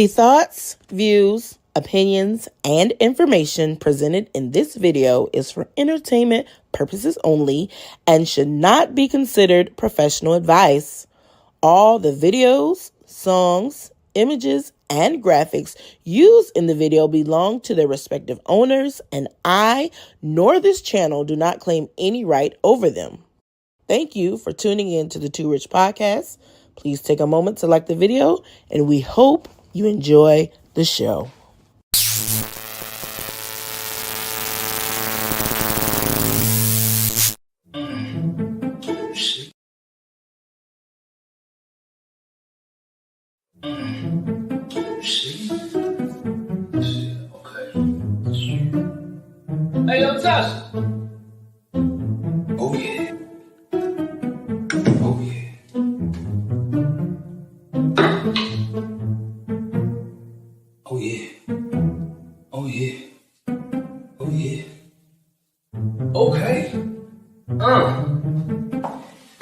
The thoughts, views, opinions, and information presented in this video is for entertainment purposes only and should not be considered professional advice. All the videos, songs, images, and graphics used in the video belong to their respective owners, and I nor this channel do not claim any right over them. Thank you for tuning in to the Too Rich Podcast. Please take a moment to like the video, and we hope you enjoy the show. Hey, yo, Tasha. Oh, yeah. Oh, yeah. Oh, yeah. Oh, yeah. Oh, yeah. Okay.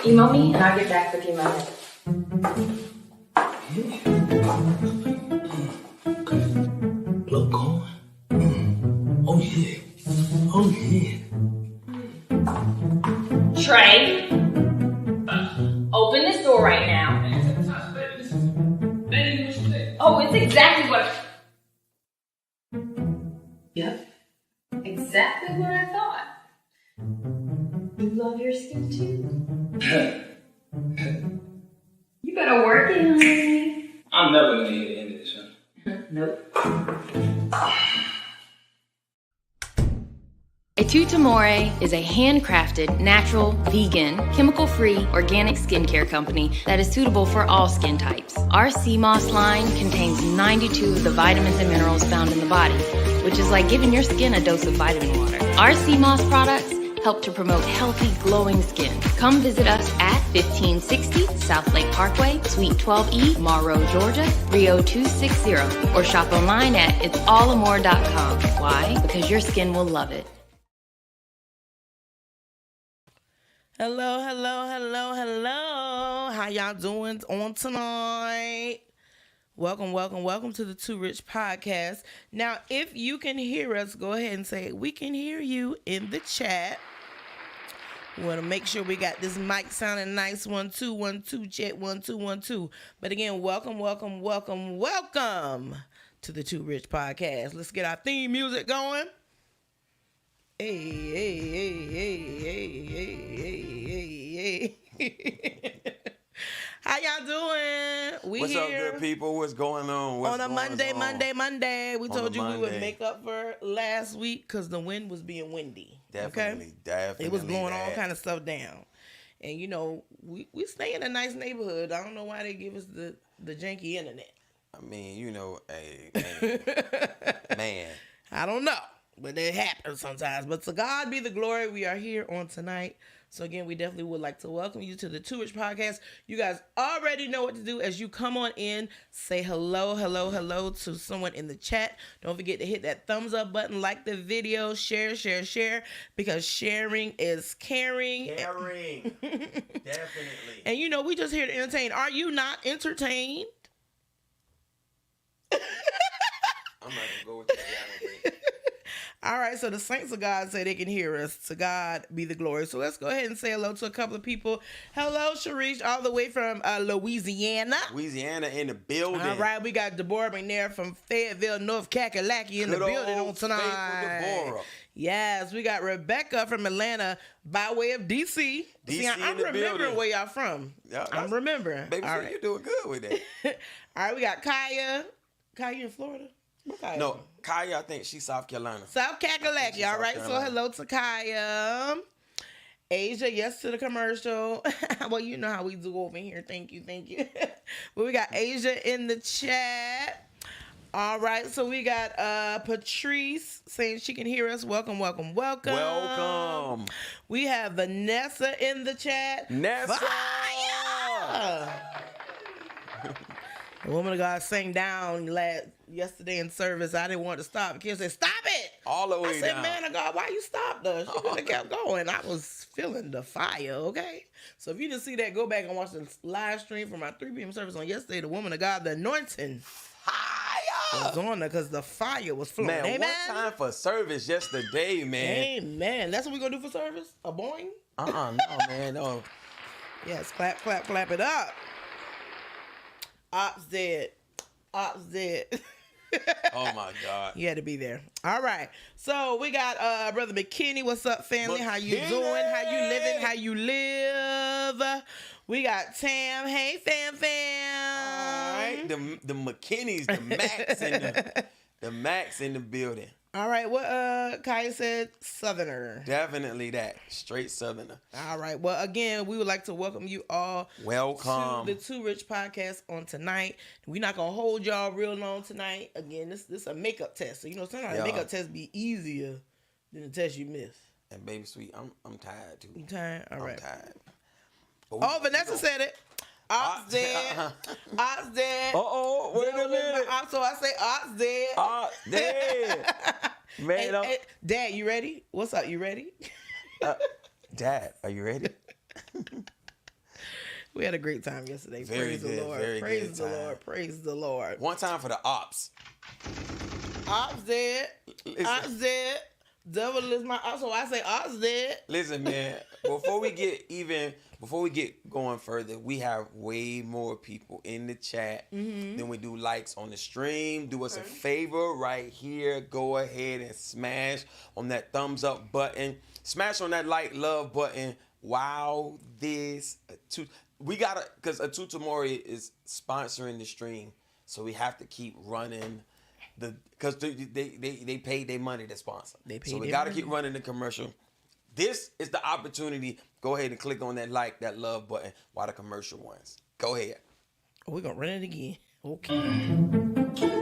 Email me and I'll get back with you Monday. Okay. Look on. Oh, yeah. Oh, yeah. Trey, open this door right now. Oh, it's exactly what. Yep. Exactly what I thought. You love your skin too? You better work it, honey. I'm never gonna hear the end of this, huh? Nope. Etude Amore is a handcrafted, natural, vegan, chemical-free, organic skincare company that is suitable for all skin types. Our sea moss line contains 92 of the vitamins and minerals found in the body, which is like giving your skin a dose of vitamin water. Our sea moss products help to promote healthy, glowing skin. Come visit us at 1560 South Lake Parkway, Suite 12E, Monroe, Georgia, 30260, or shop online at it'sallamore.com. Why? Because your skin will love it. Hello. How y'all doing on tonight? Welcome to the Too Rich Podcast. Now, if you can hear us, go ahead and say, we can hear you in the chat. We want to make sure we got this mic sounding nice. 1 2 1 2 check 1 2 1 2. But again, welcome to the Too Rich Podcast. Let's get our theme music going. Hey. How y'all doing? What's here up, good people? What's going on? on a Monday. We told you we would Monday. make up for last week because the wind was being windy. Definitely. It was blowing all kind of stuff down. And, you know, we stay in a nice neighborhood. I don't know why they give us the janky internet. I mean, you know, man. I don't know. But it happens sometimes. But to God be the glory. We are here on tonight. So again, we definitely would like to welcome you to the Too Rich Podcast. You guys already know what to do. As you come on in, say hello to someone in the chat. Don't forget to hit that thumbs up button, like the video, share, because sharing is caring. Definitely. And you know, we just here to entertain. Are you not entertained? I'm not going to go with that. All right, so the saints of God say they can hear us. To God be the glory. So let's go ahead and say hello to a couple of people. Hello, Sharice, all the way from Louisiana. Louisiana in the building. All right, we got Deborah McNair from Fayetteville, North Kakalaki in the building on tonight. Deborah. Yes, we got Rebecca from Atlanta by way of D.C. See, I'm remembering where y'all from. Yeah, I'm remembering. Baby, all so you're doing good with that. All right, we got Kaya. Kaya in Florida? No, Kaya, I think she's South Carolina. South Kakalaki, all right. So hello to Kaya. Asia, yes to the commercial. Well, you know how we do over here. Thank you. Well, we got Asia in the chat. All right, so we got Patrice saying she can hear us. Welcome. We have Vanessa in the chat. Nessa! Fire! The woman of God sang down yesterday in service. I didn't want to stop. The kids said, stop it. All the way I said, down. man of God, why you stopped us? She could have kept going. I was feeling the fire, okay? So if you didn't see that, go back and watch the live stream from our 3 p.m. service on yesterday. The woman of God, the anointing. Fire! was on there because the fire was flowing. Man, Amen. one time for service yesterday, man. Amen. That's what we're going to do for service? A boing? No, man, no. Yes, clap, clap, clap it up. Ops dead. Ops dead. Oh my God. You had to be there. All right. So we got Brother McKinney. What's up, family? How you McKinney! doing? How you living? How you live? We got Tam. Hey, fam. All right, the McKinneys, the Max the Max in the building. All right. What Kaya said, Southerner. Definitely that. Straight Southerner. All right. Well, again, we would like to welcome you all Welcome. to the Too Rich podcast on tonight. We're not gonna hold y'all real long tonight. Again, this is a makeup test. So sometimes makeup tests be easier than the test you miss. And baby sweet, I'm tired too. You tired? All right. I'm tired. Oh, Vanessa said it. Ops dead. Ops dead. Wait a minute. So I say Ops dead. Dead. Man, Hey, Dad, you ready? What's up? You ready? Dad, are you ready? We had a great time yesterday. Very Praise good, the Lord. very Praise good the time. Lord. Praise the Lord. One time for the ops. Ops dead. Listen. Ops dead. Devil is my ops. So I say Ops dead. Listen, man, before we get going further, we have way more people in the chat than we do likes on the stream. Do us a favor right here. Go ahead and smash on that thumbs up button. Smash on that love button. Wow, because Atutamori is sponsoring the stream, so we have to keep running. Because they paid their money to sponsor. So we got to keep running the commercial. This is the opportunity. Go ahead and click on that that love button while the commercial runs. Go ahead. We're going to run it again. Okay.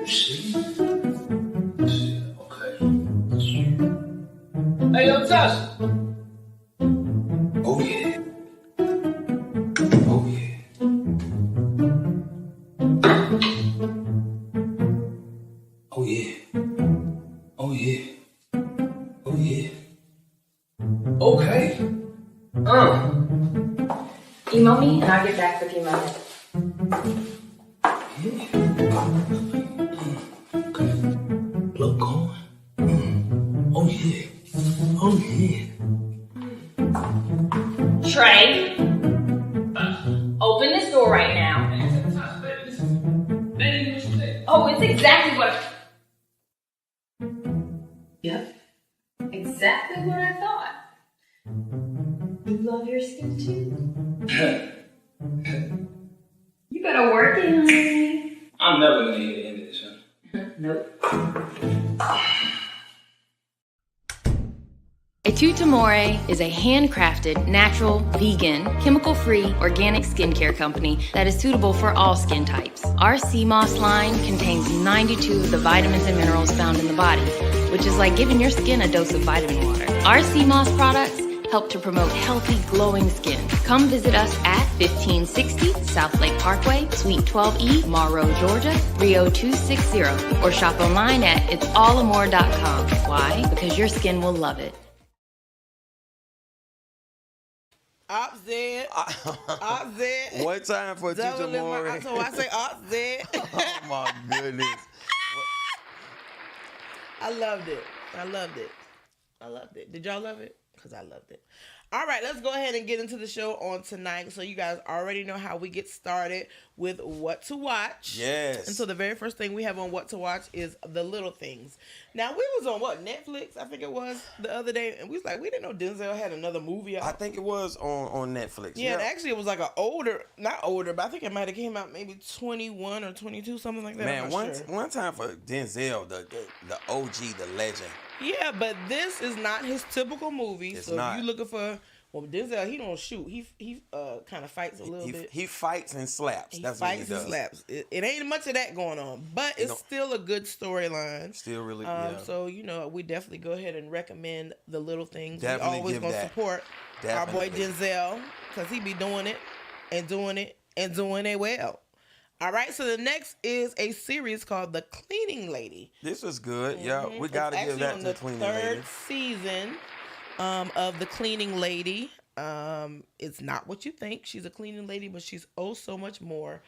Shit, okay. Hey, yo, Tasha. Oh yeah. Oh yeah. Oh yeah. Oh yeah. Oh yeah. Okay. Email me and I'll get back with you Monday. Okay. Look going. Oh yeah. Oh yeah. Trey, open this door right now. Oh, it's exactly what. Yep. Exactly what I thought. You love your skin too? You better work it, honey. I'm never gonna hear the end of this, huh? Nope. Etutamore is a handcrafted, natural, vegan, chemical-free, organic skincare company that is suitable for all skin types. Our sea moss line contains 92 of the vitamins and minerals found in the body, which is like giving your skin a dose of vitamin water. Our sea moss products help to promote healthy, glowing skin. Come visit us at 1560 South Lake Parkway, Suite 12E, Monroe, Georgia, 30260, or shop online at it'sallamore.com. Why? Because your skin will love it. Ops dead. Ops dead. One time for Devil is my Atutamori. ops. So I say Ops dead. Oh my goodness. I loved it. I loved it. I loved it. Did y'all love it? Because I loved it. All right, let's go ahead and get into the show on tonight. So you guys already know how we get started with what to watch. Yes. And so the very first thing we have on what to watch is The Little Things. Now, we was on Netflix, I think it was, the other day. And we was like, we didn't know Denzel had another movie out. I think it was on Netflix. Yeah, and actually it was like not older, but I think it might have came out maybe 21 or 22, something like that. Man, I'm not sure. one time for Denzel, the OG, the legend. Yeah, but this is not his typical movie. It's so not. if you looking for, Denzel, he don't shoot. He kind of fights a little bit. He fights and slaps. He That's fights what he does. and slaps. It ain't much of that going on, but it's still a good storyline. Still really, yeah. So we definitely go ahead and recommend The Little Things. Definitely we always give gonna that. support our boy Definitely. Denzel because he be doing it and doing it and doing it well. All right, so the next is a series called The Cleaning Lady. This was good. Yeah, we got to give that to the Cleaning third Lady. season of The Cleaning Lady. It's not what you think. She's a cleaning lady, but she's oh so much more.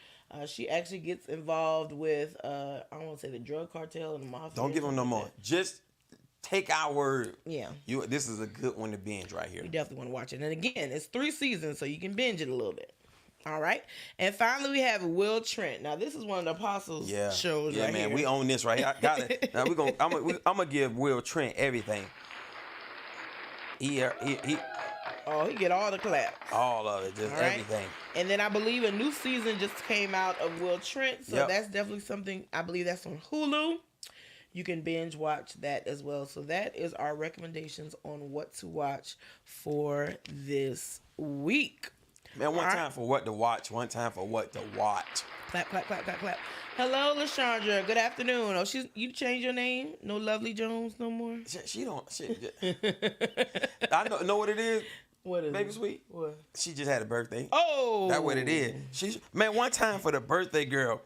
She actually gets involved with I don't want to say the drug cartel and the mafia. Don't give them no more. Just take our word. Yeah. This is a good one to binge right here. You definitely want to watch it. And again, it's 3 seasons, so you can binge it a little bit. All right. And finally, we have Will Trent. Now, this is one of the Apostles shows right man, here. we own this right here. I got it. Now I'm gonna give Will Trent everything. He Oh, he get all the claps. all of it, just All right. everything. And then I believe a new season just came out of Will Trent. So that's definitely something. I believe that's on Hulu. You can binge watch that as well. So that is our recommendations on what to watch for this week. Man, one time for what to watch, one time for what to watch. Clap, clap, clap, clap, clap. Hello, LaShandra. Good afternoon. Oh, you changed your name? No Lovely Jones no more? She don't. I know what it is. What is Baby it? Sweet. What? She just had a birthday. Oh. That's what it is. Man, one time for the birthday girl.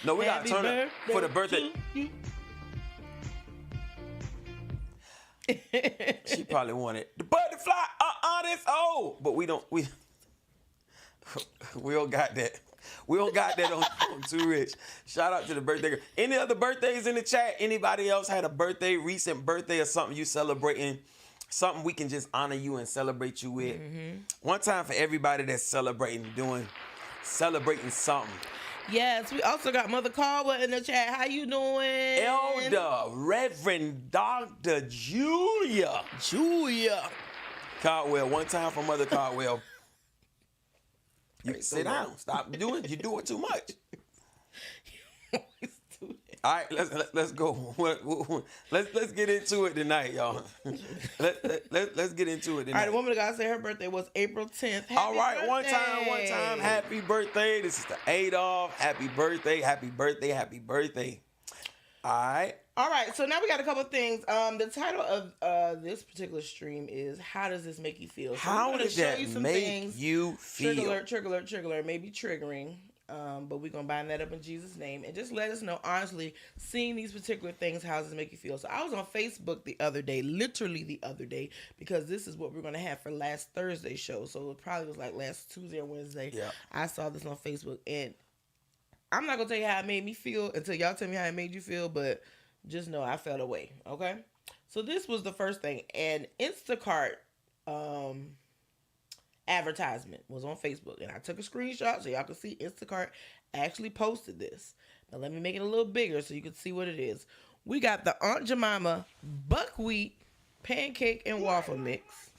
No, we got to turn up for the birthday. She probably wanted the butterfly. This but we don't got that. We don't got that on Too Rich. Shout out to the birthday girl. Any other birthdays in the chat? Anybody else had a birthday, recent birthday, or something you celebrating? Something we can just honor you and celebrate you with. One time for everybody that's celebrating something. Yes, we also got Mother Caldwell in the chat. How you doing? Elder Reverend Dr. Julia Caldwell. One time for Mother Caldwell. You can sit down. Stop doing it. You're doing too much. All right, let's go. Let's get into it tonight, y'all. Let's get into it tonight. All right, the woman of God said her birthday was April 10th. All right, birthday. one time. Happy birthday. This is the Adolf. Happy birthday. All right. All right, so now we got a couple things. The title of this particular stream is "How does this make you feel?" So How does that make you feel? Trigger alert, maybe triggering. But we're going to bind that up in Jesus' name. And just let us know, honestly, seeing these particular things, how does it make you feel? So I was on Facebook literally the other day, because this is what we're going to have for last Thursday's show. So it probably was like last Tuesday or Wednesday. Yeah. I saw this on Facebook. And I'm not going to tell you how it made me feel until y'all tell me how it made you feel. But just know I felt away. Okay? So this was the first thing. And Instacart advertisement was on Facebook, and I took a screenshot so y'all can see Instacart actually posted this. Now let me make it a little bigger so you can see what it is. We got the Aunt Jemima buckwheat pancake and waffle mix,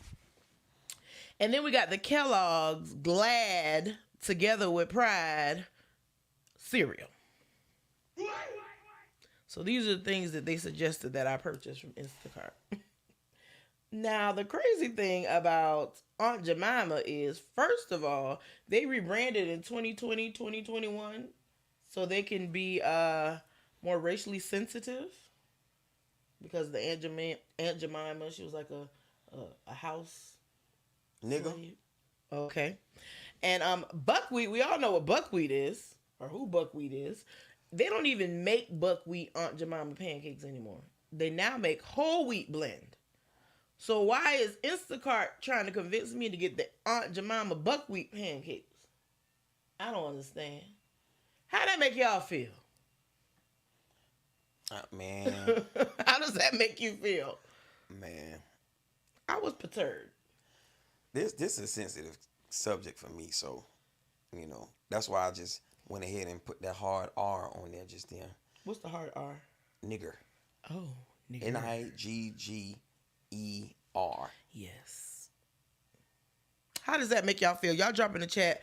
and then we got the Kellogg's Glad Together with Pride cereal. So these are the things that they suggested that I purchased from Instacart. Now, the crazy thing about Aunt Jemima is, first of all, they rebranded in 2020, 2021, so they can be more racially sensitive. Because the Aunt Jemima, she was like a house Nigga. slave. Okay. And buckwheat, we all know what buckwheat is, or who buckwheat is. They don't even make buckwheat Aunt Jemima pancakes anymore. They now make whole wheat blend. So why is Instacart trying to convince me to get the Aunt Jemima buckwheat pancakes? I don't understand. How that make y'all feel? Man. How does that make you feel? Man. I was perturbed. This is a sensitive subject for me, so, that's why I just went ahead and put that hard R on there just then. What's the hard R? Nigger. Oh, nigger. Nigger. Yes. How does that make y'all feel? Y'all drop in the chat.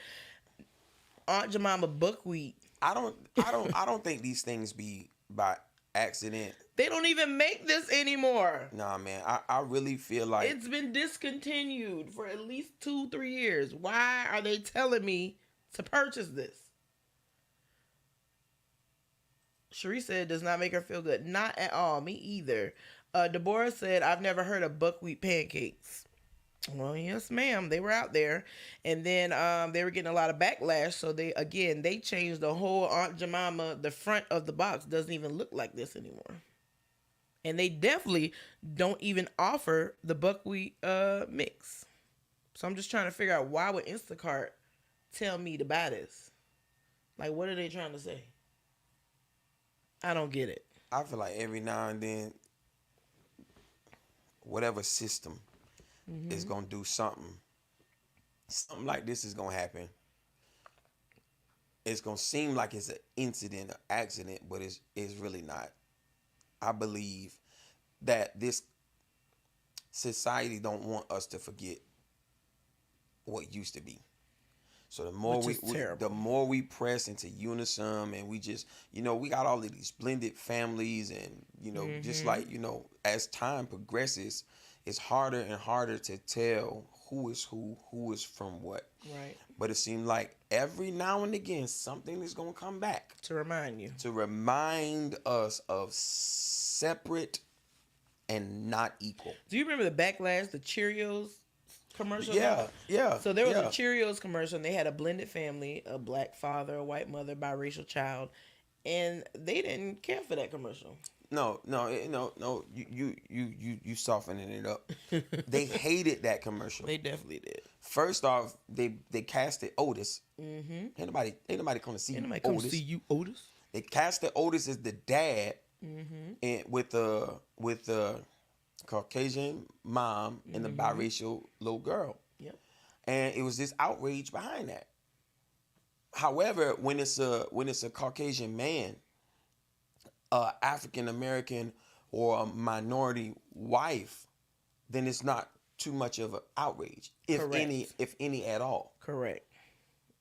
Aunt Jemima buckwheat. I don't think these things be by accident. They don't even make this anymore. Nah, man. I really feel like It's been discontinued for at least 2-3 years. Why are they telling me to purchase this? Cherie said it does not make her feel good. Not at all. Me either. Deborah said, I've never heard of buckwheat pancakes. Well, yes, ma'am. They were out there. And then they were getting a lot of backlash. So they changed the whole Aunt Jemima. The front of the box doesn't even look like this anymore. And they definitely don't even offer the buckwheat mix. So I'm just trying to figure out, why would Instacart tell me to buy this? Like, what are they trying to say? I don't get it. I feel like every now and then, whatever system is gonna do something like this is gonna happen. It's gonna seem like it's an incident, an accident, but it's really not. I believe that this society don't want us to forget what used to be. So the more the more we press into unison, and we just, we got all of these blended families, and just like, as time progresses, it's harder and harder to tell who is from what. Right. But it seems like every now and again something is gonna come back To remind you. to remind us of separate and not equal. Do you remember the backlash, the Cheerios commercial? Yeah. So there was a Cheerios commercial, and they had a blended family, a black father, a white mother, biracial child, and they didn't care for that commercial. No. You softening it up. They hated that commercial. They definitely did. First off, they casted Otis. Ain't nobody come to see Ain't nobody Otis. come to see you, Otis. They casted Otis as the dad, and with the Caucasian mom and the biracial little girl. Yep. And it was this outrage behind that. However, when it's a Caucasian man, African American, or a minority wife, then it's not too much of an outrage, if any at all. Correct.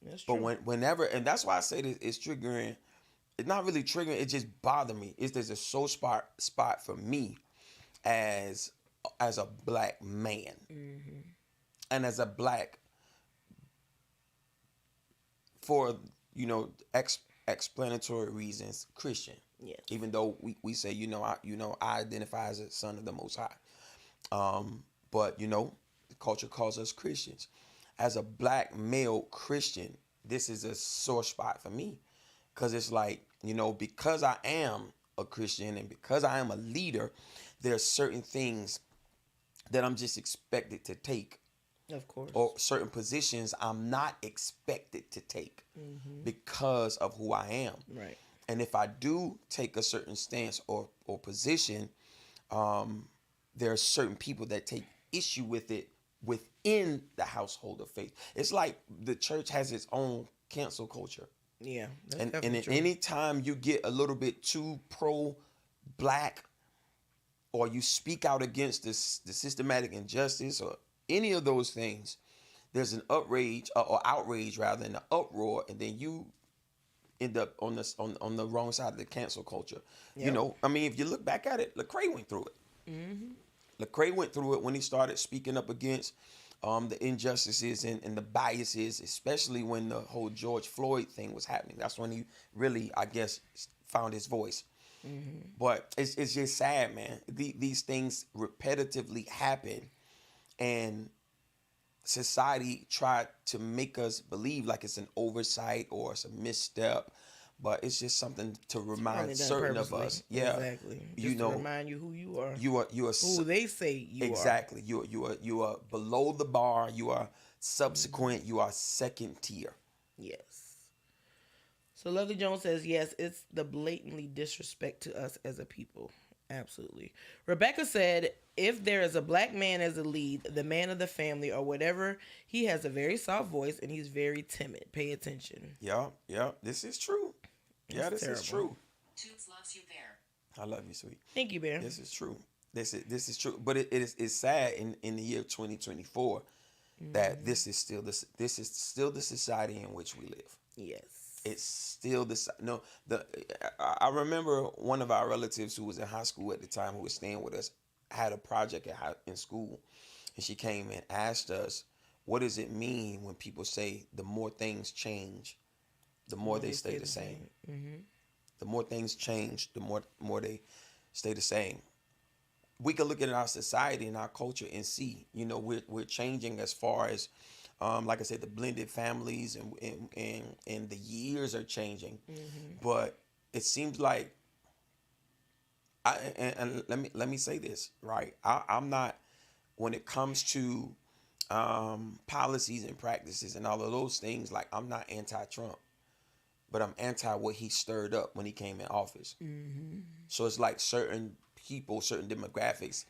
That's true. But whenever, and that's why I say that it's triggering. It's not really triggering. It just bothers me. There's a sore spot for me as a black man, and as a black, for explanatory reasons, Christian. Yes. Even though we say I identify as a son of the Most High, but the culture calls us Christians. As a black male Christian, this is a sore spot for me, because it's like, because I am a Christian and because I am a leader, there are certain things that I'm just expected to take. Of course. Or certain positions I'm not expected to take because of who I am. Right. And if I do take a certain stance or position, there are certain people that take issue with it within the household of faith. It's like the church has its own cancel culture. Yeah. And anytime you get a little bit too pro-black, or you speak out against the systematic injustice or any of those things, there's an outrage rather, and an uproar, and then you end up on the wrong side of the cancel culture. Yep. If you look back at it, Lecrae went through it. Lecrae went through it when he started speaking up against the injustices and the biases, especially when the whole George Floyd thing was happening. That's when he really, I guess, found his voice. But it's just sad, man. These things repetitively happen, and society tried to make us believe like it's an oversight or it's a misstep, but it's just something to remind certain of us. Yeah, exactly. Just to remind you who you are. You are who they say you exactly. You are below the bar. You are subsequent. You are second tier. Yes. So Lovely Jones says, yes, it's the blatantly disrespect to us as a people. Absolutely. Rebecca said, if there is a black man as a lead, the man of the family or whatever, he has a very soft voice and he's very timid. Pay attention. Yeah. This is true. This is true. Toots loves you, Bear. I love you, sweet. Thank you, Bear. This is true. This is true. But it's sad in the year 2024 that this is still the society in which we live. Yes. It's still this. No, I remember one of our relatives who was in high school at the time, who was staying with us, had a project in school, and she came and asked us, "What does it mean when people say the more things change, the more they stay the same? The more things change, the more they stay the same." We can look at our society and our culture and see, we're changing as far as. Like I said, the blended families and the years are changing, but it seems like let me say this, right? I'm not, when it comes to policies and practices and all of those things. Like, I'm not anti-Trump, but I'm anti what he stirred up when he came in office. So it's like certain people, certain demographics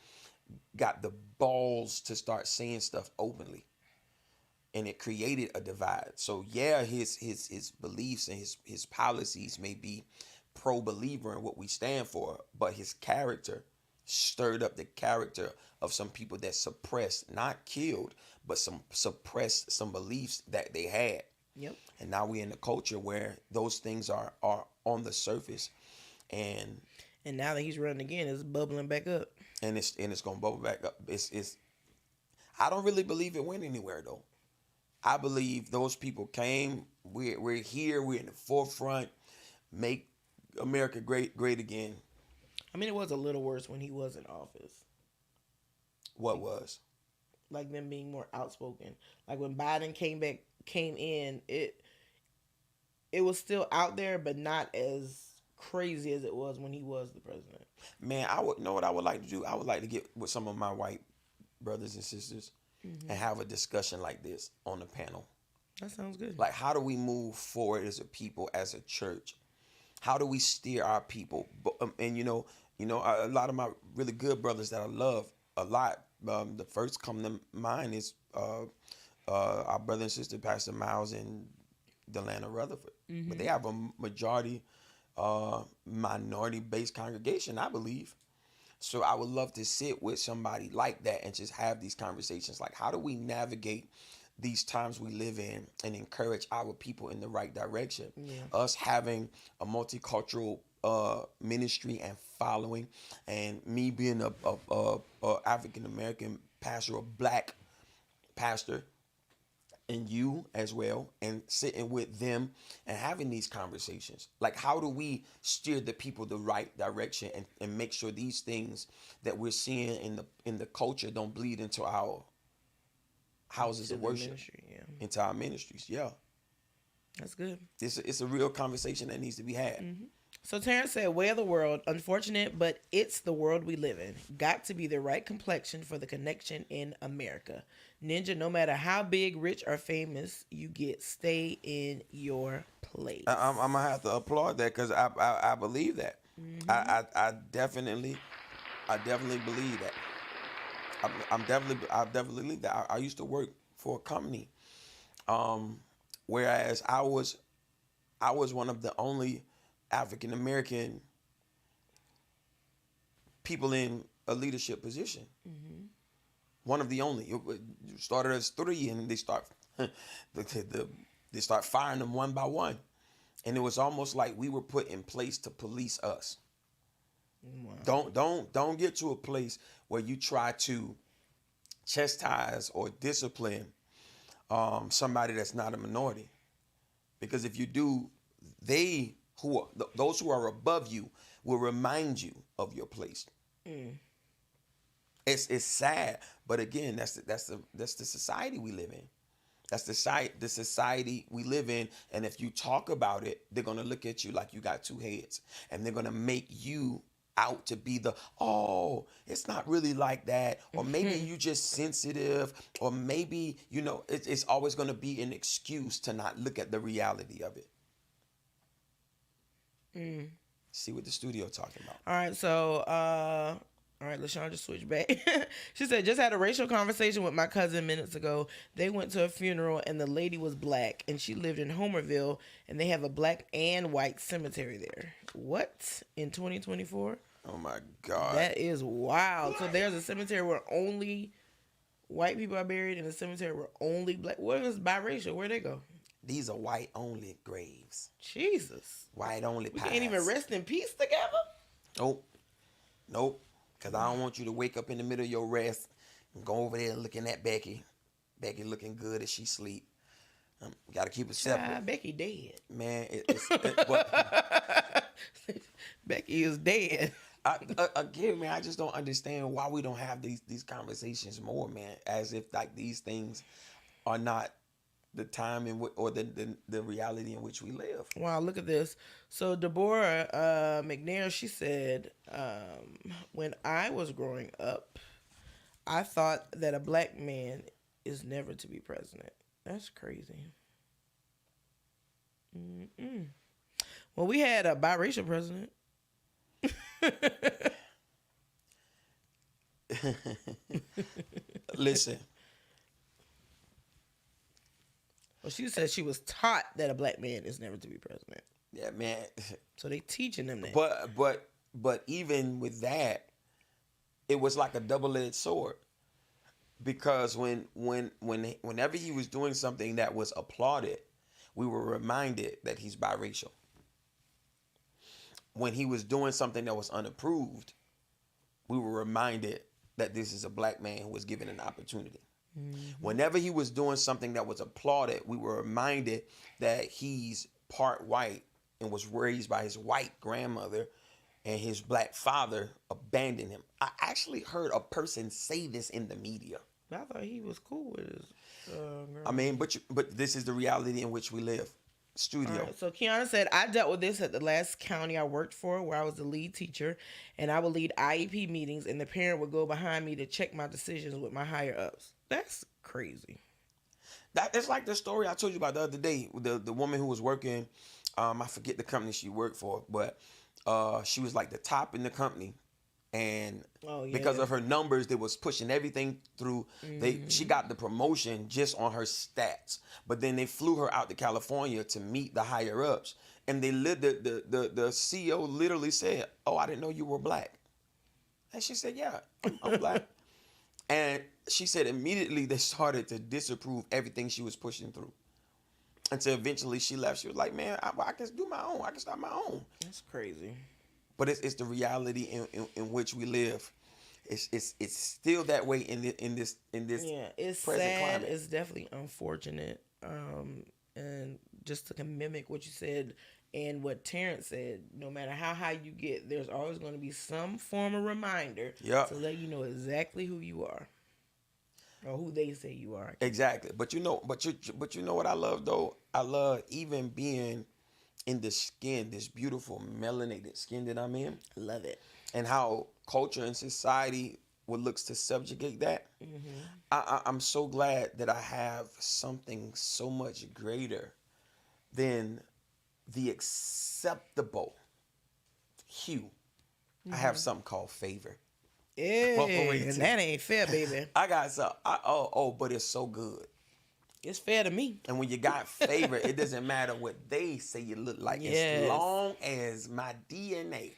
got the balls to start saying stuff openly, and it created a divide. So yeah, his beliefs and his policies may be pro-believer in what we stand for, but his character stirred up the character of some people that suppressed, not killed, but some suppressed some beliefs that they had. Yep. And now we're in a culture where those things are on the surface, and now that he's running again, it's bubbling back up. and it's gonna bubble back up. It's I don't really believe it went anywhere though. I believe those people came. We're here. We're in the forefront. Make America great again. I mean, it was a little worse when he was in office. What was? Like them being more outspoken. Like when Biden came in, it was still out there, but not as crazy as it was when he was the president. Man, I would know what I would like to do. I would like to get with some of my white brothers and sisters and have a discussion like this on the panel. That sounds good. Like, how do we move forward as a people, as a church? How do we steer our people? And you know, a lot of my really good brothers that I love a lot. The first come to mind is our brother and sister, Pastor Miles and Delana Rutherford. But they have a majority minority-based congregation, I believe. So I would love to sit with somebody like that and just have these conversations. Like, how do we navigate these times we live in and encourage our people in the right direction? Yeah. Us having a multicultural ministry and following, and me being a African-American pastor, a black pastor, and you as well, and sitting with them and having these conversations. Like, how do we steer the people the right direction and make sure these things that we're seeing in the culture don't bleed into our houses of worship, Ministry, yeah. into our ministries? Yeah, That's good. it's a real conversation that needs to be had. So Terrence said, way of the world, unfortunate, but it's the world we live in. Got to be the right complexion for the connection in America. Ninja, no matter how big, rich, or famous you get, stay in your place. I'm gonna have to applaud that because I believe that. I definitely believe that. I definitely believe that. I used to work for a company, whereas I was one of the only African American people in a leadership position. One of the only. It started as 3, and they start firing them one by one, and it was almost like we were put in place to police us. Wow. Don't get to a place where you try to chastise or discipline somebody that's not a minority, because if you do, those who are above you will remind you of your place. It's sad, but again, that's the society we live in. That's the society we live in, and if you talk about it, they're gonna look at you like you got 2 heads, and they're gonna make you out to be it's not really like that, or maybe you just sensitive, or maybe it's always gonna be an excuse to not look at the reality of it. See what the studio talking about. All right, so all right, LaShawn just switched back. She said, just had a racial conversation with my cousin minutes ago. They went to a funeral and the lady was black and she lived in Homerville and they have a black and white cemetery there. What? In 2024? Oh my God. That is wild. So there's a cemetery where only white people are buried and a cemetery where only black. What is biracial? Where'd they go? These are white only graves. Jesus. White only We pies. can't even rest in peace together? Nope. Because I don't want you to wake up in the middle of your rest and go over there looking at Becky. Becky looking good as she sleep. Got to keep it separate. Becky dead. Man, Becky is dead. Again, man, I just don't understand why we don't have these conversations more, man. As if like these things are not the time or the reality in which we live. Wow, look at this. So Deborah McNair, she said, when I was growing up, I thought that a black man is never to be president. That's crazy. Well, we had a biracial president. Listen. Well, she said she was taught that a black man is never to be president. Yeah, man. So they teaching them that. But even with that, it was like a double-edged sword. Because whenever he was doing something that was applauded, we were reminded that he's biracial. When he was doing something that was unapproved, we were reminded that this is a black man who was given an opportunity. Whenever he was doing something that was applauded, we were reminded that he's part white and was raised by his white grandmother, and his black father abandoned him. I actually heard a person say this in the media. I thought he was cool with his girl. I mean, but this is the reality in which we live. Studio. All right, so Kiana said, I dealt with this at the last county I worked for, where I was the lead teacher, and I would lead IEP meetings, and the parent would go behind me to check my decisions with my higher ups. That's crazy. It's like the story I told you about the other day. The woman who was working, I forget the company she worked for, but she was like the top in the company. And because of her numbers, they was pushing everything through. She got the promotion just on her stats. But then they flew her out to California to meet the higher ups. And the CEO literally said, "Oh, I didn't know you were black." And she said, "Yeah, I'm black." And she said immediately they started to disapprove everything she was pushing through. Until eventually she left. She was like, "Man, I can do my own. I can start my own." That's crazy. But it's the reality in which we live. It's still that way in this Yeah, it's present sad. climate. It's definitely unfortunate. And just to mimic what you said and what Terrence said, no matter how high you get, there's always going to be some form of reminder to let you know exactly who you are, or who they say you are. Exactly. But you know what I love though? I love even being in the skin, this beautiful melanated skin that I'm in. I love it. And how culture and society would looks to subjugate that. I'm so glad that I have something so much greater than the acceptable hue. I have something called favor. Hey, and that ain't fair, baby. I got some. But it's so good. It's fair to me. And when you got favor, it doesn't matter what they say you look like. Yes. As long as my DNA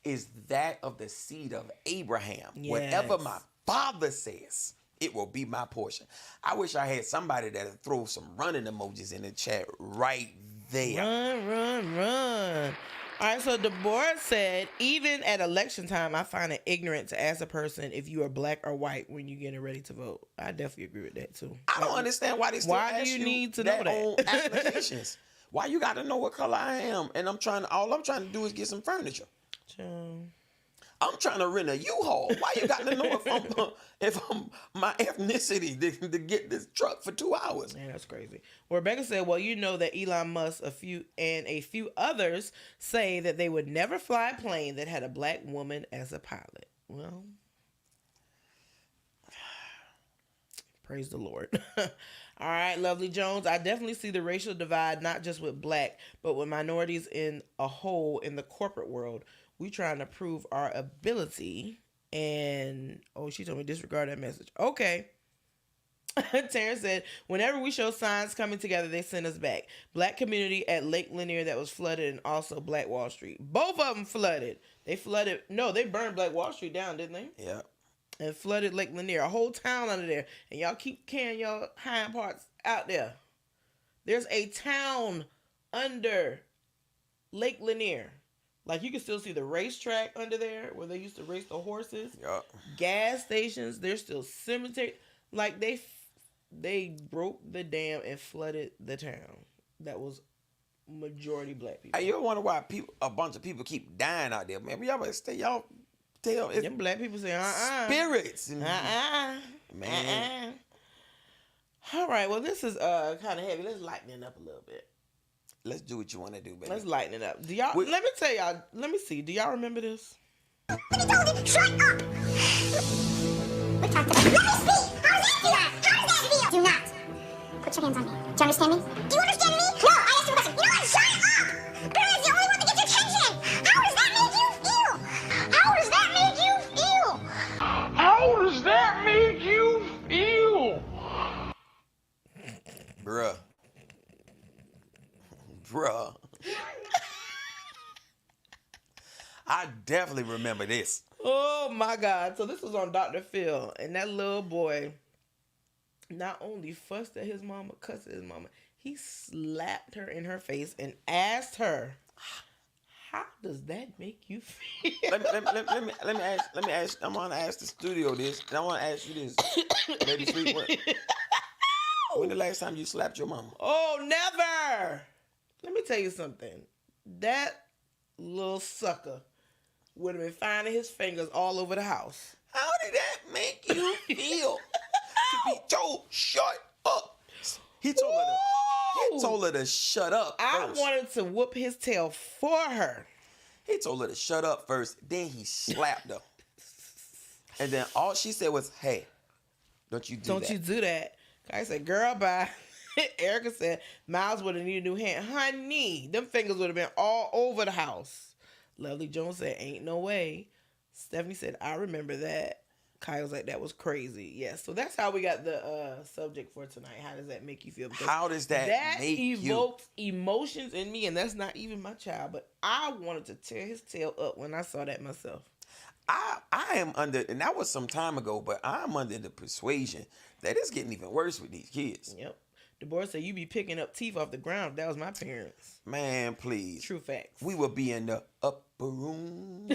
is that of the seed of Abraham, whatever my father says, it will be my portion. I wish I had somebody that'd throw some running emojis in the chat right there. Run. All right, so Deborah said, even at election time, I find it ignorant to ask a person if you are black or white when you're getting ready to vote. I definitely agree with that, too. I don't understand why they still ask do you need to know that? on applications. Why you got to know what color I am? And all I'm trying to do is get some furniture. I'm trying to rent a U-Haul. Why you got to know if I'm my ethnicity to get this truck for 2 hours? Man, that's crazy. Well, Rebecca said, well, you know that Elon Musk, a few others say that they would never fly a plane that had a black woman as a pilot. Well, praise the Lord. All right, Lovely Jones. I definitely see the racial divide, not just with black, but with minorities in a whole in the corporate world. We trying to prove our ability, and she told me disregard that message. Okay. Terrence said, whenever we show signs coming together, they send us back. Black community at Lake Lanier that was flooded, and also Black Wall Street. Both of them flooded. They burned Black Wall Street down, didn't they? Yeah. And flooded Lake Lanier, a whole town under there. And y'all keep carrying y'all hind parts out there. There's a town under Lake Lanier. Like, you can still see the racetrack under there where they used to race the horses. Yeah. Gas stations. There's still cemetery. Like, they broke the dam and flooded the town. That was majority black people. Hey, you wonder why a bunch of people keep dying out there, man? Y'all better stay. Y'all tell it's them black people say, spirits. And, man. All right. Well, this is kind of heavy. Let's lighten it up a little bit. Let's do what you want to do, baby. Let's lighten it up. Let me tell y'all. Let me see. Do y'all remember this? Shut up! We talked about. Let me speak. How's that? How's that? Put your hands on me. Do you understand me? Do you understand me? No, I asked you a question. You know what? Shut up! Girl is the only one that gets your attention. How does that make you feel? How does that make you feel? How does that make you feel? Bruh. I definitely remember this. Oh my God. So this was on Dr. Phil, and that little boy not only fussed at his mama, cussed at his mama, he slapped her in her face and asked her, how does that make you feel? Let me ask. I'm gonna ask the studio this, and I want to ask you this, Lady Sweet. When the last time you slapped your mama? Oh, never. Let me tell you something. That little sucker would have been finding his fingers all over the house. How did that make you feel to be told shut up? He told her to shut up first. I wanted to whoop his tail for her. He told her to shut up first, then he slapped her. And then all she said was, hey, don't you do that. Don't you do that. I said, girl, bye. Erica said, Miles would have needed a new hand. Honey, them fingers would have been all over the house. Lovely Jones said, ain't no way. Stephanie said, I remember that. Kai was like, that was crazy. Yes, so that's how we got the subject for tonight. How does that make you feel? Because how does that make you? That evoked emotions in me, and that's not even my child, but I wanted to tear his tail up when I saw that myself. I am under, and that was some time ago, but I'm under the persuasion that it's getting even worse with these kids. Yep. Deborah said, you be picking up teeth off the ground. If that was my parents. Man, please. True facts. We would be in the upper room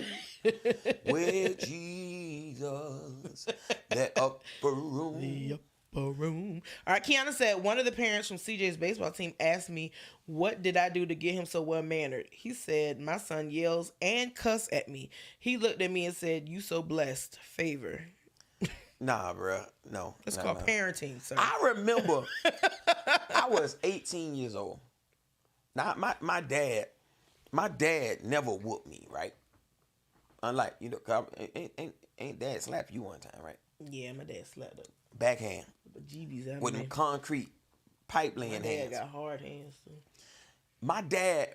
with Jesus. That upper room. The upper room. All right, Kiana said, one of the parents from CJ's baseball team asked me, what did I do to get him so well-mannered? He said, my son yells and cuss at me. He looked at me and said, you so blessed. Favor. Nah, bro. No. It's called parenting, sir. I remember I was 18 years old. Now, my dad never whooped me, right? Unlike, you know, 'cause ain't dad slapped you one time, right? Yeah, my dad slapped up. Backhand. But GB's out With them concrete pipe laying hands. My dad got hard hands, too. My dad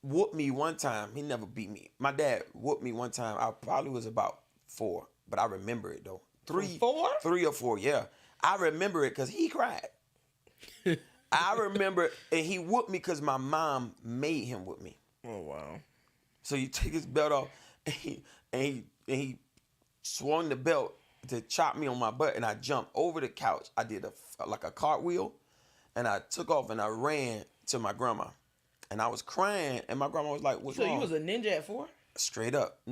whooped me one time. He never beat me. My dad whooped me one time. I probably was about 4, but I remember it, though. 3 or 4, yeah. I remember it because he cried. I remember, and he whooped me because my mom made him whoop me. Oh, wow. So you take his belt off, and he swung the belt to chop me on my butt, and I jumped over the couch. I did like a cartwheel, and I took off, and I ran to my grandma. And I was crying, and my grandma was like, what's wrong? So you was a ninja at 4? Straight up.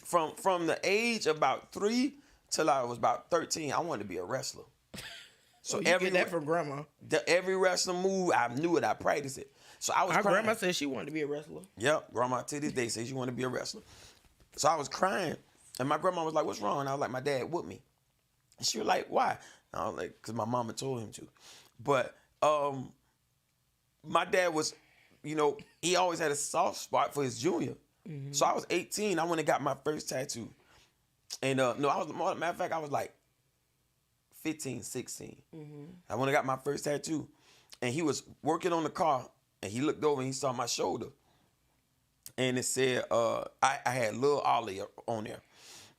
From the age of about 3 till I was about 13, I wanted to be a wrestler. So you get that from grandma. Every wrestling move, I knew it. I practiced it. So I was Our crying. grandma said she wanted to be a wrestler. Yep, grandma to this day says she wanted to be a wrestler. So I was crying, and my grandma was like, what's wrong? And I was like, my dad whooped me. And she was like, why? And I was like, because my mama told him to. But my dad was, you know, he always had a soft spot for his junior. Mm-hmm. So I was 18. I went and got my first tattoo. And no, I was, matter of fact, I was like 15, 16. Mm-hmm. I went and got my first tattoo. And he was working on the car, and he looked over and he saw my shoulder. And it said, I had Lil Ollie on there.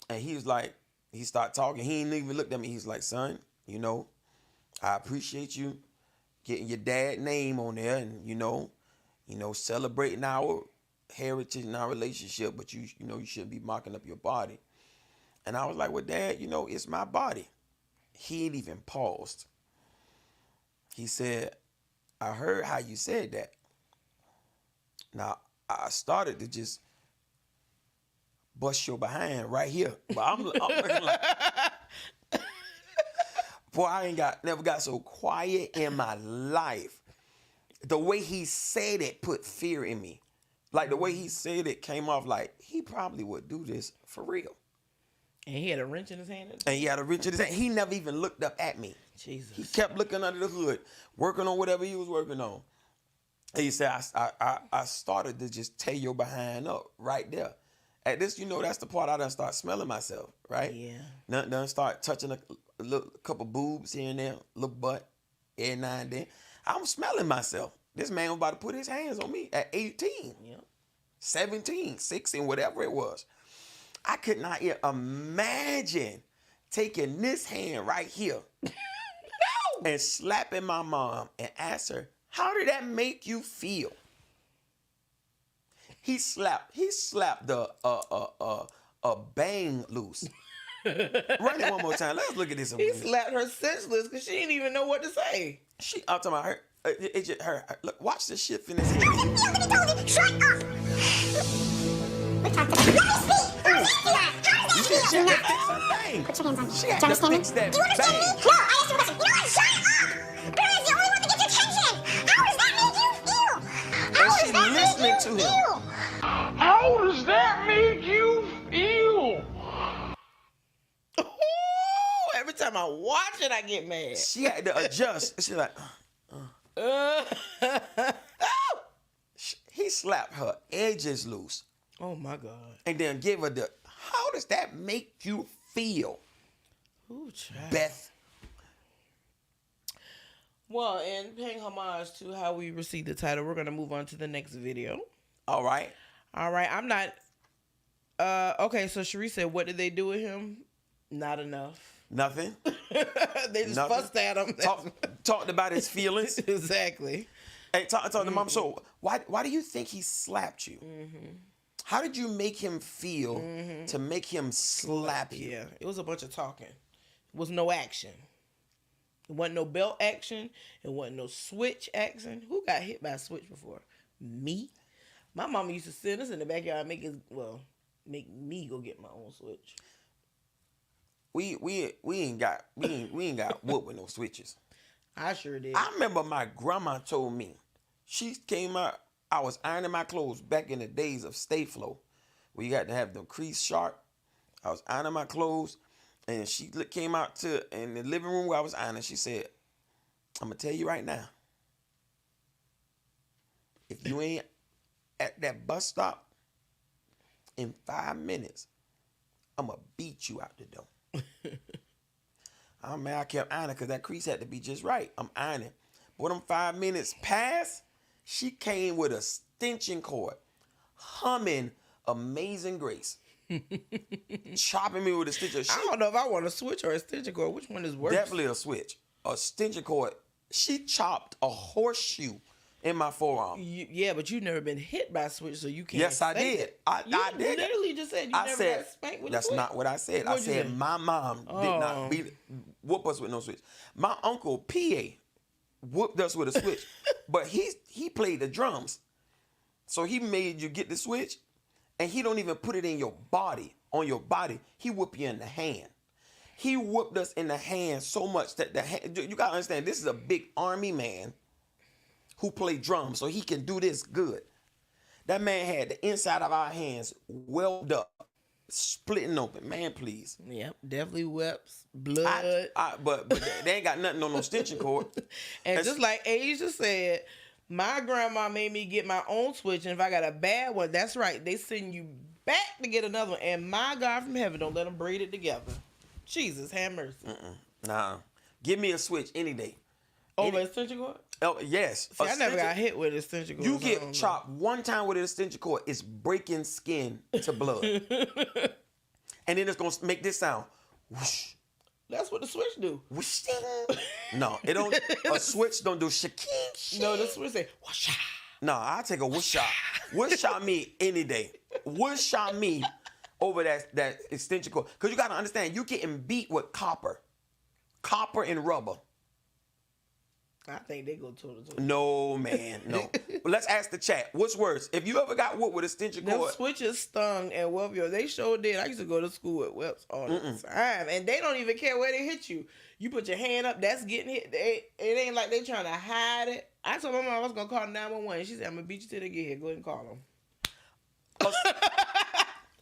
And he was like, he started talking. He didn't even look at me. He's like, son, you know, I appreciate you getting your dad name on there and, you know, celebrating our heritage and our relationship, but you know, you shouldn't be mocking up your body. And I was like, well, Dad, you know, it's my body. He ain't even paused. He said, I heard how you said that. Now, I started to just bust your behind right here. But I'm looking like, boy, I never got so quiet in my life. The way he said it put fear in me. Like the way he said it came off like he probably would do this for real. And he had a wrench in his hand? And he had a wrench in his hand. He never even looked up at me. Jesus. He kept looking under the hood, working on whatever he was working on. And he said, I started to just tear your behind up right there. At this, you know, that's the part I done start smelling myself, right? Yeah. Done start touching a couple boobs here and there, little butt. every now and then. I'm smelling myself. This man was about to put his hands on me at 18, 17, 16, whatever it was. I could not even imagine taking this hand right here and slapping my mom and ask her, how did that make you feel? He slapped a bang loose. Run it one more time. Let's look at this. He slapped her senseless because she didn't even know what to say. I'm talking about her. It's just her. Look, watch the shift in his head. Shut up! Let me speak! How does that feel? Put your hands on me. She had Do you to understand me? fix that Do you understand me? bang. No, I asked you a question. You know what? Shut up! Girl is the only one to get your attention. How does that make you feel? How And does she that listening make to you him. feel? How does that make you feel? Ooh, every time I watch it, I get mad. She had to adjust. She like, he slapped her edges loose Oh my God. and then give her the, how does that make you feel, Ooh, child. Beth? Well, and paying homage to how we received the title, we're gonna move on to the next video. All right. All right, I'm not. Okay, so Cherie said, "What did they do with him? Not enough. Nothing. They just Nothing. fussed at him. Talked about his feelings. Exactly. Hey, talk to mom. So why do you think he slapped you? How did you make him feel to make him slap you? Yeah, it was a bunch of talking. It was no action. It wasn't no belt action. It wasn't no switch action. Who got hit by a switch before? Me. My mama used to send us in the backyard, make me go get my own switch. We ain't got wood with no switches. I sure did. I remember my grandma told me, she came out, I was ironing my clothes back in the days of Stay Flow, where you got to have the crease sharp. I was ironing my clothes, and she came out in the living room where I was ironing. She said, I'm going to tell you right now, if you ain't at that bus stop in 5 minutes, I'm going to beat you out the door. Oh man, I kept ironing because that crease had to be just right. I'm ironing. But when them 5 minutes passed, she came with a stenching cord, humming Amazing Grace, chopping me with a stenching. I don't know if I want a switch or a extension cord. Which one is worse? Definitely a switch. A stenching cord. She chopped a horseshoe in my forearm. Yeah, but you've never been hit by a switch, so you can't. Yes, I say did. that. I did. Literally just said you I never said, got spanked with a that's switch. not what I said. I What'd you said say? my mom did not whoop us with no switch. My uncle P.A. whooped us with a switch, but he played the drums, so he made you get the switch, and he don't even put it in your body, on your body. He whoop you in the hand. He whooped us in the hand so much that the hand, you gotta understand, this is a big army man who played drums, so he can do this good. That man had the inside of our hands welded up, splitting open. Man, please. Yep, definitely wept blood. But they ain't got nothing on no stenching cord. And just like Asia said, my grandma made me get my own switch, and if I got a bad one, that's right, they send you back to get another one. And my God from heaven, don't let them braid it together. Jesus, have mercy. Nah, give me a switch any day. Over an extension cord? Oh, yes. See, I never got hit with an extension cord. You so I don't get know. chopped one time with an extension cord, it's breaking skin to blood. And then it's going to make this sound. Whoosh, That's what the switch do. whoosh, ding. No, it don't. A switch don't do shaking. No, the switch say, whoosh. No, I'll take a whoosh shot. Whoosh shot me any day. Whoosh shot me over that extension cord. Because you got to understand, you getting beat with copper. Copper and rubber. I think they go toe to toe. No, man, no. But let's ask the chat. What's worse? If you ever got whooped with a extension Them cord, switches stung at Webster. They sure did. I used to go to school at Webster all the time. And they don't even care where they hit you. You put your hand up, that's getting hit. It ain't like they trying to hide it. I told my mom I was going to call 911. She said, I'm going to beat you till they get here. Go ahead and call them.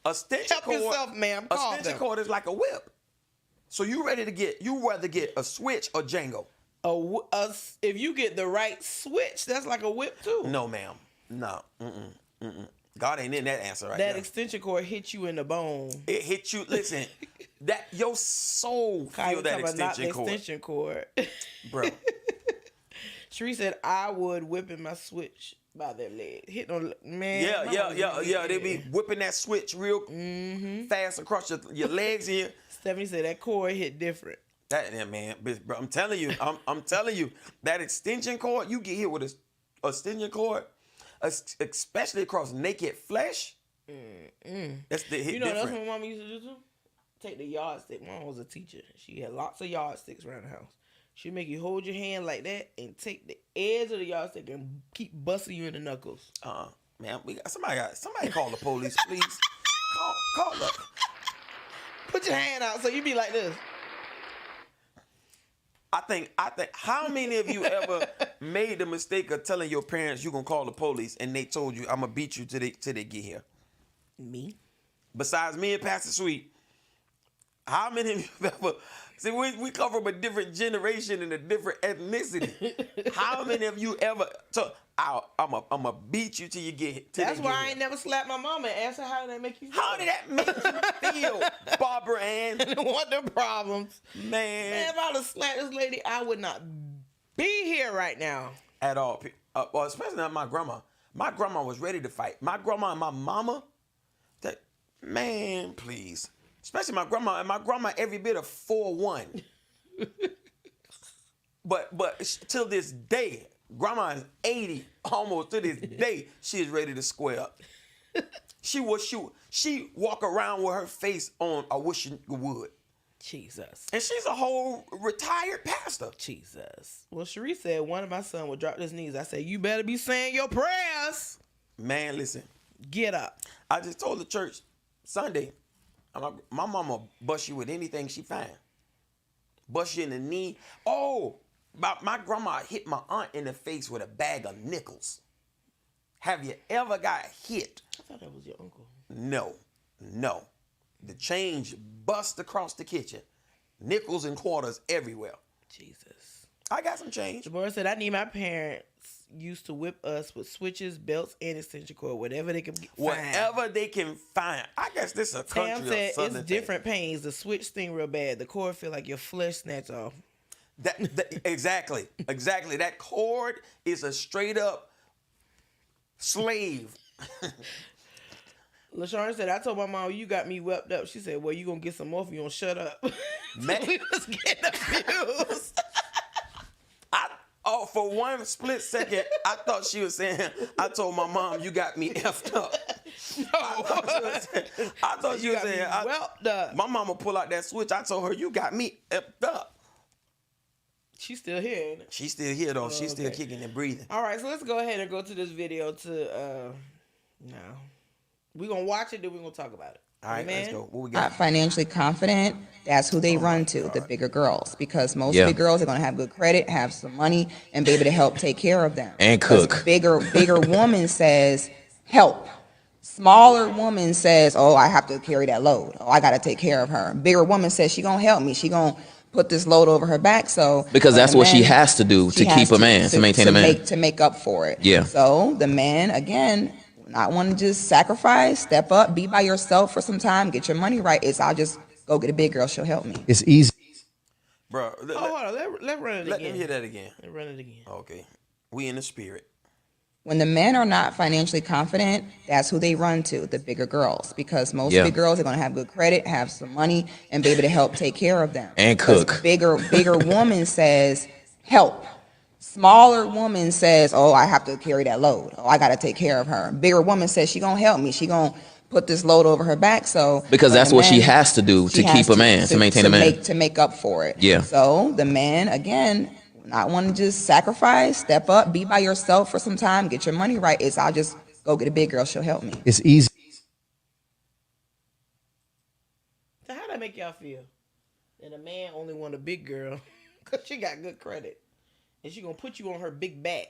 a extension Help cord, yourself, ma'am. a Call extension them. cord is like a whip. So you rather get a switch or Django? If you get the right switch, that's like a whip too. No, ma'am. No. God ain't in that answer right That now. extension cord hit you in the bone. It hit you. Listen, that your soul Kyle, feel that talking about not the extension cord, extension cord. bro. Sheree said I would whipping my switch by their leg. Hitting on man. Yeah. They be whipping that switch real fast across your legs here. Stephanie said that cord hit different. Man, bro, I'm telling you, I'm telling you, that extension cord, you get hit with a extension cord, especially across naked flesh. That's the hit. You know, different. that's what my mama used to do too. Take the yardstick. Mom was a teacher. She had lots of yardsticks around the house. She'd make you hold your hand like that and take the edge of the yardstick and keep busting you in the knuckles. Man, somebody call the police, please. Call up. Put your hand out so you be like this. I think. How many of you ever made the mistake of telling your parents you gonna call the police and they told you I'm gonna beat you till they get here? Me. Besides me and Pastor Sweet, how many of you ever? See, we come from a different generation and a different ethnicity. How many of you ever? So I'm a beat you till you get. That's why I ain't never slapped my mama and asked her how did that make you feel. How did that make you feel, Barbara Ann? What the problems? Man, if I would have slapped this lady, I would not be here right now. At all. Well, especially not my grandma. My grandma was ready to fight. My grandma and my mama, man, please. Especially my grandma. And my grandma every bit of 4'1". But till this day, grandma is 80, almost to this day, she is ready to square up. She walk around with her face on, I wish you would. Jesus. And she's a whole retired pastor. Jesus. Well, Sheree said one of my sons would drop his knees. I said, you better be saying your prayers. Man, listen. Get up. I just told the church Sunday, my mama bust you with anything she find. Bust you in the knee. Oh, my grandma hit my aunt in the face with a bag of nickels. Have you ever got hit? I thought that was your uncle. No. The change bust across the kitchen. Nickels and quarters everywhere. Jesus. I got some change. Deborah said, I need my parents used to whip us with switches, belts, and extension cord, whatever they can find. Whatever they can find. I guess this is a country Tam said, of southern it's different pains. The switch sting real bad. The cord feel like your flesh snatched off. Exactly. That cord is a straight up slave. LaShawn said, I told my mom, you got me wept up. She said, well, you gonna get some more if you don't shut up. Man. We was getting abused. For one split second, I thought she was saying, I told my mom, you got me effed up. No. I thought she was saying, wept up. My mama pull out that switch. I told her, you got me effed up. She's still here, ain't it? She's still here, though. She's still kicking and breathing. All right, so let's go ahead and go to this video to, we're going to watch it, then we're going to talk about it. All right, Amen? let's go. What we got? Not financially confident, that's who they run to, the bigger girls. Because most big girls are going to have good credit, have some money, and be able to help take care of them. And cook. Bigger woman says, help. Smaller woman says, oh, I have to carry that load. Oh, I got to take care of her. Bigger woman says she going to help me. She going to put this load over her back. So because that's what she has to do to keep a man, to maintain a man. To make up for it. Yeah. So the man, again, not want to just sacrifice, step up, be by yourself for some time, get your money right. I'll just go get a big girl, she'll help me. It's easy. Bro, Hold on, let's run it again. Let me hear that again. Let's run it again. Okay. We in the spirit. When the men are not financially confident, that's who they run to, the bigger girls. Because most big girls are going to have good credit, have some money, and be able to help take care of them. And cook. Bigger woman says, help. Smaller woman says, oh, I have to carry that load. Oh, I got to take care of her. Bigger woman says she going to help me. She going to put this load over her back. So because that's what she has to do to keep a man, to maintain a man. To make up for it. Yeah. So the man, again, not want to just sacrifice, step up, be by yourself for some time, get your money right. I'll just go get a big girl, she'll help me. It's easy. So how that make y'all feel? And a man only want a big girl because she got good credit. And she gonna put you on her big back.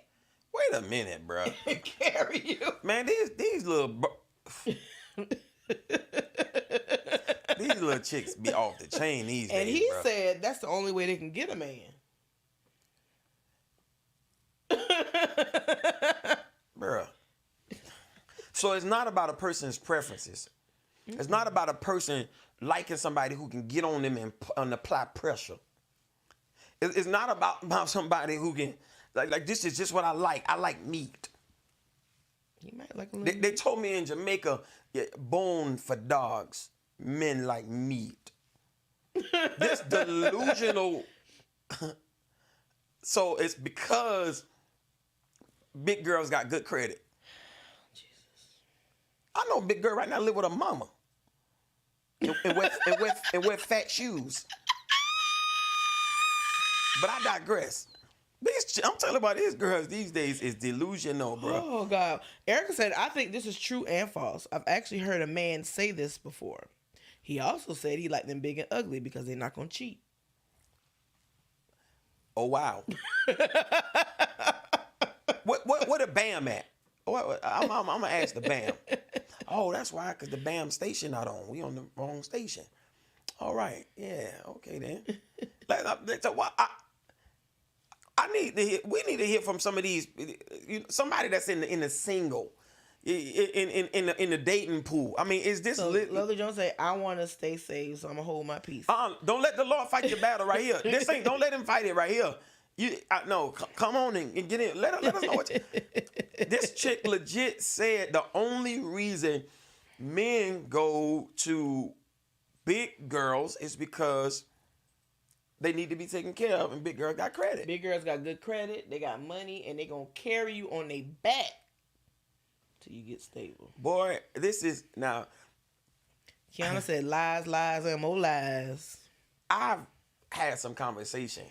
Wait a minute, bro. And carry you. Man, these little these little chicks be off the chain these days, And he bro. said that's the only way they can get a man. Bruh. So it's not about a person's preferences. It's not about a person liking somebody who can get on them and apply pressure. It's not about somebody who can Like this is just what I like. I like meat. You might like a little. They told me in Jamaica, bone for dogs. Men like meat. This delusional. So it's because big girls got good credit. Jesus. I know a big girl right now live with her mama. And wear fat shoes. But I digress. I'm telling about these girls these days is delusional, bro. Oh, God. Erica said, I think this is true and false. I've actually heard a man say this before. He also said he liked them big and ugly because they're not going to cheat. Oh, wow. What a BAM at? I'm going to ask the BAM. Oh, that's why, because the BAM station not on. We on the wrong station. All right. Yeah, okay then. We need to hear from some of these, somebody that's in the single, in the dating pool. I mean, is this Lovely Jones say, I want to stay safe, so I'm gonna hold my peace. Don't let the Lord fight your battle right here. Don't let him fight it right here. Come on and get in. Let us know what. This chick legit said the only reason men go to big girls is because they need to be taken care of, and big girls got credit. Big girls got good credit, they got money, and they gonna carry you on their back till you get stable. Boy, this is now. Kiana said lies, lies, and more lies. I've had some conversation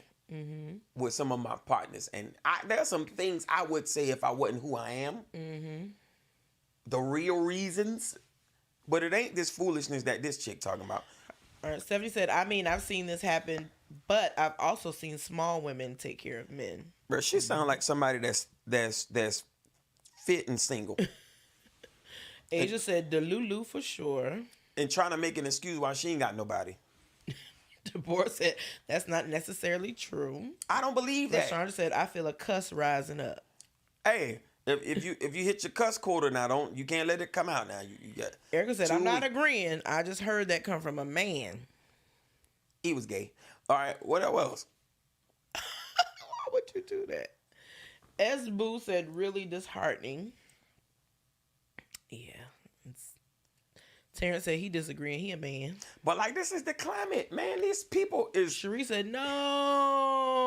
with some of my partners, and there's some things I would say if I wasn't who I am. The real reasons, but it ain't this foolishness that this chick talking about. All right, Stephanie said, I mean, I've seen this happen, but I've also seen small women take care of men. Bro, she sound like somebody that's fit and single. Asia said Delulu for sure. And trying to make an excuse why she ain't got nobody. Deborah said that's not necessarily true. I don't believe that. Chandra said I feel a cuss rising up. Hey, if you hit your cuss quota now, you can't let it come out now. You got. Erica said I'm not agreeing. I just heard that come from a man. He was gay. All right, what else? Why would you do that? S. Boo said really disheartening. Yeah. Terrence said he disagreeing. He a man. But like this is the climate, man. These people is. Cherie said no.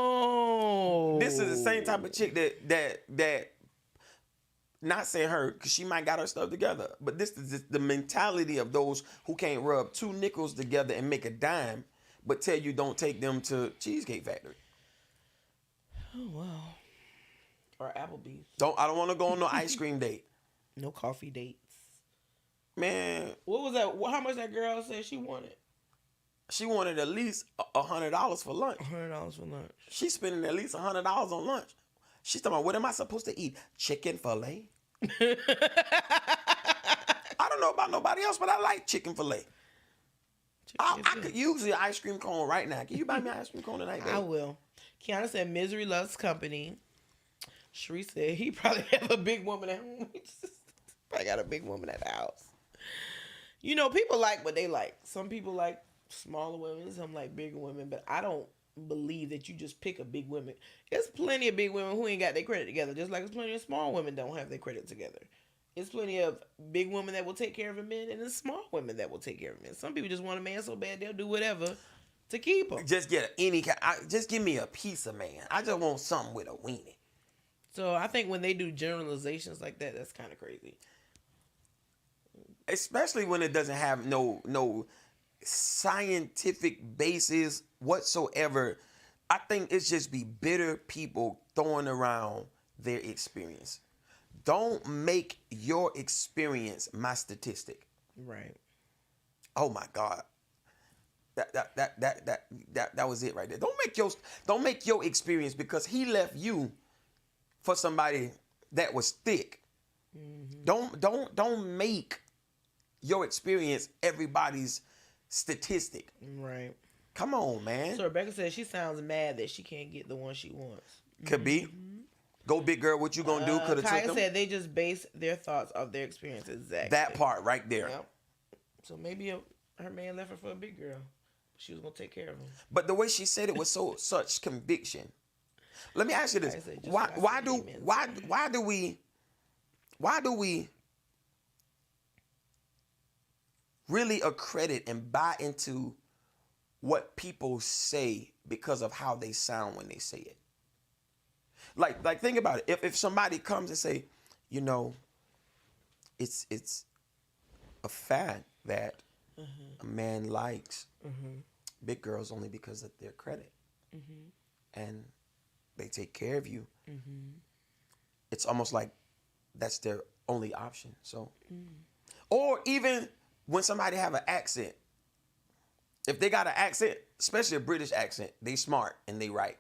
This is the same type of chick that. Not saying her, because she might got her stuff together, but this is the mentality of those who can't rub two nickels together and make a dime, but tell you don't take them to Cheesecake Factory. Oh wow. Or Applebee's. I don't want to go on no ice cream date. No coffee dates. Man. What was that? How much that girl said she wanted? She wanted at least $100 for lunch. $100 for lunch. She's spending at least $100 on lunch. She's talking about, what am I supposed to eat? Chicken fillet? I don't know about nobody else, but I like chicken fillet. I could use the ice cream cone right now. Can you buy me an ice cream cone tonight, baby? I will. Kiana said misery loves company. Sheree said he probably have a big woman at home. Probably got a big woman at the house. You know, people like what they like. Some people like smaller women, some like bigger women, but I don't believe that you just pick a big woman. There's plenty of big women who ain't got their credit together, just like there's plenty of small women don't have their credit together. There's plenty of big women that will take care of a man, and there's small women that will take care of a man. Some people just want a man so bad they'll do whatever to keep him. Just get just give me a piece of man. I just want something with a weenie. So I think when they do generalizations like that, that's kind of crazy. Especially when it doesn't have no scientific basis whatsoever. I think it's just be bitter people throwing around their experience. Don't make your experience my statistic. Right. Oh my God. That was it right there. Don't make your experience, because he left you for somebody that was thick. Mm-hmm. Don't make your experience everybody's statistic. Right. Come on, man. So Rebecca says she sounds mad that she can't get the one she wants. Could be. Go big girl, what you gonna do? Could have Kaya took them. said they just base their thoughts off their experience. Exactly. That part right there. Yep. So maybe her man left her for a big girl. She was gonna take care of him. But the way she said it was such conviction. Let me ask you this: why do we really accredit and buy into what people say because of how they sound when they say it? Like think about it. If somebody comes and say, you know, it's a fact that a man likes big girls only because of their credit, and they take care of you. It's almost like that's their only option. So, or even when somebody have an accent, if they got an accent, especially a British accent, they smart and they right.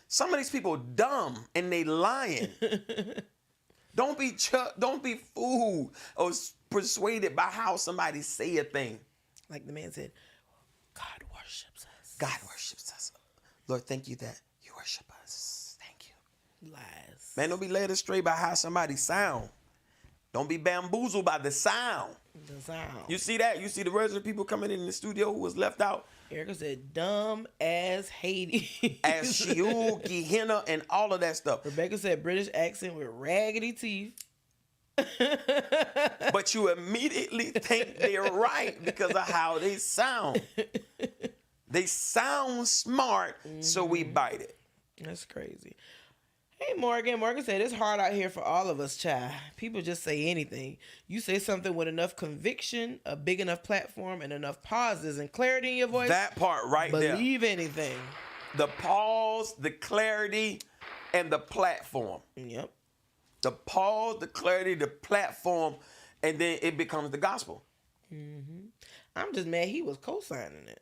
Some of these people dumb and they lying. Don't be fooled or persuaded by how somebody say a thing. Like the man said, God worships us. God worships us. Lord, thank you that you worship us. Thank you. Lies. Man, don't be led astray by how somebody sound. Don't be bamboozled by the sound. The sound. You see that? You see the rest of the people coming in the studio who was left out? Erica said, dumb as Hades. As Sheol, Gehenna, and all of that stuff. Rebecca said, British accent with raggedy teeth. But you immediately think they're right because of how they sound. They sound smart, so we bite it. That's crazy. Hey, Morgan. Morgan said, it's hard out here for all of us, child. People just say anything. You say something with enough conviction, a big enough platform, and enough pauses and clarity in your voice. That part right there. Believe anything. The pause, the clarity, and the platform. Yep. The pause, the clarity, the platform, and then it becomes the gospel. I'm just mad he was co-signing it.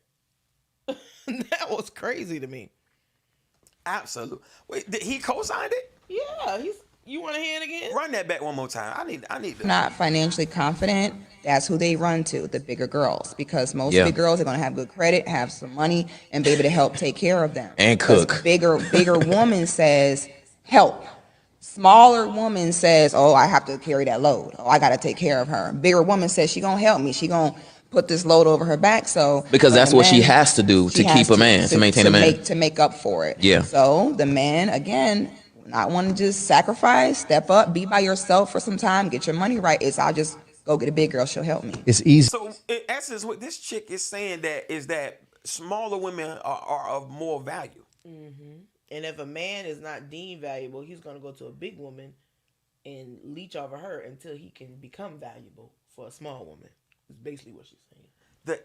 That was crazy to me. Absolutely. Wait, did he co-signed it? Yeah, you want to hear it again? Run that back one more time. I need to. Not financially confident, that's who they run to, the bigger girls. Because most big girls are going to have good credit, have some money, and be able to help take care of them. And cook. Bigger woman says, help. Smaller woman says, oh, I have to carry that load. Oh, I got to take care of her. Bigger woman says she going to help me. She going to put this load over her back. So because that's what she has to do to keep a man, to maintain a man. To make up for it. Yeah. So the man, again, not want to just sacrifice, step up, be by yourself for some time, get your money right. I'll just go get a big girl. She'll help me. It's easy. So in essence, what this chick is saying is that smaller women are of more value. And if a man is not deemed valuable, he's going to go to a big woman and leech over her until he can become valuable for a small woman. Is basically what she's saying.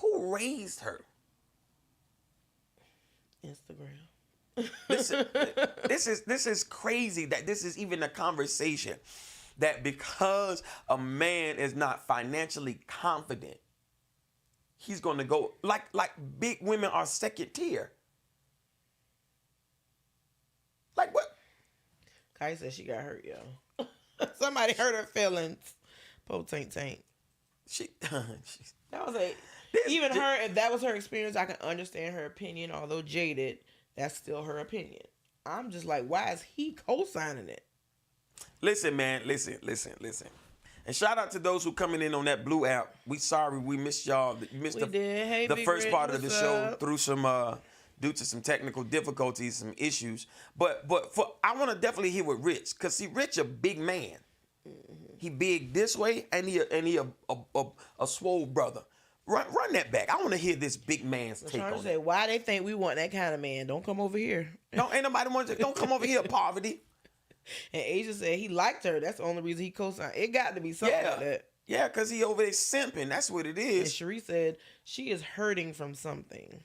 Who raised her? Instagram. This is crazy that this is even a conversation. That because a man is not financially confident, he's going to go like big women are second tier. Like what? Kai said she got hurt, yo. Somebody hurt her feelings. Po taint. That was her. If that was her experience, I can understand her opinion. Although jaded, that's still her opinion. I'm just like, why is he co-signing it? Listen, man. Listen. And shout out to those who coming in on that blue app. We sorry we missed y'all. You missed the first part of the show through some due to some technical difficulties, some issues. But I want to definitely hear what Rich, because see, Rich a big man. He big this way, and he a swole brother. Run that back. I want to hear this big man's take on it. Why they think we want that kind of man? Don't come over here. No, ain't nobody want to. Don't come over here, poverty. And Asia said he liked her. That's the only reason he co-signed. It got to be something like that. Yeah, because he over there simping. That's what it is. And Cherie said she is hurting from something.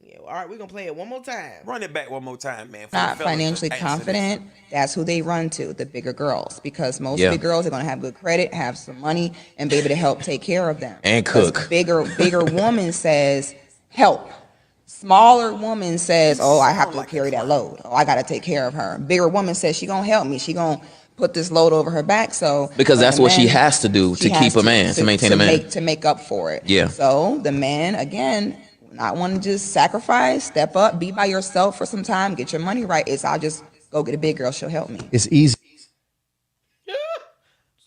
Yeah, all right, we're going to play it one more time. Run it back one more time, man. Not financially confident, that's who they run to, the bigger girls. Because most big girls are going to have good credit, have some money, and be able to help take care of them. And cook. Bigger woman says, help. Smaller woman says, oh, I have to carry that load. Oh, I got to take care of her. Bigger woman says she going to help me. She going to put this load over her back. So because that's what she has to do to keep a man, to maintain a man. To make up for it. Yeah. So the man, again, not want to just sacrifice, step up, be by yourself for some time, get your money right. I'll just go get a big girl. She'll help me. It's easy.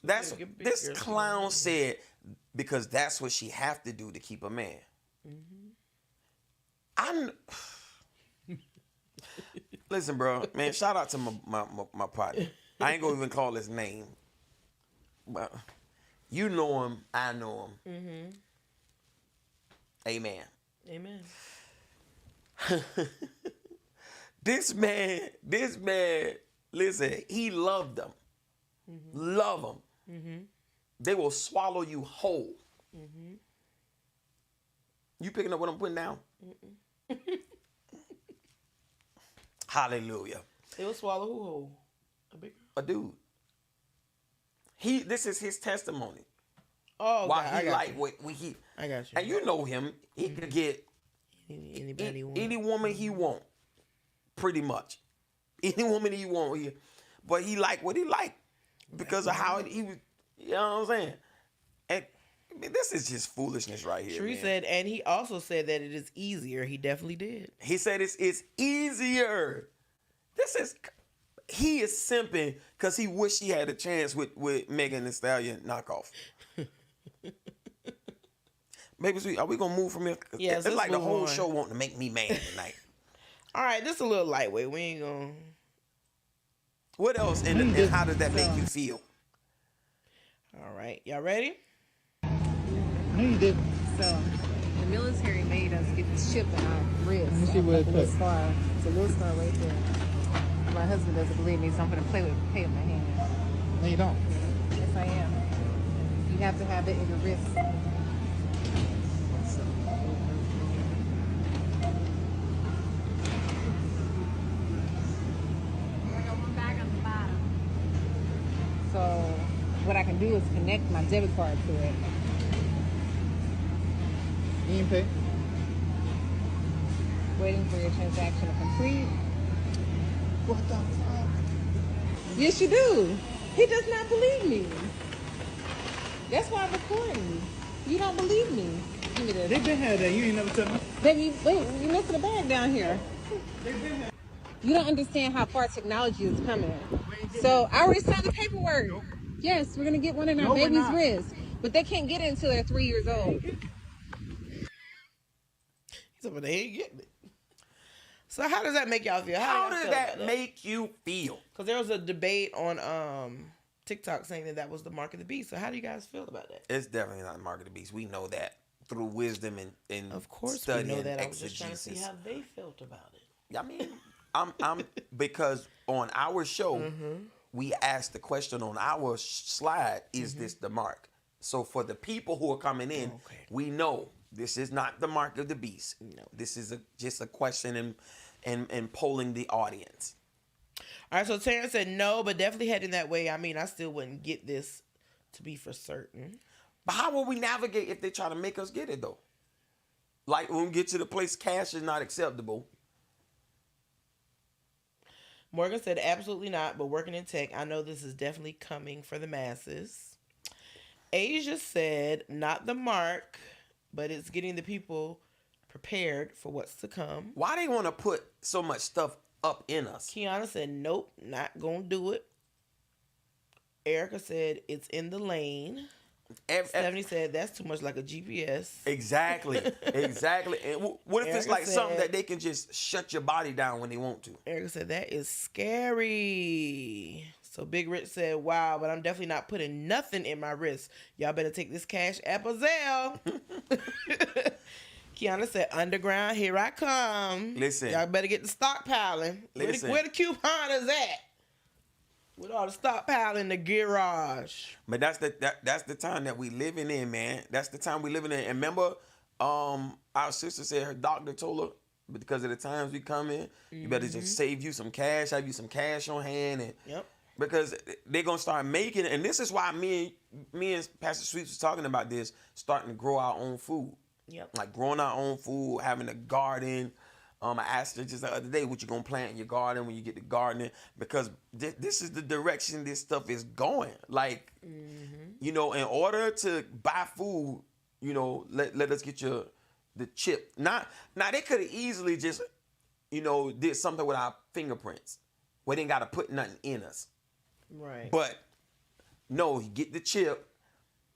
This clown said because that's what she have to do to keep a man. Listen, bro, man, shout out to my partner. I ain't gonna even call his name. But you know him, I know him. Mm-hmm. Amen. Amen. This man, listen, he loved them. Mm-hmm. Love them. Mm-hmm. They will swallow you whole. Mm-hmm. You picking up what I'm putting down? Hallelujah. They will swallow who whole? A dude. This is his testimony. Oh, why God, he like what he. I got you. And you know him. He could get any woman he want. Pretty much. Any woman he want. But he like what he like. Because of how he was, you know what I'm saying? And I mean, this is just foolishness right here. Tree said, and he also said that it is easier. He definitely did. He said it's easier. He is simping because he wished he had a chance with Megan Thee Stallion knockoff. Maybe are we gonna move from here? Yes, it's like the whole show wanting to make me mad tonight. All right, this is a little lightweight. We ain't gonna. What else? And how does that make you feel? All right, y'all ready? No, you didn't. So the military made us get this chip in our wrist. Let me see what it little says. star. It's a little star right there. My husband doesn't believe me, so I'm going to play with my hand. No, you don't. Yes, I am. You have to have it in your wrist. So what I can do is connect my debit card to it. You didn't pay? Waiting for your transaction to complete. What the fuck? Yes, you do. He does not believe me. That's why I'm recording. You don't believe me. Give me this. They been had that. You ain't never told me. Baby, wait, you're missing a bag down here. You don't understand how far technology is coming. So I already signed the paperwork. Nope. Yes, we're going to get one in our baby's wrist. But they can't get it until they're 3 years old. He said, but they ain't getting it. So how does that make y'all feel? How does that make you feel? Because there was a debate on TikTok saying that was the mark of the beast. So how do you guys feel about that? It's definitely not the mark of the beast. We know that through wisdom and of course studying we know that. exegesis. I was just trying to see how they felt about it. I mean, I'm because on our show we asked the question on our slide: is this the mark? So for the people who are coming in, we know this is not the mark of the beast. No, this is just a question and polling the audience. All right, so Terrence said no, but definitely heading that way. I mean, I still wouldn't get this to be for certain. But how will we navigate if they try to make us get it though? Like when we get to the place, cash is not acceptable. Morgan said absolutely not, but working in tech, I know this is definitely coming for the masses. Asia said not the mark, but it's getting the people prepared for what's to come. Why they want to put so much stuff up in us? Kiana said nope, not gonna do it. Erica said it's in the lane. Stephanie said that's too much like a GPS. Exactly. And what if it's like something that they can just shut your body down when they want to? Erica said that is scary. So Big Rich said, wow, but I'm definitely not putting nothing in my wrist. Y'all better take this Cash App or Zelle. Kiana said, underground, here I come. Listen. Y'all better get the stockpiling. Listen. Where the couponers at? With all the stockpiling in the garage. But that's the time that we living in, man. That's the time we living in. And remember, our sister said her doctor told her, because of the times we come in, you better just save you some cash, have you some cash on hand, and because they're gonna start making it. And this is why me and Pastor Sweets was talking about this, starting to grow our own food. Yep. Like growing our own food, having a garden. I asked her just the other day, what you gonna plant in your garden when you get to gardening? Because this is the direction this stuff is going. Like, you know, in order to buy food, you know, let us get the chip. Now they could have easily just, you know, did something with our fingerprints. We didn't gotta put nothing in us. Right. But no, you get the chip,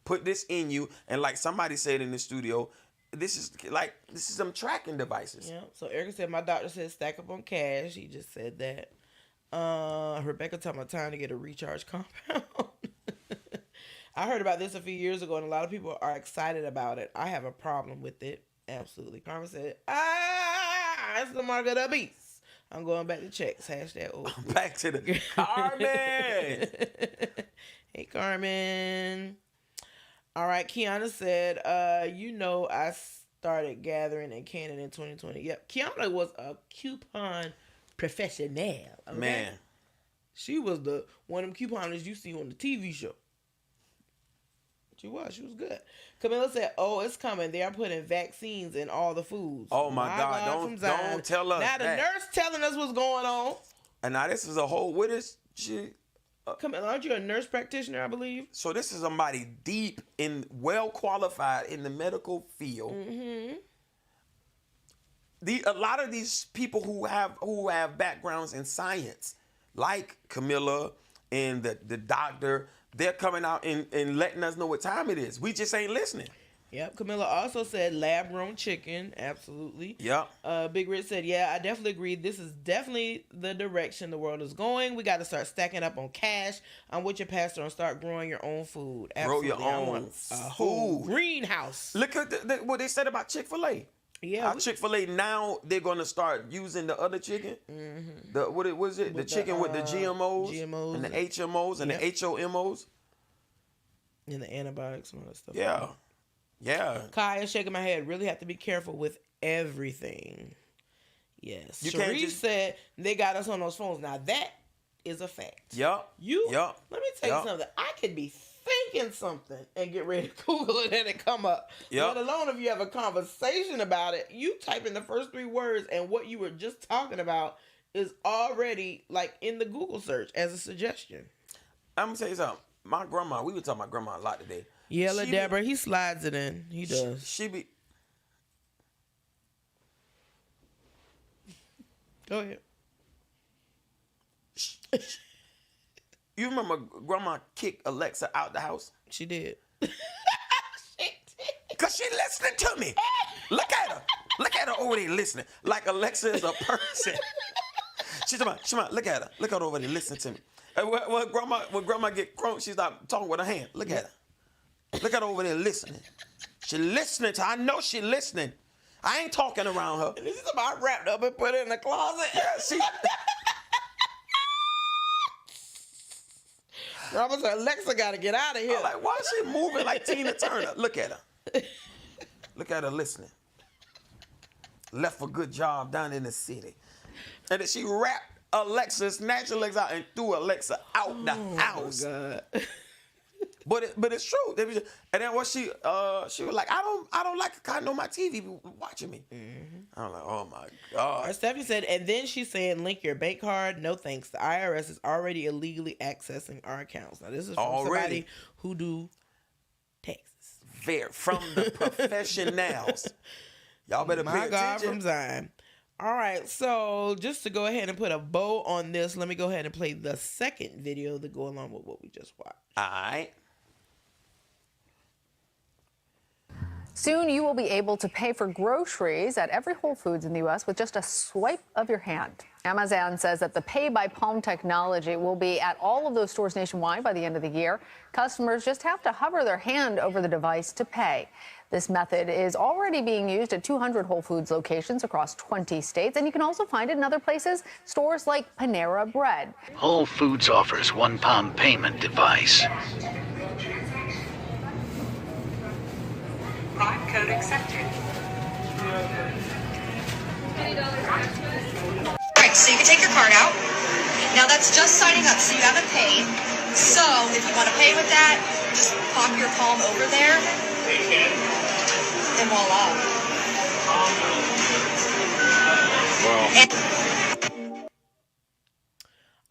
put this in you, and like somebody said in the studio, this is some tracking devices. Yeah. So Erica said, my doctor said stack up on cash. He just said that. Rebecca talking about time to get a recharge compound. I heard about this a few years ago, and a lot of people are excited about it. I have a problem with it. Absolutely. Carmen said, it's the mark of the beast. I'm going back to checks. Hashtag old. Back to the Carmen. Hey, Carmen. All right. Kiana said, I started gathering in Canada in 2020. Yep. Kiana was a coupon professional. Okay? Man. She was the one of them couponers you see on the TV show. She was good. Camilla said, it's coming. They are putting vaccines in all the foods. Oh, my God. Don't tell us now the nurse telling us what's going on. And now this is a whole, what is she? Camilla, aren't you a nurse practitioner, I believe? So this is somebody deep and well qualified in the medical field. Mm-hmm. A lot of these people who have backgrounds in science, like Camilla and the doctor, they're coming out and letting us know what time it is. We just ain't listening. Yep. Camilla also said lab-grown chicken. Absolutely. Yep. Big Rich said, yeah, I definitely agree. This is definitely the direction the world is going. We got to start stacking up on cash. I'm with your pastor and start growing your own food. Absolutely. Grow your own whole greenhouse. Look at what they said about Chick-fil-A. Yeah. Chick-fil-A now they're gonna start using the other chicken. Mm-hmm. What was it? The chicken with the GMOs and the HMOs and the HOMOs and the antibiotics and all that stuff. Yeah. Yeah. Kaya shaking my head. Really have to be careful with everything. Yes. Sharice said they got us on those phones. Now that is a fact. Yup. Let me tell you something. I could be thinking something and get ready to Google it and it come up. Let alone if you have a conversation about it, you type in the first 3 words and what you were just talking about is already like in the Google search as a suggestion. I'm gonna tell you something. My grandma, we were talking about grandma a lot today. Yeah, Deborah, he slides it in. He does. She be. Go ahead. You remember grandma kicked Alexa out the house? She did. Because she listening to me. Look at her. Look at her over there listening. Like Alexa is a person. She's about, look at her. Look at her over there listening to me. And when grandma get crunk, she start talking with her hand. Look at her. Look at her over there listening. She listening to her. I know she listening. I ain't talking around her. And this is about wrapped up and put it in the closet. Yeah, she... Grandma said, Alexa got to get out of here. I'm like, why is she moving like Tina Turner? Look at her. Look at her listening. Left for good job down in the city. And then she wrapped Alexa, snatched Alexa out and threw Alexa out the house. Oh, God. But it's true. And then what she was like, I don't like a kind on my TV watching me. Mm-hmm. I'm like, oh my God. Stephanie said, and then she's saying, link your bank card. No thanks. The IRS is already illegally accessing our accounts. Now this is from somebody who do taxes. From the professionals. Y'all better pay attention. My God from Zion. All right, so just to go ahead and put a bow on this, let me go ahead and play the second video to go along with what we just watched. All right. Soon you will be able to pay for groceries at every Whole Foods in the U.S. with just a swipe of your hand. Amazon says that the Pay by Palm technology will be at all of those stores nationwide by the end of the year. Customers just have to hover their hand over the device to pay. This method is already being used at 200 Whole Foods locations across 20 states, and you can also find it in other places, stores like Panera Bread. Whole Foods offers one-palm payment device. Bot code accepted. Alright, so you can take your card out. Now that's just signing up, so you haven't paid. So if you want to pay with that, just pop your palm over there. And voila.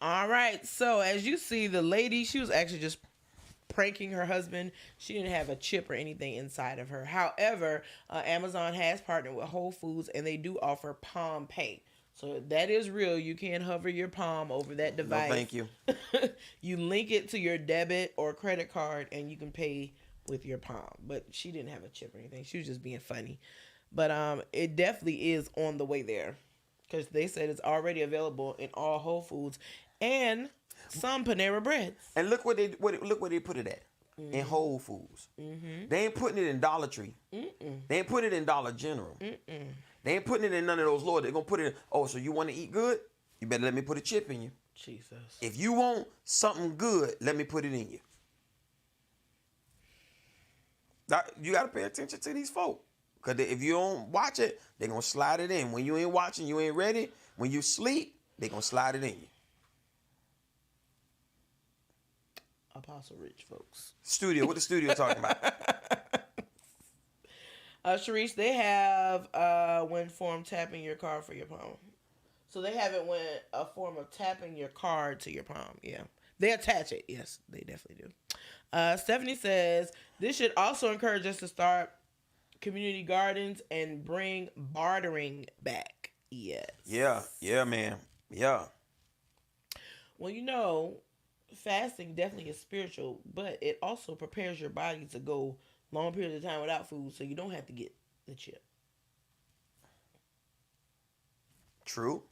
All right, so as you see, the lady, she was actually just pranking her husband. She didn't have a chip or anything inside of her. However, Amazon has partnered with Whole Foods, and they do offer Palm Pay. So that is real. You can hover your palm over that device. No, thank you. You link it to your debit or credit card, and you can pay with your palm. But she didn't have a chip or anything. She was just being funny. But it definitely is on the way there, because they said it's already available in all Whole Foods and some Panera Breads. And look where they put it at. In Whole Foods. They ain't putting it in Dollar Tree. They ain't putting it in Dollar General. They ain't putting it in none of those Lord. They're gonna put it in, so you want to eat good? You better let me put a chip in you. Jesus. If you want something good, let me put it in you. You gotta pay attention to these folk. Cause if you don't watch it, they're gonna slide it in. When you ain't watching, you ain't ready. When you sleep, they're gonna slide it in you. Apostle Rich, folks. Studio, what the studio talking about? Sharice, they have when form tapping your card for your palm. So they have it when a form of tapping your card to your palm. Yeah. They attach it. Yes, they definitely do. Stephanie says, this should also encourage us to start community gardens and bring bartering back. Yes. Yeah, man. Yeah. Well, you know, fasting definitely is spiritual, but it also prepares your body to go long periods of time without food, so you don't have to get the chip. True.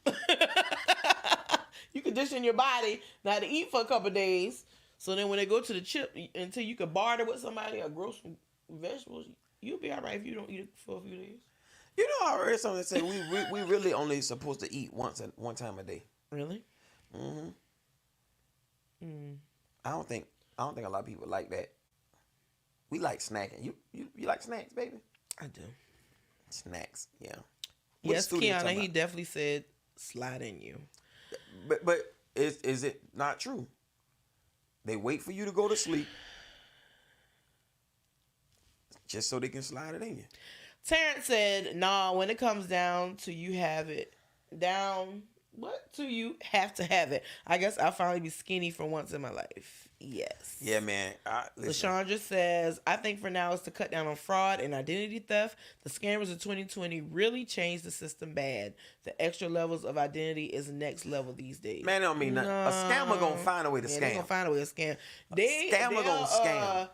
You condition your body not to eat for a couple of days, so then when they go to the chip, until you can barter with somebody or grow some vegetables, you'll be all right if you don't eat it for a few days. You know, I heard something say we really only supposed to eat one time a day. Really? Mm-hmm. I don't think a lot of people like that. We like snacking. You like snacks, baby? I do. Snacks, yeah. Yes, Kiana, he definitely said slide in you. But is it not true? They wait for you to go to sleep just so they can slide it in you. Terrence said, nah, when it comes down to you have it down, what to you have to have it. I guess I'll finally be skinny for once in my life. Yes. Yeah, man. LaShondra says, I think for now is to cut down on fraud and identity theft. The scammers of 2020 really changed the system bad. The extra levels of identity is next level these days. Man, I don't mean nothing. A scammer gonna find a way to scam. They're gonna find a way to scam. A scammer gonna scam.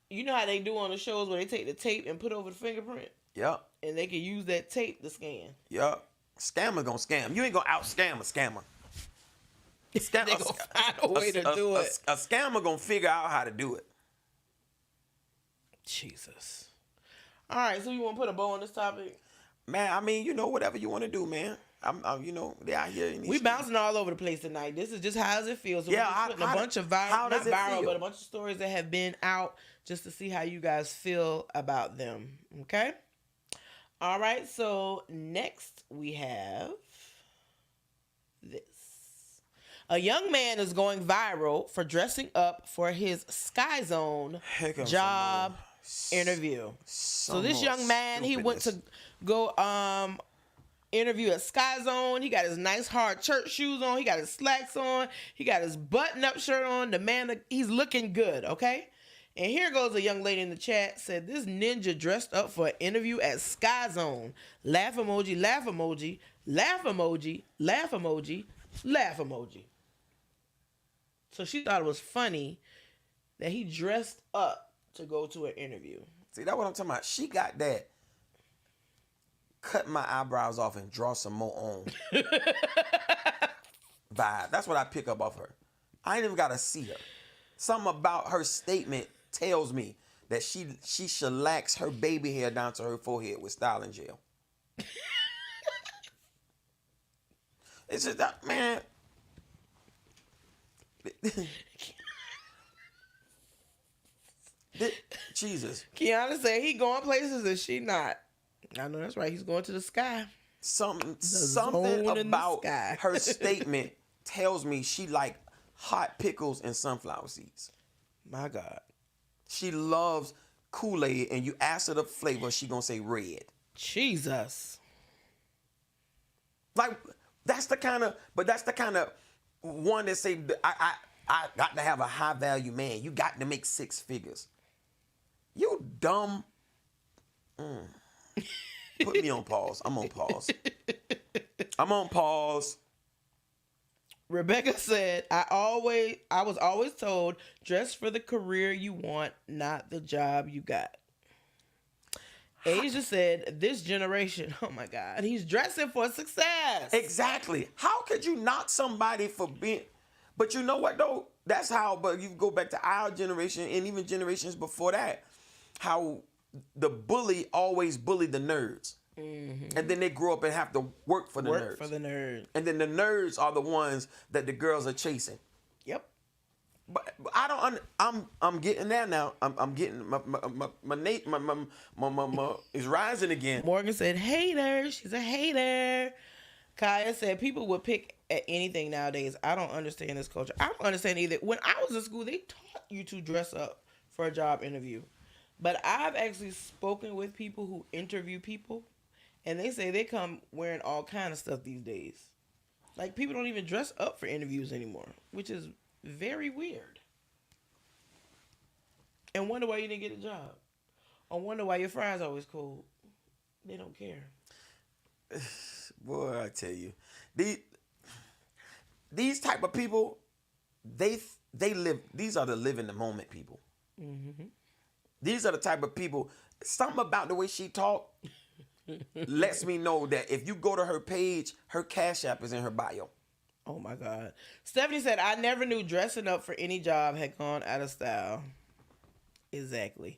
You know how they do on the shows where they take the tape and put over the fingerprint? Yep. And they can use that tape to scan. Yep. Scammer gonna scam. You ain't gonna out scam a scammer. They gonna find a way to do it. A scammer gonna figure out how to do it. Jesus. All right, so you want to put a bow on this topic? Man, I mean, you know, whatever you want to do, man. I'm you know, they out here. In these we bouncing all over the place tonight. This is just how it feels. So yeah, we're just putting a bunch of not viral, but a bunch of stories that have been out just to see how you guys feel about them. Okay. All right. So next we have this. A young man is going viral for dressing up for his Sky Zone job interview. So this young man, he went to go interview at Sky Zone. He got his nice hard church shoes on. He got his slacks on. He got his button-up shirt on. The man, he's looking good, okay? And here goes a young lady in the chat, said, this ninja dressed up for an interview at Sky Zone. Laugh emoji, laugh emoji, laugh emoji, laugh emoji, laugh emoji. So she thought it was funny that he dressed up to go to an interview. See, that's what I'm talking about. She got that cut my eyebrows off and draw some more on vibe. That's what I pick up off her. I ain't even got to see her. Something about her statement tells me that she shellacs her baby hair down to her forehead with styling gel. It's just that, man. Jesus. Kiana said he going places and she not. I know that's right. He's going to the sky. Something about her statement tells me she like hot pickles and sunflower seeds. My God. She loves Kool-Aid, and you ask her the flavor, she gonna say red. Jesus. Like that's the kind of one that say I got to have a high value man. You got to make 6 figures. You dumb. Put me on pause. I'm on pause. Rebecca said, I was always told, dress for the career you want, not the job you got. Asia said, this generation, oh my God, he's dressing for success. Exactly. How could you knock somebody for being... But you know what, though? That's how, but you go back to our generation and even generations before that, how the bully always bullied the nerds. Mm-hmm. And then they grow up and have to work for the nerds. And then the nerds are the ones that the girls are chasing. Yep. But I don't. I'm getting there now. I'm getting my is rising again. Morgan said, "Hater. She's a hater." Kaya said, "People would pick at anything nowadays. I don't understand this culture. I don't understand either. When I was in school, they taught you to dress up for a job interview, but I've actually spoken with people who interview people, and they say they come wearing all kind of stuff these days. Like people don't even dress up for interviews anymore, which is." Very weird. And wonder why you didn't get a job. Or wonder why your fries always cold. They don't care. Boy, I tell you. These type of people, they live, these are the live in the moment people. Mm-hmm. These are the type of people, something about the way she talk lets me know that if you go to her page, her Cash App is in her bio. Oh my God. Stephanie said, I never knew dressing up for any job had gone out of style. Exactly.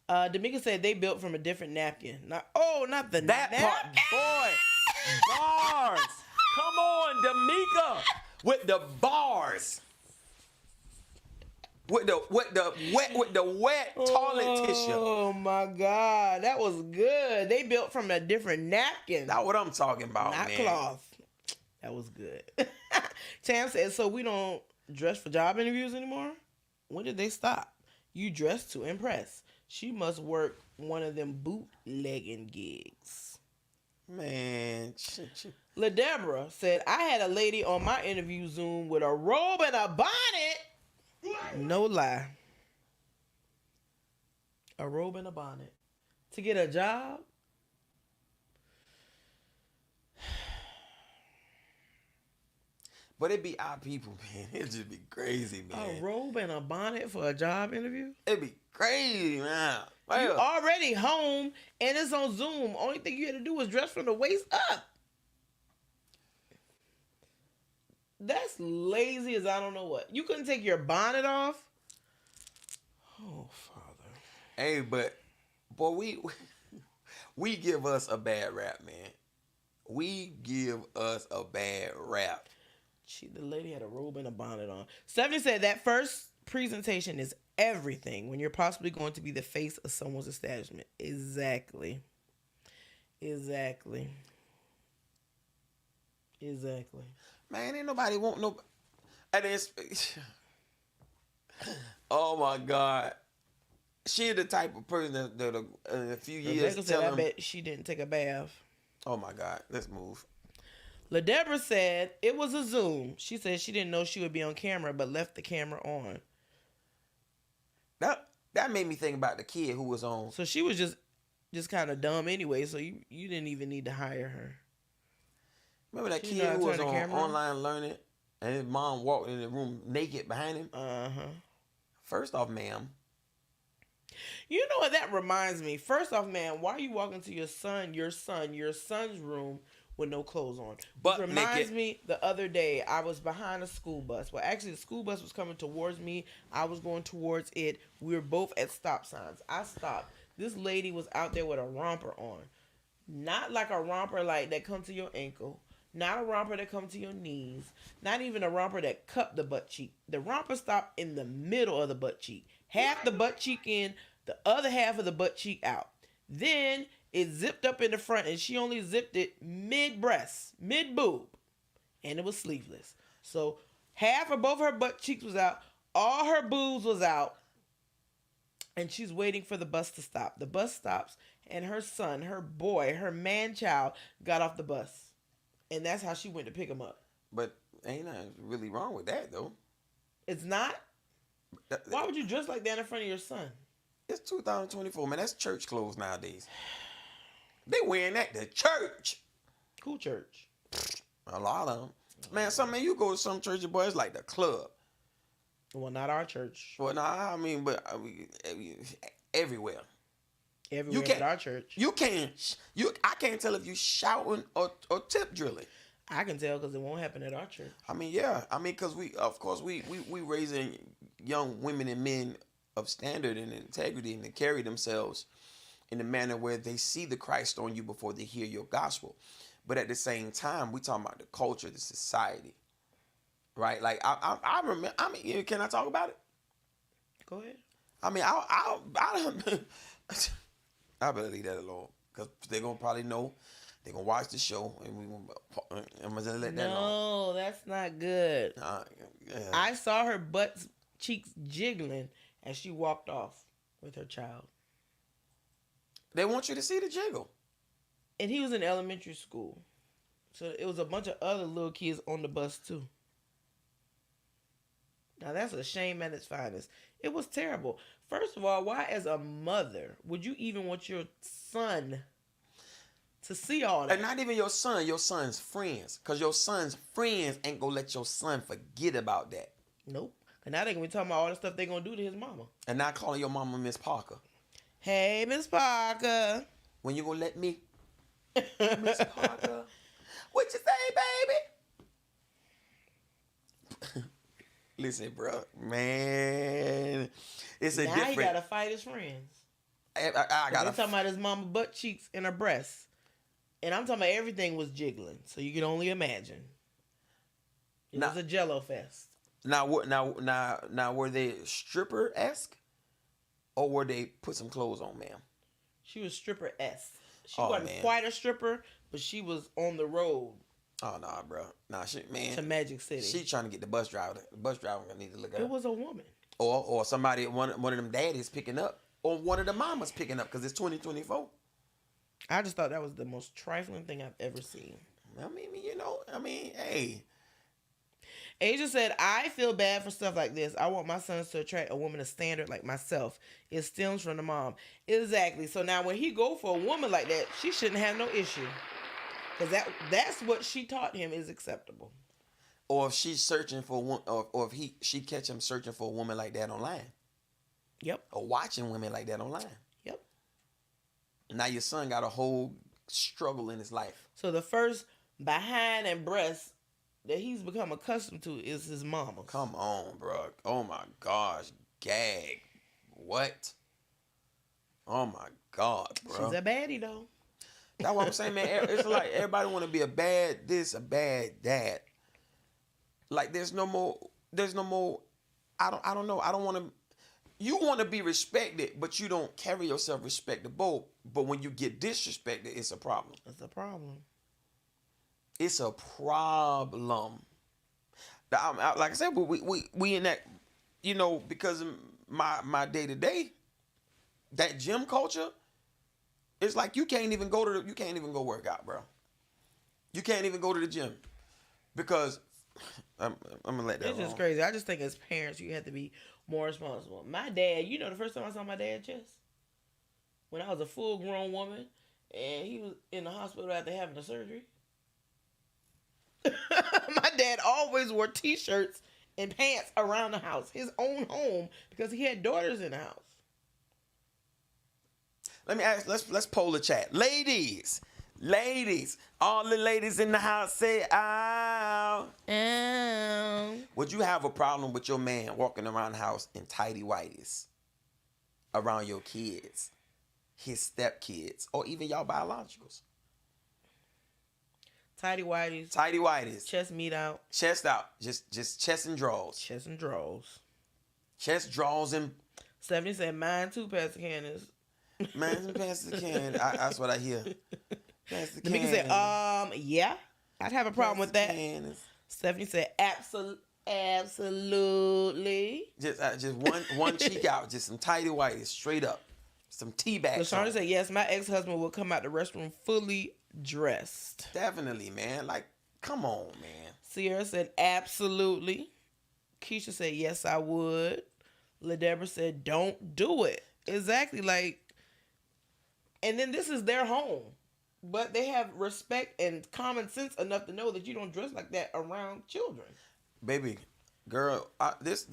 D'Amica said they built from a different napkin. Not the that napkin. Part. Boy, bars. Come on, D'Amica. With the bars. With the wet toilet tissue. Oh my God. That was good. They built from a different napkin. That's what I'm talking about, Not man. cloth. That was good. Tam said, so we don't dress for job interviews anymore? When did they stop? You dress to impress. She must work one of them bootlegging gigs. Man. LaDebra said, I had a lady on my interview Zoom with a robe and a bonnet. No lie. A robe and a bonnet. To get a job? But it be our people, man. It just be crazy, man. A robe and a bonnet for a job interview? It be crazy, man. Well, you already home and it's on Zoom. Only thing you had to do was dress from the waist up. That's lazy as I don't know what. You couldn't take your bonnet off? Oh, Father. Hey, but boy, we give us a bad rap, man. We give us a bad rap. The lady had a robe and a bonnet on. Stephanie said that first presentation is everything when you're possibly going to be the face of someone's establishment. Exactly. Man, ain't nobody want no. And it's, oh my God. She the type of person that in a few years. Rebecca said, I bet she didn't take a bath. Oh my God. Let's move. LaDebra said it was a Zoom. She said she didn't know she would be on camera, but left the camera on. That made me think about the kid who was on. So she was just kind of dumb anyway, so you didn't even need to hire her. Remember that kid who was on online learning and his mom walked in the room naked behind him? Uh-huh. First off, ma'am. You know what that reminds me? First off, man, why are you walking to your son's room with no clothes on? But reminds me, the other day I was behind a school bus. Well, actually the school bus was coming towards me. I was going towards it. We were both at stop signs. I stopped. This lady was out there with a romper on. Not like a romper like that come to your ankle. Not a romper that come to your knees. Not even a romper that cupped the butt cheek. The romper stopped in the middle of the butt cheek. Half the butt cheek in, the other half of the butt cheek out. Then it zipped up in the front and she only zipped it mid-breast, mid-boob. And it was sleeveless. So half of both her butt cheeks was out. All her boobs was out. And she's waiting for the bus to stop. The bus stops and her son, her boy, her man-child got off the bus. And that's how she went to pick him up. But ain't nothing really wrong with that, though. It's not? Why would you dress like that in front of your son? It's 2024, man. That's church clothes nowadays. They wearing that to church. Who church? A lot of them. Man, you go to some churches, boy, it's like the club. Well, not our church. Well, nah, but everywhere. Everywhere at our church. I can't tell if you shouting or tip drilling. I can tell because it won't happen at our church. Yeah. Because we raising young women and men of standard and integrity and to carry themselves in a manner where they see the Christ on you before they hear your gospel. But at the same time, we talking about the culture, the society, right? Like I remember. Can I talk about it? Go ahead. I better leave that alone because they're gonna probably know. They're gonna watch the show, and I'm gonna let that alone. No, that's not good. Yeah. I saw her butt cheeks jiggling as she walked off with her child. They want you to see the jiggle. And he was in elementary school. So it was a bunch of other little kids on the bus too. Now that's a shame at its finest. It was terrible. First of all, why as a mother would you even want your son to see all that? And not even your son's friends. Because your son's friends ain't gonna let your son forget about that. Nope. And now they're gonna be talking about all the stuff they're gonna do to his mama. And not calling your mama Miss Parker. Hey, Miss Parker. When you gonna let me? Miss Parker. What you say, baby? Listen, bro. Man. It's a different... Now he gotta fight his friends. I gotta... He's talking about his mama butt cheeks and her breasts. And I'm talking about everything was jiggling. So you can only imagine. It was a jello fest. Now, were they stripper-esque? Or were they put some clothes on, ma'am? She was stripper-esque. She wasn't quite a stripper, but she was on the road. Oh, nah, bro. Nah, to Magic City. She trying to get the bus driver. The bus driver gonna need to look up. It was a woman. Or somebody, one of them daddies picking up. Or one of the mamas picking up, because it's 2024. I just thought that was the most trifling thing I've ever seen. Hey. Asia said, I feel bad for stuff like this. I want my sons to attract a woman of standard like myself. It stems from the mom. Exactly. So now when he go for a woman like that, she shouldn't have no issue. Because that's what she taught him is acceptable. Or if she's searching for one, or if she catch him searching for a woman like that online. Yep. Or watching women like that online. Yep. Now your son got a whole struggle in his life. So the first behind and breast that he's become accustomed to is his mama. Come on, bro. Oh my gosh. Gag. What? Oh my God, bro. She's a baddie though. That's what I'm saying, man. It's like everybody want to be a bad this, a bad that. Like there's no more. I don't know. I don't want to. You want to be respected, but you don't carry yourself respectable. But when you get disrespected, it's a problem. It's a problem. It's a problem. Like I said, we in that, because of my day to day, that gym culture. It's like you can't even go work out, bro. You can't even go to the gym because I'm gonna let that. It's just crazy. I just think as parents, you have to be more responsible. My dad, the first time I saw my dad chest, when I was a full grown woman, and he was in the hospital after having a surgery. My dad always wore t-shirts and pants around the house, his own home, because he had daughters in the house. Let me ask, let's poll the chat. Ladies, all the ladies in the house say, ow. Ow. Would you have a problem with your man walking around the house in tighty whities around your kids, his stepkids, or even y'all biologicals? Tighty whities. Tighty whities. Chest meat out. Chest out. Just chest and drawers. Chest and drawers. Chest, drawers, and... Stephanie said, mine too, Pastor Candace. Man, Pastor Ken. That's what I hear. Pastor The nigga said, yeah, I'd have a problem with that. Stephanie said, absolutely. Just one cheek out, just some tighty whities, straight up, some tea bags. So Shawnee said, yes, my ex-husband will come out the restroom fully dressed. Definitely, man. Like, come on, man. Sierra said, absolutely. Keisha said, yes, I would. LaDebra said, don't do it. Exactly, like. And then this is their home. but they have respect and common sense enough to know that you don't dress like that around children. Baby, girl, this.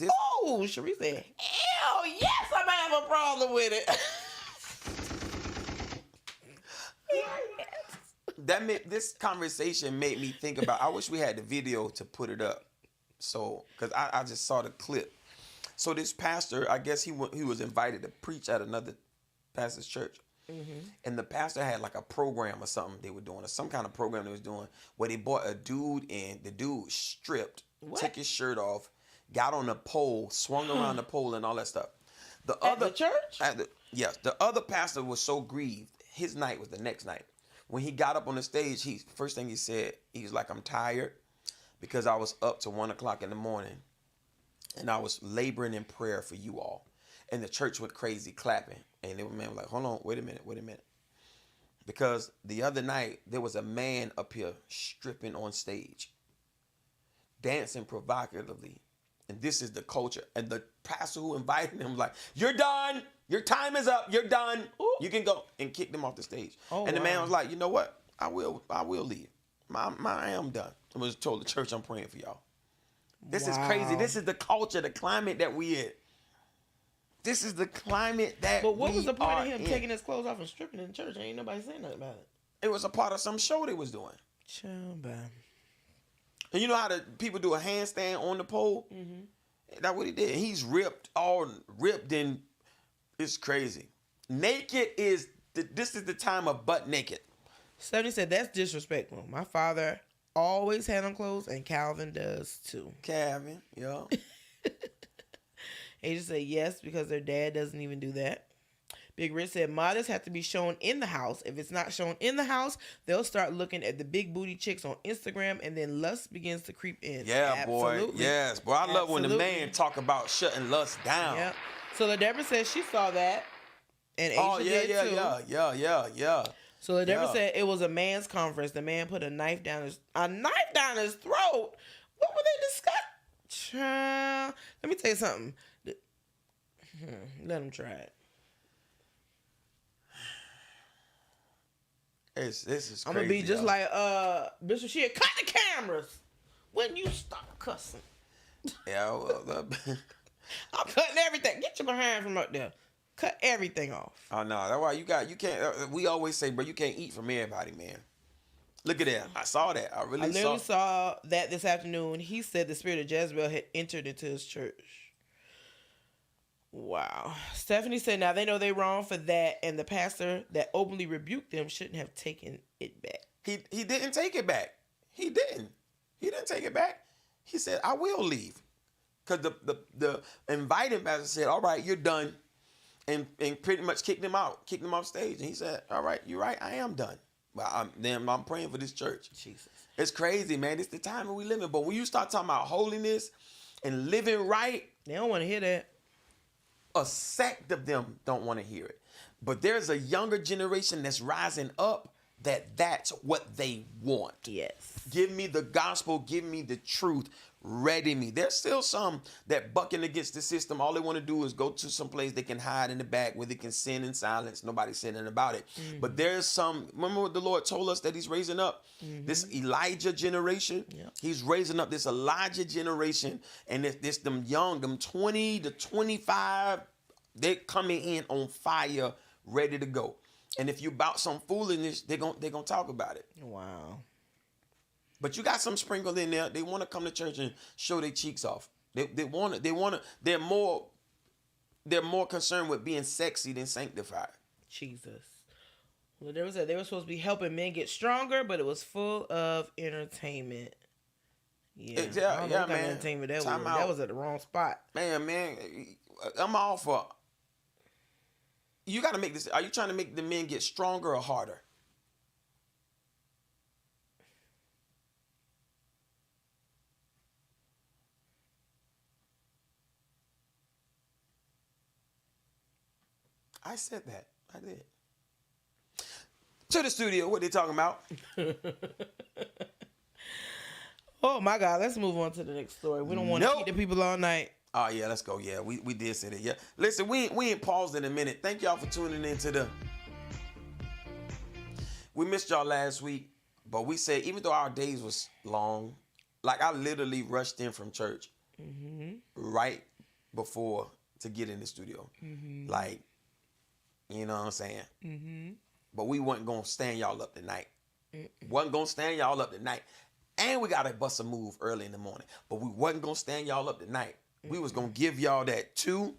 Oh, Cherie said, hell yes, I might have a problem with it. This conversation made me think about. I wish we had the video to put it up, so because I just saw the clip. So this pastor, I guess he was invited to preach at another pastor's church, and the pastor had like a program or something they were doing, or some kind of program they was doing, where they brought a dude in. The dude stripped, took his shirt off, got on a pole, swung around the pole, and all that stuff. The church? The other pastor was so grieved. His night was the next night. When he got up on the stage, first thing he said, he was like, I'm tired because I was up to 1 o'clock in the morning and I was laboring in prayer for you all. And the church went crazy clapping. And the man was like, hold on, wait a minute. Because the other night, there was a man up here stripping on stage, dancing provocatively. And this is the culture. And the pastor who invited him was like, you're done. Your time is up. You're done. Ooh. You can go. And kicked him off the stage. And the man was like, you know what? I will leave. I am done. I was told the church, I'm praying for y'all. This is crazy. This is the culture, the climate that we in. This is the climate that we are in. But what was the point of him taking his clothes off and stripping in church? Ain't nobody saying nothing about it. It was a part of some show they was doing. And you know how the people do a handstand on the pole? Mm-hmm. That's what he did. He's ripped, and it's crazy. Naked this is the time of butt naked. Stephanie said, that's disrespectful. My father always had on clothes, and Calvin does too. Calvin, yeah. He just said yes, because their dad doesn't even do that. Big Rich said, modest have to be shown in the house. If it's not shown in the house, they'll start looking at the big booty chicks on Instagram, and then lust begins to creep in. Yeah, Absolutely. boy. Yes, boy. I love when the man talk about shutting lust down. Yep. So LaDebra says she saw that, and Asia did too. Yeah. So LaDebra said it was a man's conference. The man put a knife down his throat. What were they discussing? Let me tell you something. Let him try it. This is crazy. I'm gonna be just like Bishop Shea. Cut the cameras when you stop cussing. Yeah, well, I'm cutting everything. Get your behind from up there. Cut everything off. Oh no, that's why you can't. We always say, bro, you can't eat from everybody, man. Look at that. I saw that. I literally saw that this afternoon. He said the spirit of Jezebel had entered into his church. Wow. Stephanie said, now they know they're wrong for that, and the pastor that openly rebuked them shouldn't have taken it back. He didn't take it back. He didn't take it back. He said, I will leave. Because the inviting pastor said, all right, you're done. And pretty much kicked him off stage. And he said, all right, you're right, I am done. But I'm praying for this church. Jesus. It's crazy, man. It's the time we live in. But when you start talking about holiness and living right, they don't want to hear that. A sect of them don't want to hear it. But there's a younger generation that's rising up that's what they want. Yes. Give me the gospel. Give me the truth. Ready me. There's still some that bucking against the system. All they want to do is go to some place they can hide in the back where they can sin in silence. Nobody's saying anything about it. Mm-hmm. But there's some, remember what the Lord told us that he's raising up? Mm-hmm. This Elijah generation. Yeah. He's raising up this Elijah generation. And this them young, them 20 to 25, they're coming in on fire, ready to go. And if you about some foolishness, they're gonna talk about it. Wow. But you got some sprinkled in there. They want to come to church and show their cheeks off. They're more concerned with being sexy than sanctified. Jesus. Well, they were supposed to be helping men get stronger, but it was full of entertainment. Yeah, man. Entertainment that was at the wrong spot. Man, I'm all for. You got to make this. Are you trying to make the men get stronger or harder? I said that. I did. To the studio. What they talking about? Oh my God. Let's move on to the next story. We don't want to keep the people all night. Oh yeah, let's go. Yeah, we did say that. Yeah. Listen, we ain't paused in a minute. Thank y'all for tuning in to we missed y'all last week, but we said even though our days was long, like I literally rushed in from church right before to get in the studio. Like, you know what I'm saying? But we wasn't gonna stand y'all up tonight. Wasn't gonna stand y'all up tonight. And we gotta bust a move early in the morning. But we wasn't gonna stand y'all up tonight. We was gonna give y'all that too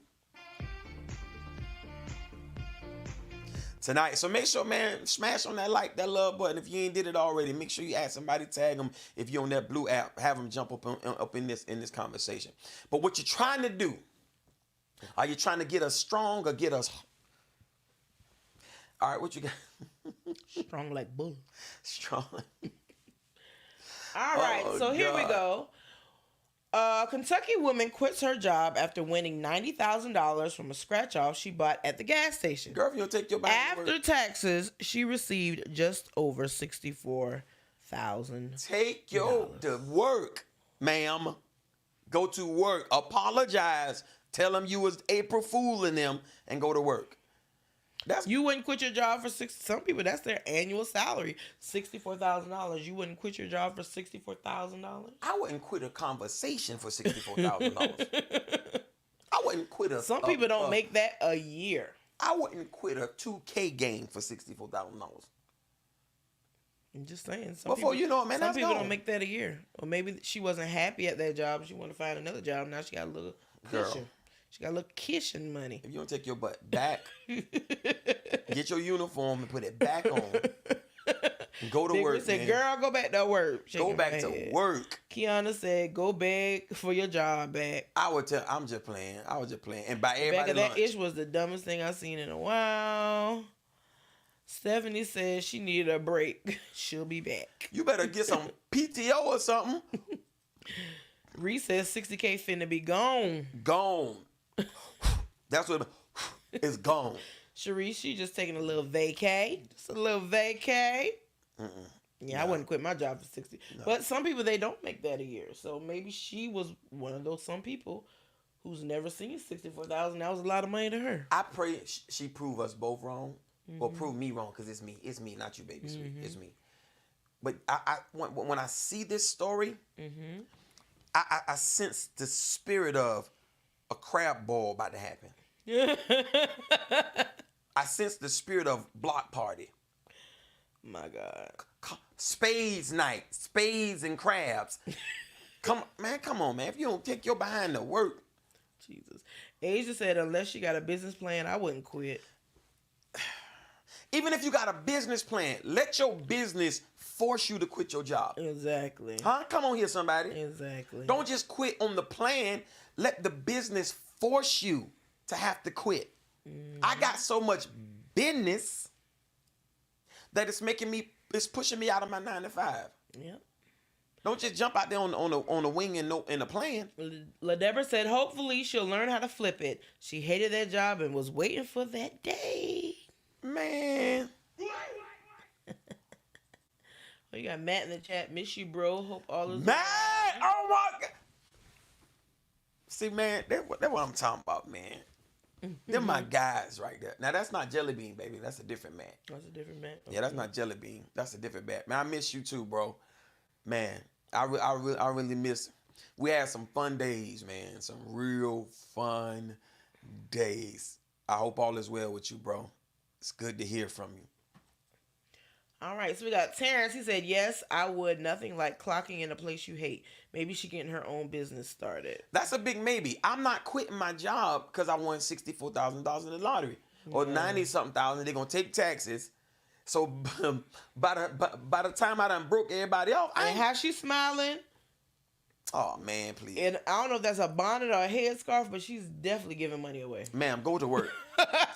tonight. So make sure, man, smash on that like, that love button. If you ain't did it already, make sure you add somebody, tag them. If you're on that blue app, have them jump up in this conversation. But what you're trying to do, are you trying to get us strong or get us? All right, what you got? Strong like bull. Strong. All right, so here we go. A Kentucky woman quits her job after winning $90,000 from a scratch-off she bought at the gas station. Girl, if you don't take your After taxes, she received just over $64,000. Take your to work, ma'am. Go to work. Apologize. Tell them you was April fooling them and go to work. You wouldn't quit your job for some people, that's their annual salary, $64,000. You wouldn't quit your job for $64,000? I wouldn't quit a conversation for $64,000. I wouldn't quit Some people don't make that a year. I wouldn't quit a 2K game for $64,000. I'm just saying. Some people don't make that a year. Or maybe she wasn't happy at that job. She wanted to find another job. Now she got a little cushion. She got a little cushion money. If you don't take your butt back, get your uniform and put it back on. And go to work. Said, "Girl, go back to work." Go back to work. Kiana said, "Go beg for your job back." I would tell. I'm just playing. I was just playing. And by everybody, that ish was the dumbest thing I've seen in a while. Stephanie says she needed a break. She'll be back. You better get some PTO or something. Reese says 60K finna be gone. Gone. That's what it's gone. Sharice, she just taking a little vacay. Just a little vacay. Yeah, I wouldn't quit my job for 60. No. But some people, they don't make that a year. So maybe she was one of those some people who's never seen $64,000. That was a lot of money to her. I pray she prove us both wrong. Or prove me wrong, because it's me. It's me, not you, baby sweet. It's me. But when I see this story, I sense the spirit of a crab ball about to happen. I sense the spirit of block party. My God. Spades night. Spades and crabs. Come on, man. If you don't take your behind to work. Jesus. Asia said, unless you got a business plan, I wouldn't quit. Even if you got a business plan, let your business force you to quit your job. Exactly. Huh? Come on here, somebody. Exactly. Don't just quit on the plan. Let the business force you to have to quit. I got so much business that it's pushing me out of my 9 to 5. Yep. Don't just jump out there on the wing and in the plan. LaDebra said, hopefully she'll learn how to flip it. She hated that job and was waiting for that day. Man. Oh, you got Matt in the chat. Miss you, bro. Hope all is Matt! Oh my God. See, man, that's what I'm talking about, man. They're my guys right there. Now, that's not Jelly Bean, baby. That's a different man. That's a different man? Yeah, that's not Jelly Bean. That's a different man. Man, I miss you too, bro. Man, I really miss. We had some fun days, man. Some real fun days. I hope all is well with you, bro. It's good to hear from you. All right, so we got Terrence. He said, yes, I would. Nothing like clocking in a place you hate. Maybe she getting her own business started. That's a big maybe. I'm not quitting my job because I won $64,000 in the lottery. Or 90-something thousand. They're going to take taxes. So by the time I done broke everybody off. And how she smiling? Oh, man, please. And I don't know if that's a bonnet or a headscarf, but she's definitely giving money away. Ma'am, go to work.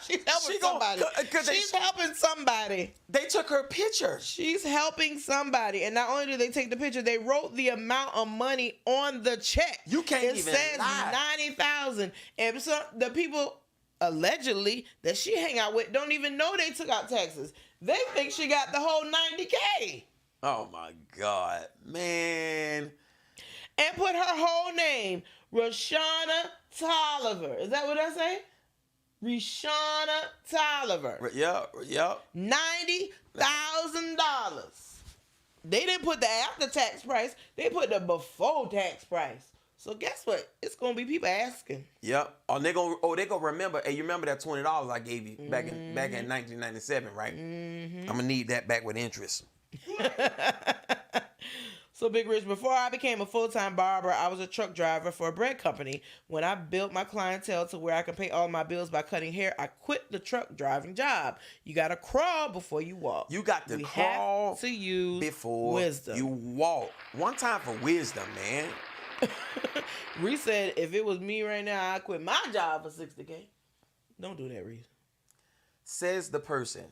She's helping somebody. She's helping somebody. They took her picture. She's helping somebody. And not only did they take the picture, they wrote the amount of money on the check. You can't even lie. It says $90,000. And so the people allegedly that she hang out with don't even know they took out taxes. They think she got the whole $90K. Oh, my God. Man. And put her whole name, Rashana Tolliver. Is that what I say? Reshana Tolliver. Yep. $90,000. They didn't put the after tax price. They put the before tax price. So guess what? It's gonna be people asking. Yep. They gonna remember. Hey, you remember that $20 I gave you back in 1997, right? Mm-hmm. I'm gonna need that back with interest. So Big Rich, before I became a full-time barber, I was a truck driver for a bread company. When I built my clientele to where I could pay all my bills by cutting hair, I quit the truck driving job. You got to crawl before you walk. You got to crawl have to use before wisdom. you walk. One time for wisdom, man. Reese said, if it was me right now, I'd quit my job for $60K. Don't do that, Reese. Says the person.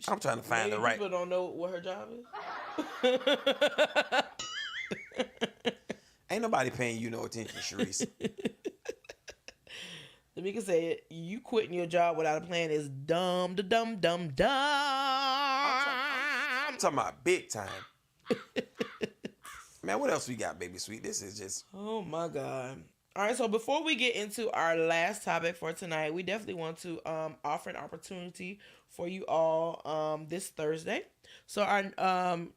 I'm trying to find the right. People don't know what her job is. Ain't nobody paying you no attention, Sharice. Tamika said, you quitting your job without a plan is dumb. I'm talking about big time. Man, what else we got, baby sweet? This is just... Oh, my God. All right, so before we get into our last topic for tonight, we definitely want to offer an opportunity for you all this Thursday. So our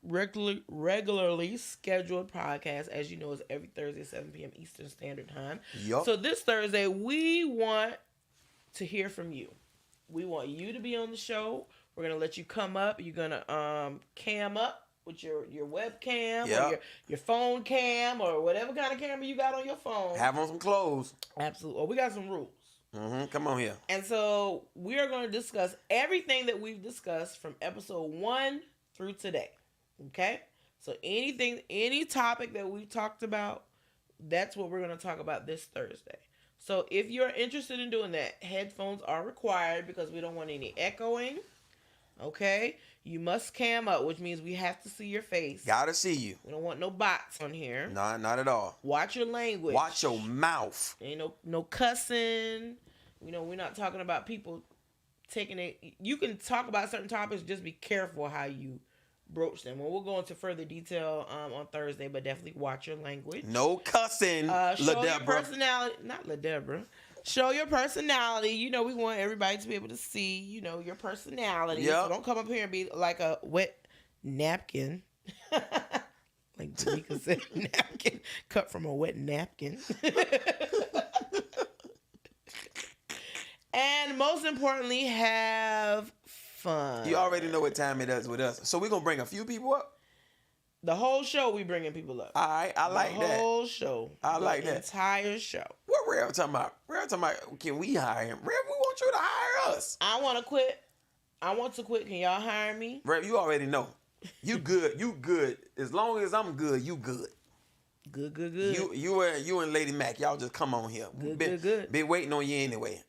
regularly scheduled podcast, as you know, is every Thursday, 7 p.m. Eastern Standard Time. Yep. So this Thursday, we want to hear from you. We want you to be on the show. We're going to let you come up. You're going to cam up with your webcam or your phone cam or whatever kind of camera you got on your phone. Have on some clothes. Absolutely. Oh, we got some rules. Come on here. And so we are going to discuss everything that we've discussed from episode 1 through today. Okay? So any topic that we've talked about, that's what we're going to talk about this Thursday. So if you're interested in doing that, headphones are required because we don't want any echoing. Okay? You must cam up, which means we have to see your face. Gotta see you. We don't want no bots on here. Nah, not at all. Watch your language. Watch your mouth. Ain't no cussing. You know, we're not talking about people taking it. You can talk about certain topics, just be careful how you broach them. Well, we'll go into further detail on Thursday, but definitely watch your language. No cussing, show your personality. Not LaDebra. Show your personality. You know, we want everybody to be able to see, you know, your personality. Yep. So don't come up here and be like a wet napkin. Like Tamika said, napkin. Cut from a wet napkin. And most importantly, have fun. You already know what time it is with us. So we're going to bring a few people up? The whole show we bringing people up. All right, I like that. The whole show. I like that. The entire show. What Rev talking about? Rev talking about, can we hire him? Rev, we want you to hire us. I want to quit. Can y'all hire me? Rev, you already know. You good. You good. As long as I'm good, you good. Good. You and Lady Mac, y'all just come on here. Good. Been waiting on you anyway.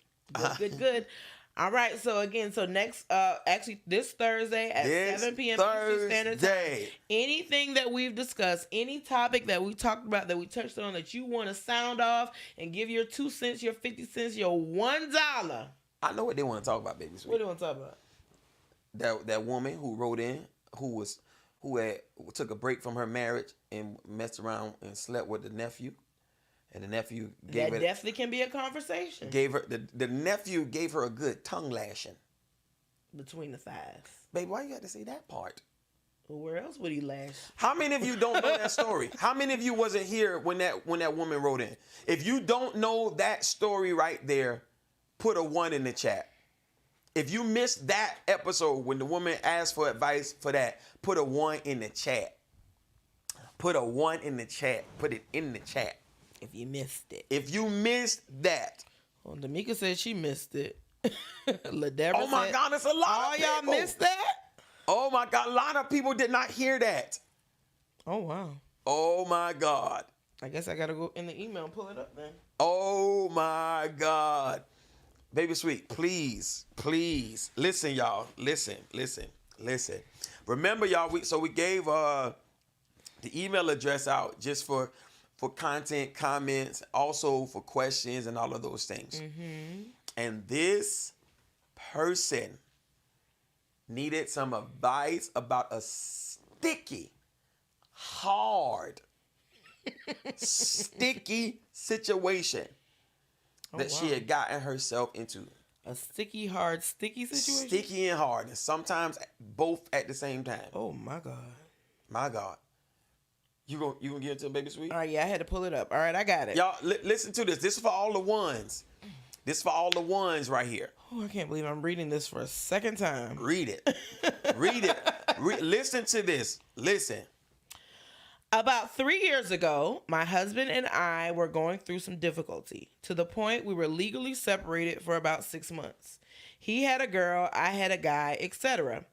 Good. All right, so again, next, actually this Thursday at 7 p.m. Eastern Standard Time, anything that we've discussed, any topic that we talked about, that we touched on, that you want to sound off and give your 2 cents, your 50 cents, your $1. I know what they want to talk about, baby sweet. What do you want to talk about? That woman who wrote in, who took a break from her marriage and messed around and slept with the nephew. And the nephew gave that definitely can be a conversation. The nephew gave her a good tongue lashing between the thighs. Baby, why you got to say that part? Well, where else would he lash? How many of you don't know that story? How many of you wasn't here when that woman wrote in? If you don't know that story right there, put a 1 in the chat. If you missed that episode when the woman asked for advice for that, put a 1 in the chat. Put a 1 in the chat. Put it in the chat. If you missed it. If you missed that. Well, Damika said she missed it. LaDebra oh my God, it's a lot of people. Y'all missed that? Oh my God, a lot of people did not hear that. Oh, wow. Oh my God. I guess I got to go in the email and pull it up then. Oh my God. Baby sweet, please. Listen, y'all. Listen. Remember, y'all, we gave the email address out just for content, comments, also for questions and all of those things. Mm-hmm. And this person needed some advice about a sticky, hard, sticky situation. that she had gotten herself into. A sticky situation? Sticky and hard. And sometimes both at the same time. Oh, my God. My God. You gonna give it to Baby Sweet? All right, yeah, I had to pull it up. All right, I got it. Y'all, listen to this. This is for all the ones. This is for all the ones right here. Oh, I can't believe I'm reading this for a second time. Read it. Read it. Listen to this. Listen. About 3 years ago, my husband and I were going through some difficulty to the point we were legally separated for about 6 months. He had a girl, I had a guy, etc.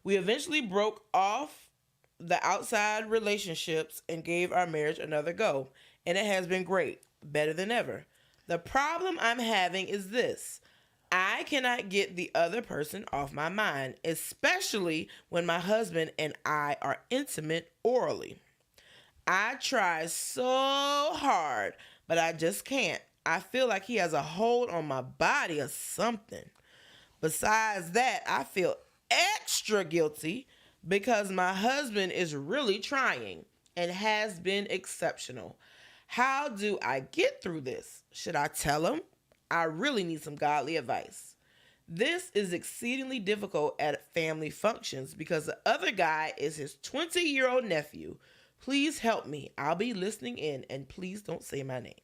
We eventually broke off the outside relationships and gave our marriage another go, and it has been great, better than ever. The problem I'm having is this. I cannot get the other person off my mind, especially when my husband and I are intimate orally. I try so hard, but I just can't. I feel like he has a hold on my body or something. Besides that, I feel extra guilty because my husband is really trying and has been exceptional. How do I get through this? Should I tell him? I really need some godly advice. This is exceedingly difficult at family functions because the other guy is his 20-year-old nephew. Please help me. I'll be listening in, and please don't say my name.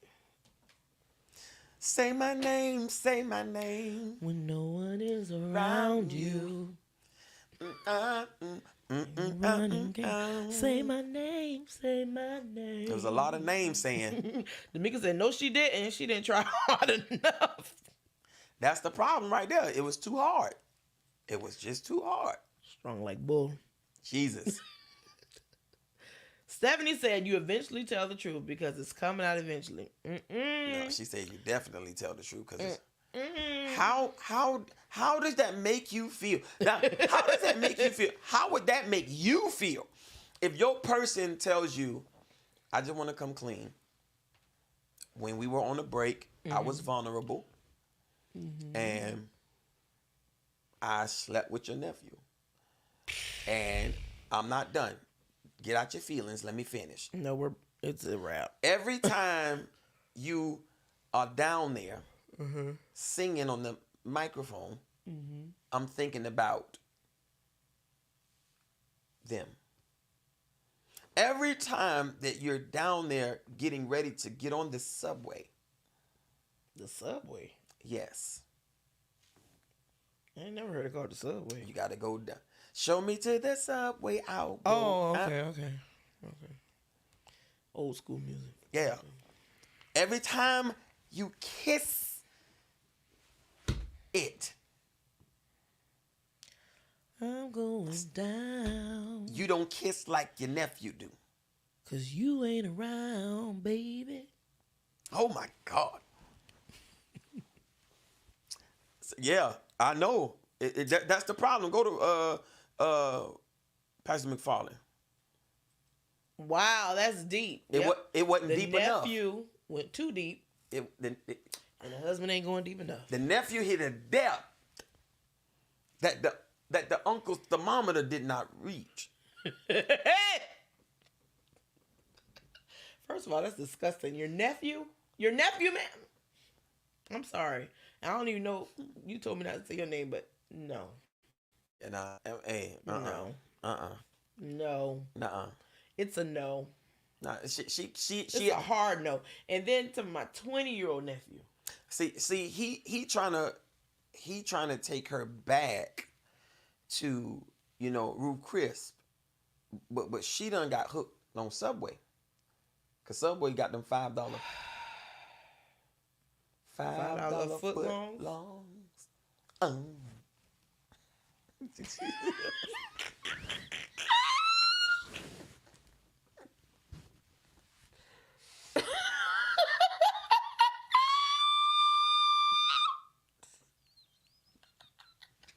Say my name, say my name. When no one is around you. Say my name, say my name. There was a lot of names saying. D'Amica said, no, she didn't. She didn't try hard enough. That's the problem right there. It was too hard. It was just too hard. Strong like bull. Jesus. Stephanie said, you eventually tell the truth because it's coming out eventually. No, she said you definitely tell the truth because how does that make you feel? Now, how does that make you feel? How would that make you feel if your person tells you, I just want to come clean. When we were on a break, I was vulnerable and I slept with your nephew. And I'm not done. Get out your feelings. Let me finish. No, it's a wrap. Every time you are down there singing on the microphone, I'm thinking about them. Every time that you're down there getting ready to get on the subway. The subway? Yes. I ain't never heard it called the subway. You got to go down. Show me to the subway out. Oh, okay. Old school music. Yeah. Every time you kiss it, I'm going down. You don't kiss like your nephew do. 'Cause you ain't around, baby. Oh my God. Yeah, I know. That's the problem. Go to Pastor McFarland. Wow, that's deep. It wasn't deep enough. The nephew went too deep. And the husband ain't going deep enough. The nephew hit a depth that the uncle's thermometer did not reach. First of all, that's disgusting. Your nephew, man. I'm sorry. I don't even know. You told me not to say your name, but no. And No. No. Nuh-uh. It's a no. Nah, she It's a hard no. And then to my 20-year-old nephew. See, he trying to take her back to, Ruth Crisp. But she done got hooked on Subway. Cause Subway got them $5 foot longs.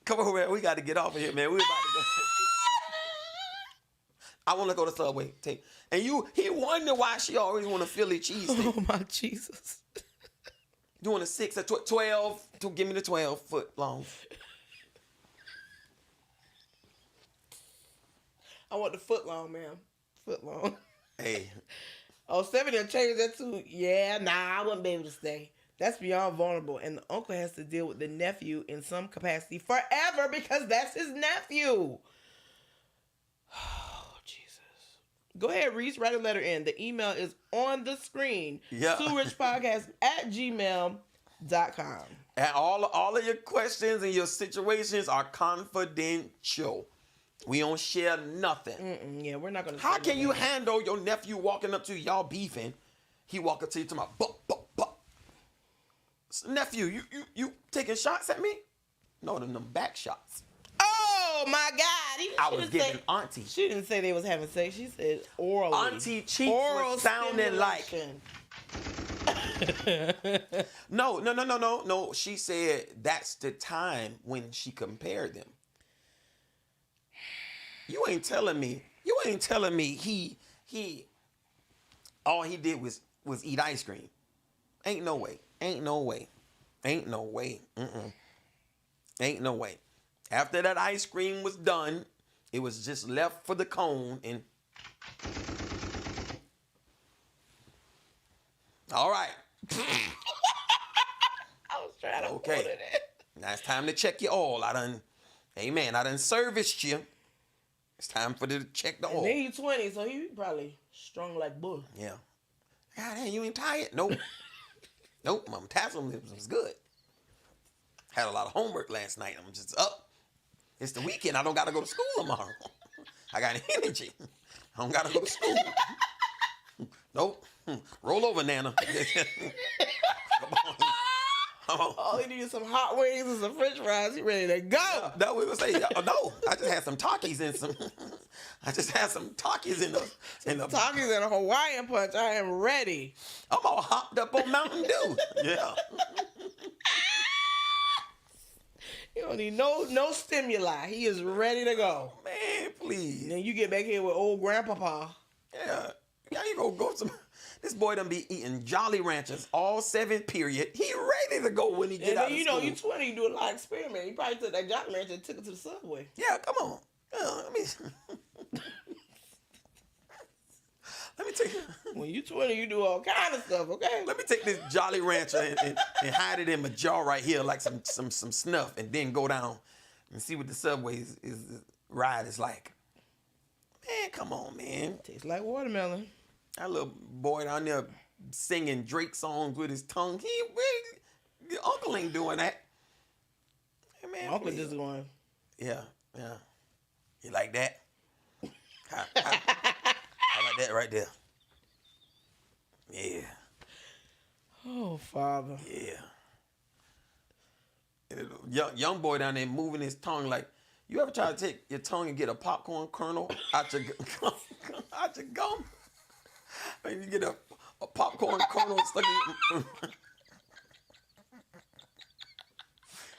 Come on, man. We got to get off of here, man. We about to go. I want to go to Subway. And he wonder why she always want a Philly cheesesteak. Oh, my Jesus. You want a 6 or 12? Give me the 12 foot long. I want the foot long, ma'am. Foot long. Hey. Oh, Stephanie done changed that too. Yeah, nah, I wouldn't be able to stay. That's beyond vulnerable. And the uncle has to deal with the nephew in some capacity forever because that's his nephew. Oh, Jesus. Go ahead, Reese. Write a letter in. The email is on the screen. Yeah. TooRichPodcast@gmail.com. And all of your questions and your situations are confidential. We don't share nothing. Yeah, we're not going to. How can you handle your nephew walking up to you, y'all beefing? He walk up to you to my buck. Nephew, you taking shots at me? No, them back shots. Oh my God! I was giving Auntie. She didn't say they was having sex. She said orally. Auntie cheeks was sounding like. No. She said that's the time when she compared them. You ain't telling me he all he did was eat ice cream. Ain't no way. Ain't no way. After that ice cream was done, it was just left for the cone and all right. I was trying to okay. put it. Now it's time to check your oil. I done serviced you. It's time for them to check the oil. And then he's 20, so he probably strong like bull. Yeah. God damn, you ain't tired? Nope. Nope, my metabolism was good. Had a lot of homework last night. I'm just up. It's the weekend. I don't got to go to school tomorrow. I got energy. I don't got to go to school. Nope. Roll over, Nana. Come on. All he needed some hot wings and some French fries. He ready to go. No, we would say no. I just had some Takis and some. I just had some Takis in the Takis and a Hawaiian punch. I am ready. I'm all hopped up on Mountain Dew. Yeah. You don't need no stimuli. He is ready to go. Man, please. Then you get back here with old grandpapa. Yeah. You go some. This boy done be eating Jolly Ranchers all 7 period. He ready to go when he get out of school. You 20, you do a lot of experiment. You probably took that Jolly Rancher and took it to the subway. Yeah, come on. Let me take it. When you 20, you do all kind of stuff, okay? Let me take this Jolly Rancher and hide it in my jaw right here like some snuff and then go down and see what the subway ride is like. Man, come on, man. Tastes like watermelon. That little boy down there singing Drake songs with his tongue. Your uncle ain't doing that. Hey, man, Uncle just going. Yeah. You like that? How about that right there? Yeah. Oh, Father. Yeah. And young boy down there moving his tongue like, you ever try to take your tongue and get a popcorn kernel out your gum? And you get a popcorn kernel stuck in your...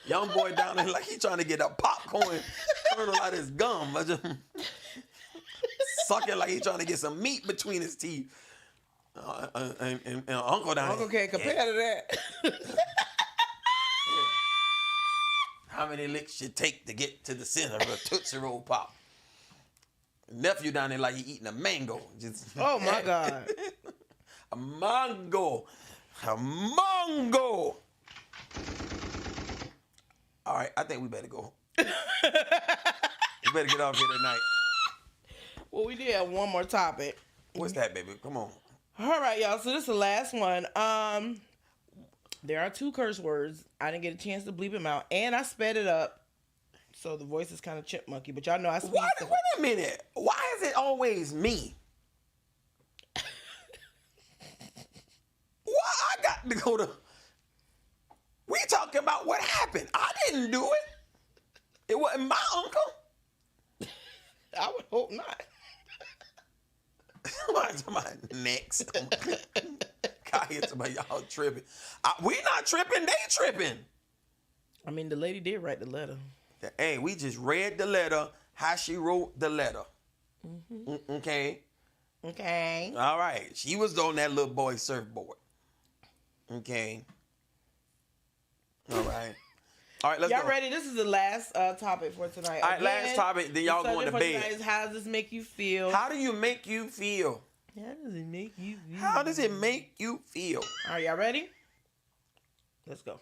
Young boy down there like he trying to get a popcorn kernel out his gum. Sucking like he trying to get some meat between his teeth. And Uncle down there. Uncle can't compare to that. How many licks you take to get to the center of a Tootsie Roll Pop? Nephew down there like he eating a mango. Oh my God. A mango. All right, I think we better go. We better get off here tonight. Well, we did have one more topic. What's that, baby? Come on. All right, y'all. So this is the last one. There are 2 curse words. I didn't get a chance to bleep them out, and I sped it up, so the voice is kind of chipmunky. But y'all know I speed. Wait a minute. Why is it always me? Why I got to go to? We talking about what happened. I didn't do it. It wasn't my uncle. I would hope not. My next. Kaya, y'all tripping. We not tripping. They tripping. I mean, the lady did write the letter. Hey, we just read the letter. How she wrote the letter. Mm-hmm. Okay. Okay. All right. She was on that little boy's surfboard. Okay. All right. All right, let's y'all go. ready? This is the last topic for tonight. All right, last topic, then y'all going to bed. How does this make you feel? How do you make you feel? How does it make you feel? How does it make you feel? All right, y'all ready? Let's go.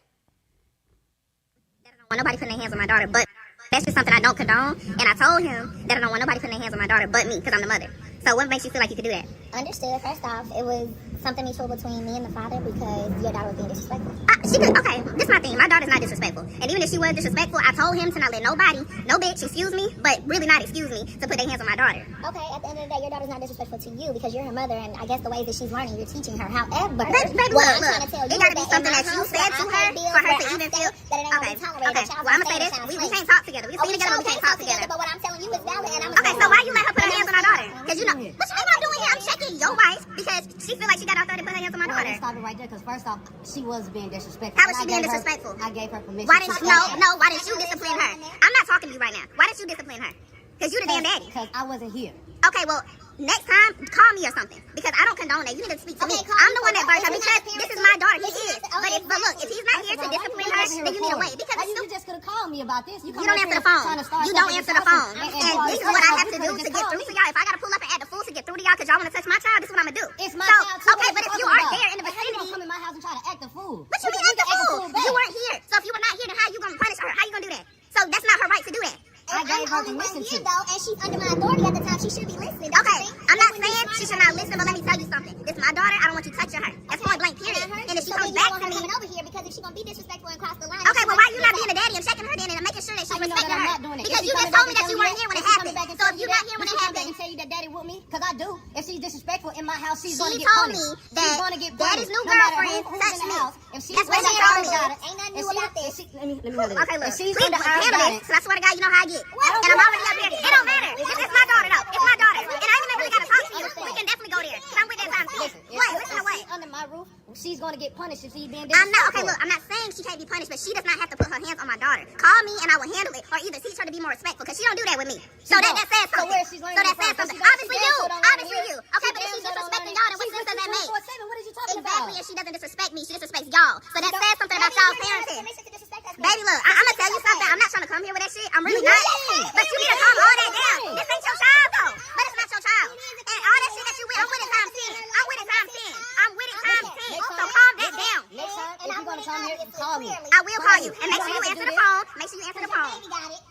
I don't want nobody putting their hands on my daughter, but that's just something I don't condone. And I told him that I don't want nobody putting their hands on my daughter but me, because I'm the mother. So what makes you feel like you could do that? Understood. First off, it was something mutual between me and the father because your daughter was being disrespectful. Okay, this is my thing. My daughter's not disrespectful. And even if she was disrespectful, I told him to not let nobody, no bitch, excuse me, but really not excuse me, to put their hands on my daughter. Okay, at the end of the day, your daughter's not disrespectful to you because you're her mother, and I guess the ways that she's learning, you're teaching her. However, baby, what look, I'm trying to tell you it gotta be is something that you said to her for her to even feel. Okay, well, I'm gonna say this. We can't talk together. We can see together, but we can't talk together. But what I'm telling you is valid, and I'm okay, so why you let her put her hands on our daughter? Because you know, what you think I'm doing here? I'm checking your wife because she feel like she got authority to put her hands on my daughter. Stop it right there, because first off, she was being disrespectful. How was she being disrespectful? I gave her permission. Why didn't why didn't you discipline her? I'm not talking to you right now. Why didn't you discipline her? Because you the damn daddy. Because I wasn't here. Okay, well, next time, call me or something. Because I don't condone that. You need to speak to me. I'm the one that birthed her because this is my daughter. He is. But look, if he's not here to discipline her, then you need to wait. Because you just could have called me about this. You don't answer the phone. You don't answer the phone. And this is what I have to do to get through to y'all. If I got to pull up and act the fool to get through to y'all because y'all want to touch my child, this is what I'm going to do. It's my child too. Okay, but if you are there in the vicinity. You don't come in my house and try to act the fool. But you didn't act the fool. You weren't here. So if you were not here, then how you going to punish her? How you going to do that? So that's not her right to do that. I gave her permission to. Though, and she's under my authority at the time. She should be listening. Okay, I'm not saying she should not listen, but let me tell you something. This is my daughter. I don't want you touching her. That's point blank, period. And if she comes back to me, coming over here because if she's gonna be disrespectful and cross the line. Okay, well, why you not being a daddy and checking her then and making sure that she's respecting her? Because you just told me that you weren't here when it happened. So if you're not here when it happened, and tell you that daddy with me, because I do. If she's disrespectful in my house, she's gonna get She punished. told me that daddy's new no matter girlfriend who's touched in the me. house. If she's That's what she told me. Ain't nothing new about this. Okay, look. If she's Please under our handle guidance. this. I swear to God, you know how I get. And I'm already up here. It don't matter. This is my daughter, though. It's my daughter. And I ain't even really got to talk to you. We can definitely go there. I'm with that time. Listen What? Listen to what? under my roof, she's gonna get punished if she's being I'm not, disrespectful. okay, look, I'm not saying she can't be punished, but she does not have to put her hands on my daughter. Call me and I will handle it, or either teach her to be more respectful, because she don't do that with me. So that says something. So where she's learning So that says from? something. She Obviously you. don't learn Obviously here. you. Okay, She but if she's damn sure don't disrespecting learn y'all, then what She's sense does that make? 24/7. What are you talking Exactly, about? if she doesn't disrespect me, she disrespects y'all. So that says something about y'all's parenting. Baby, look, I'm gonna tell you something. I'm not trying to come here with that shit. I'm really not. But you need to calm all that down. This ain't your child, though. But it's not your child. And all that shit that you with, I'm with it times 10. I'm with it times 10. I'm with it times 10. So calm that down. Next time, if you're gonna come here, call me. I will call you. And make sure you answer the phone. Make sure you answer the phone.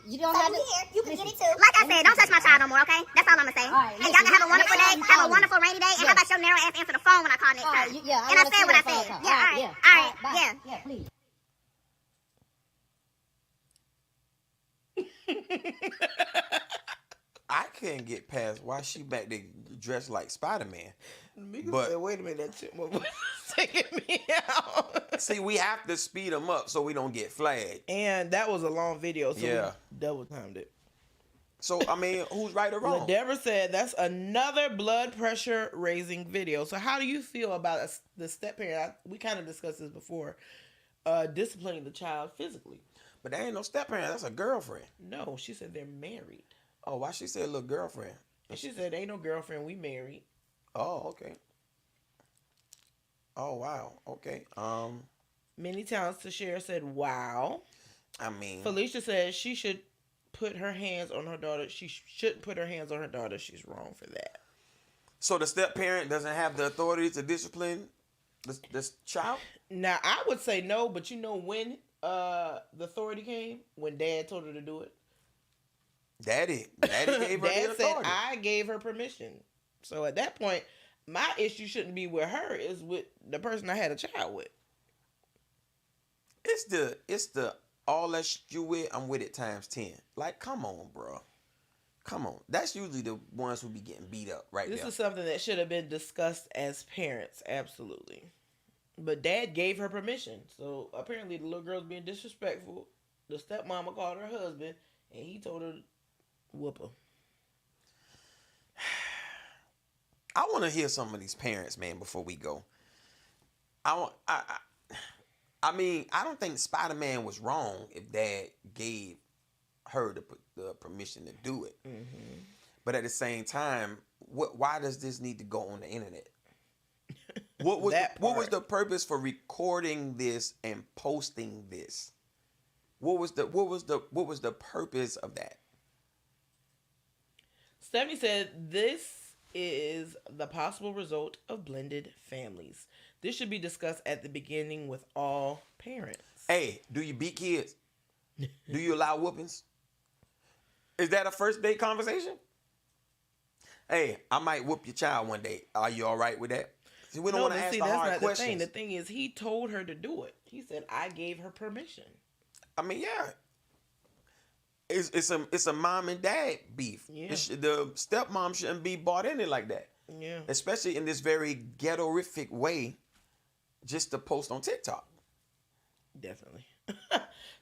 You don't have to. You can get it too. Like I said, don't touch my child no more, okay? That's all I'm gonna say. And y'all can have a wonderful day. Have a wonderful rainy day. And how about your narrow ass answer the phone when I call next time? Yeah, and I said what I said. Yeah, all right. All right. Yeah. Yeah, please. I couldn't get past why she back there dressed like Spider-Man. But said, wait a minute, that chick was taking me out. See, we have to speed them up so we don't get flagged. And that was a long video, so yeah, we double timed it. So I mean, who's right or wrong? Deborah said that's another blood pressure raising video. So how do you feel about the step parent? We kind of discussed this before. Disciplining the child physically. But that ain't no step parent. That's a girlfriend. No, she said they're married. Oh, why she said little girlfriend? And she said ain't no girlfriend. We married. Oh, okay. Oh, wow. Okay. Many times Tashera said, wow. I mean, Felicia said she should put her hands on her daughter. She shouldn't put her hands on her daughter. She's wrong for that. So the step parent doesn't have the authority to discipline this child? Now, I would say no, but you know when the authority came? When Dad told her to do it. Daddy gave her Dad the authority. said I gave her permission. So at that point, my issue shouldn't be with her, is with the person I had a child with. It's the all that you with, I'm with it times 10. Like, come on, bro. Come on. That's usually the ones who be getting beat up right This there. is something that should have been discussed as parents, absolutely. But Dad gave her permission. So apparently the little girl's being disrespectful. The stepmama called her husband, and he told her to whoop her. I want to hear some of these parents, man, before we go. I mean, I don't think Spider-Man was wrong if Dad gave her the permission to do it. Mm-hmm. But at the same time, why does this need to go on the internet? What was the purpose for recording this and posting this? What was the purpose of that? Stephanie said this is the possible result of blended families. This should be discussed at the beginning with all parents. Hey, do you beat kids? Do you allow whoopings? Is that a first date conversation? Hey, I might whoop your child one day. Are you all right with that? See, we don't want to ask the hard questions. The thing is, he told her to do it. He said, I gave her permission. I mean, yeah. It's a mom and dad beef. Yeah. The stepmom shouldn't be bought in it like that. Yeah. Especially in this very ghetto-rific way, just to post on TikTok. Definitely.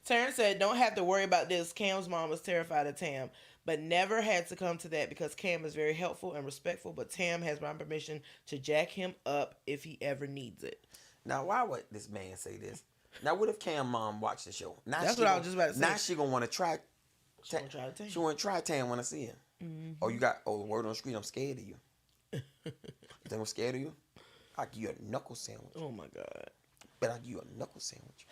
Terrence said, don't have to worry about this. Cam's mom was terrified of Tam, but never had to come to that because Cam is very helpful and respectful, but Tam has my permission to jack him up if he ever needs it. Now, why would this man say this? Now, what if Cam mom watched the show? Now That's what I was just about to say. Now she going to want to try. She want to try Tam. She want to try Tam when I see him. Mm-hmm. Oh, the word on the street, I'm scared of you. You think I'm scared of you? I'll give you a knuckle sandwich. Oh, my God. But I'll give you a knuckle sandwich.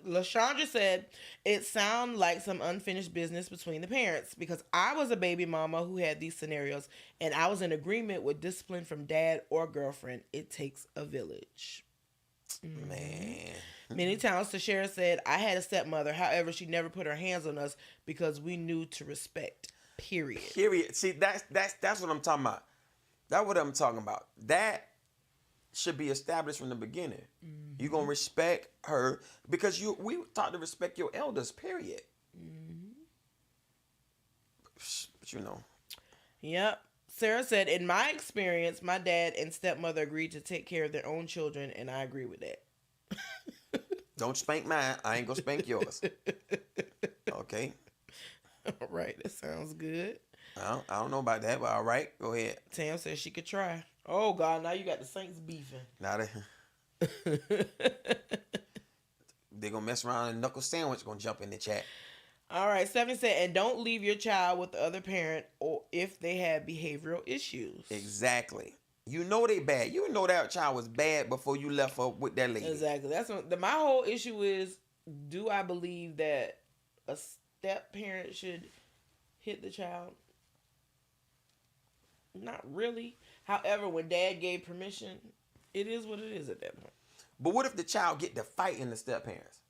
LaShondra said, it sounded like some unfinished business between the parents because I was a baby mama who had these scenarios and I was in agreement with discipline from dad or girlfriend. It takes a village. Man. Many times Tashera said, I had a stepmother. However, she never put her hands on us because we knew to respect. Period. See, that's what I'm talking about. That's what I'm talking about. That should be established from the beginning. Mm-hmm. You're going to respect her because we taught to respect your elders, period. Mm-hmm. But you know. Yep. Sarah said, in my experience, my dad and stepmother agreed to take care of their own children, and I agree with that. Don't spank mine. I ain't going to spank yours. Okay. All right. That sounds good. I don't know about that, but all right. Go ahead. Tam said she could try. Oh, God. Now you got the Saints beefing. Now they're going to mess around and knuckle sandwich going to jump in the chat. All right. Stephanie said, and don't leave your child with the other parent or if they have behavioral issues. Exactly. You know they bad. You know that child was bad before you left her with that lady. Exactly. That's what my whole issue is. Do I believe that a step parent should hit the child? Not really. However, when dad gave permission, it is what it is at that point. But what if the child get to fighting the step parents?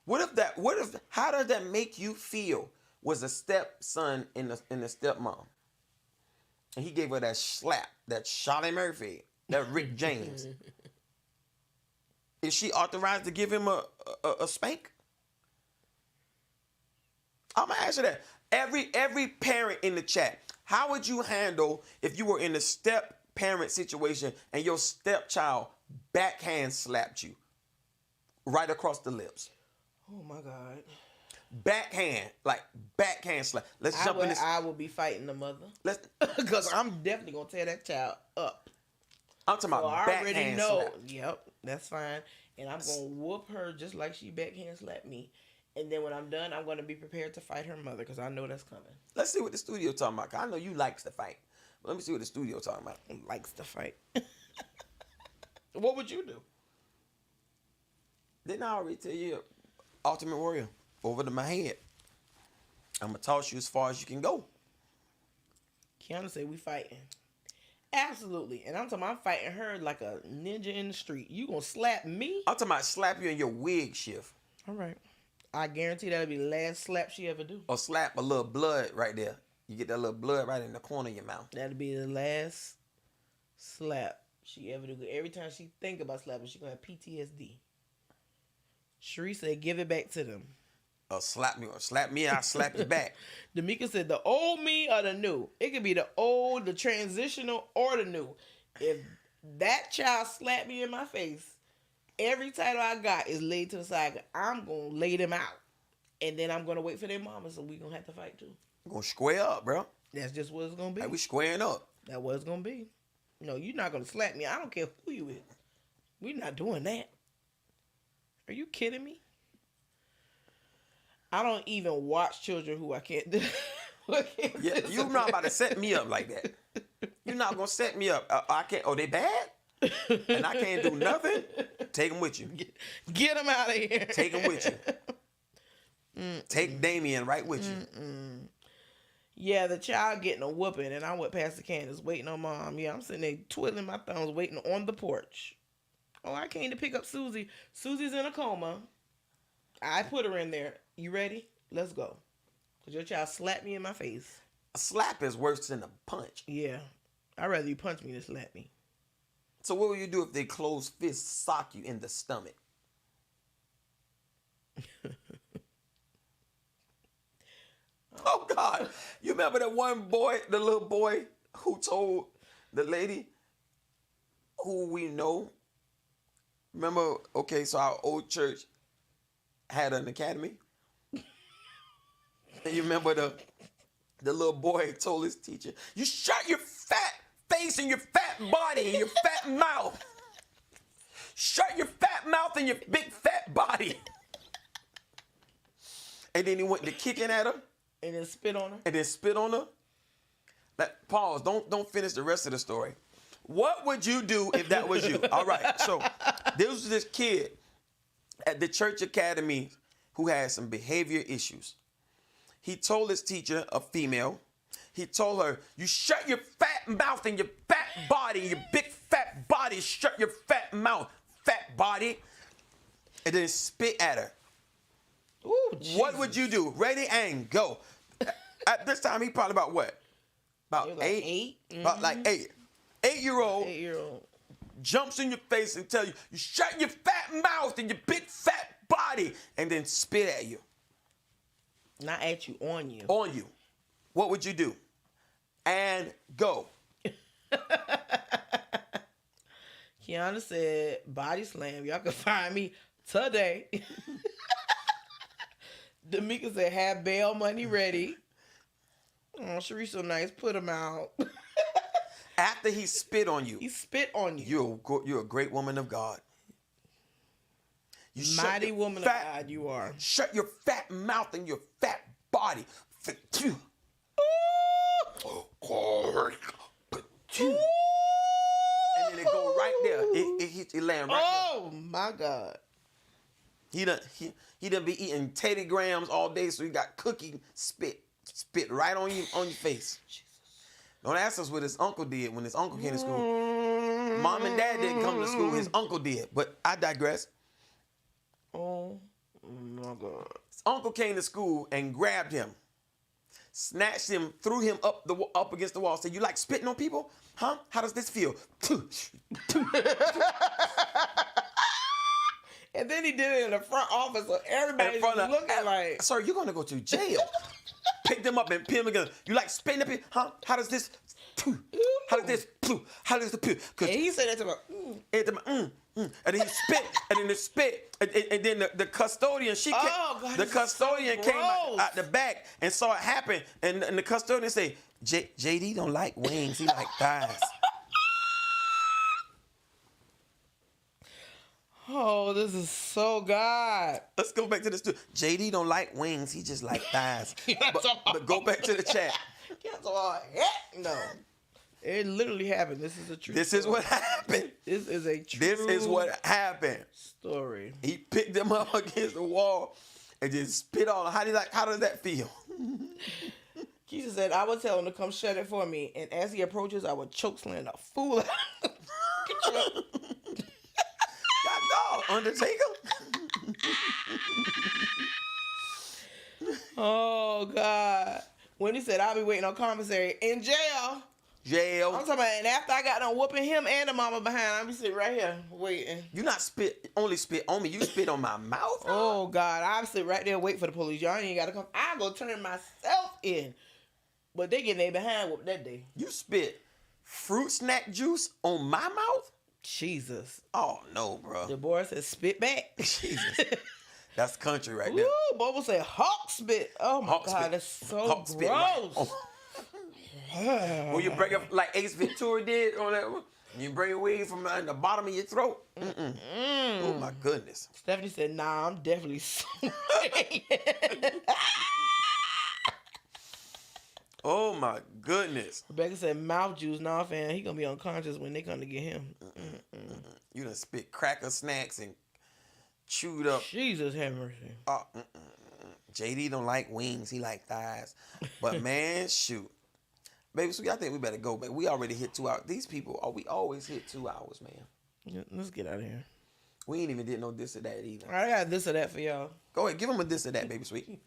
How does that make you feel? Was a stepson in the stepmom, and he gave her that slap, that Charlie Murphy, that Rick James. Is she authorized to give him a spank? I'm gonna ask you that. Every parent in the chat, how would you handle if you were in a step parent situation and your stepchild backhand slapped you right across the lips? Oh my God. Backhand slap. Let's jump in this. I will be fighting the mother. Because I'm definitely going to tear that child up. I'm talking about backhand slap. Yep, that's fine. And I'm going to whoop her just like she backhand slapped me. And then when I'm done, I'm going to be prepared to fight her mother because I know that's coming. Let's see what the studio talking about. I know you likes to fight. But let me see what the studio talking about. Likes to fight. What would you do? Didn't I already tell you? Ultimate Warrior. Over to my head. I'm going to toss you as far as you can go. Kiana said we fighting. Absolutely. And I'm talking about I'm fighting her like a ninja in the street. You going to slap me? I'm talking about slap you in your wig shift. All right. I guarantee that'll be the last slap she ever do. Or slap a little blood right there. You get that little blood right in the corner of your mouth. That'll be the last slap she ever do. Every time she think about slapping, she going to have PTSD. Sheree said, give it back to them. Or slap me, I'll slap you back. D'Amica said, the old me or the new? It could be the old, the transitional, or the new. If that child slapped me in my face, every title I got is laid to the side. I'm going to lay them out. And then I'm going to wait for their mama, so we're going to have to fight too. We're going to square up, bro. That's just what it's going to be. Like we squaring up. That's what it's going to be. No, you're not going to slap me. I don't care who you is. We're not doing that. Are you kidding me? I don't even watch children who I can't do. Yeah, you're not about to set me up like that. You're not going to set me up. I can't. Oh, they bad? And I can't do nothing? Take them with you. Get them out of here. Take them with you. Take Damien right with you. Yeah, the child getting a whooping, and I'm with Pastor Candace waiting on Mom. Yeah, I'm sitting there twiddling my thumbs waiting on the porch. Oh, I came to pick up Susie. Susie's in a coma. I put her in there. You ready? Let's go. Because your child slapped me in my face. A slap is worse than a punch. Yeah. I'd rather you punch me than slap me. So what will you do if they closed fist sock you in the stomach? Oh, God. You remember that one boy, the little boy, who told the lady who we know? Remember, okay, so our old church had an academy. And you remember the little boy told his teacher, you shut your fat face and your fat body and your fat mouth. Shut your fat mouth and your big fat body. And then he went to kicking at her. And then spit on her. And then spit on her. Pause. Don't finish the rest of the story. What would you do if that was you? All right. So there was this kid at the church academy who had some behavior issues. He told his teacher, a female, he told her, you shut your fat mouth and your fat body, your big fat body, shut your fat mouth, fat body, and then spit at her. Ooh, what would you do? Ready and go. At this time, he probably about what? About like eight? Mm-hmm. About like 8. 8-year-old jumps in your face and tell you, you shut your fat mouth and your big fat body, and then spit at you. Not at you, on you. On you. What would you do? And go. Kiana said, body slam. Y'all can find me today. Damika said, have bail money ready. Oh, Sharice so nice. Put him out. After he spit on you. He spit on you. You're a great woman of God. Mighty woman of God you are. Shut your fat mouth and your fat body. And then it go right there. It land right there. Oh my God. He done be eating Teddy Grahams all day, so he got cookie spit right on your face. Jesus. Don't ask us what his uncle did when his uncle came to school. Mom and Dad didn't come to school, his uncle did. But I digress. Oh my God. His uncle came to school and grabbed him, snatched him, threw him up against the wall, said, you like spitting on people? Huh? How does this feel? And then he did it in the front office, so everybody's looking like, sir, you're going to go to jail. Picked him up and pinned him again. You like spitting at people? Huh? How does this? How does this? How does the? And he said that to me. And then he spit, and then the spit, and then the custodian, the custodian came out the back and saw it happen, and the custodian said, JD don't like wings, he like thighs. Oh, this is so God. Let's go back to the studio. JD don't like wings, he just like thighs. but go back to the chat. No. It literally happened. This is a true This is what happened. This is a true This is what happened. Story. He picked him up against the wall and just spit on him. How does that feel? Keisha said, I would tell him to come shut it for me. And as he approaches, I would choke slam the fool out of him. God dog, Undertaker. Oh, God. When he said, I'll be waiting on commissary in jail. I'm talking about, and after I got done whooping him and the mama behind, I'll be sitting right here waiting. You not only spit on me, you spit on my mouth. Oh, God. I'll sit right there wait for the police. Y'all ain't got to come. I'll go turn myself in. But they getting their behind whooped that day. You spit fruit snack juice on my mouth? Jesus. Oh, no, bro. The boy said, spit back. Jesus. That's country right there. Ooh, Bobo said hawk spit. Oh, my Hawk God. spit. That's so Hawk gross. spit, right? Will you bring up like Ace Ventura did on that one? You bring it way from the bottom of your throat? Oh, my goodness. Stephanie said, nah, I'm definitely sorry. Oh, my goodness. Rebecca said, mouth juice. Nah, fam, he going to be unconscious when they come to get him. You done spit cracker snacks and chewed up. Jesus have mercy. JD don't like wings. He like thighs. But man, shoot. Baby Sweet, I think we better go, baby. We already hit 2 hours. These people, we always hit 2 hours, man. Yeah, let's get out of here. We ain't even did no this or that either. I got this or that for y'all. Go ahead, give them a this or that, Baby Sweet.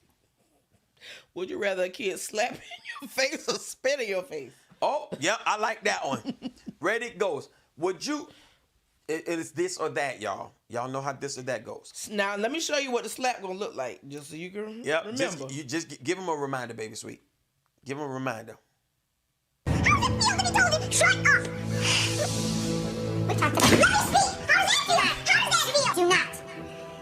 Would you rather a kid slap in your face or spit in your face? Oh, yeah, I like that one. Ready, goes. Would you... It is this or that, y'all. Y'all know how this or that goes. Now, let me show you what the slap gonna look like, just so you can remember. Just give them a reminder, Baby Sweet. Give them a reminder. Shut up! We talked about it. Let me speak! How does that feel? How does that feel? Do not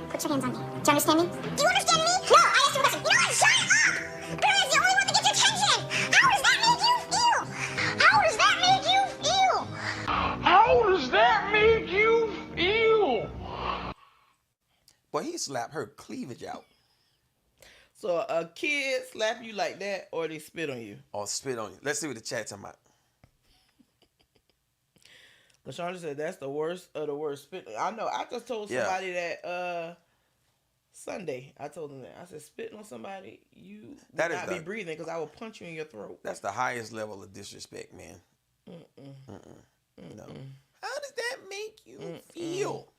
put your hands on me. Do you understand me? Do you understand me? No, I asked you a question. You know what? Shut up! Because it's the only one to get your attention. How does that make you feel? How does that make you feel? How does that make you feel? Boy, he slapped her cleavage out. So a kid slap you like that, or they spit on you? Or spit on you. Let's see what the chat talking about. LaShonda said that's the worst of the worst spit. I know. I just told somebody that Sunday. I told them that. I said, spitting on somebody, you would not be breathing because I will punch you in your throat. That's the highest level of disrespect, man. No. How does that make you feel?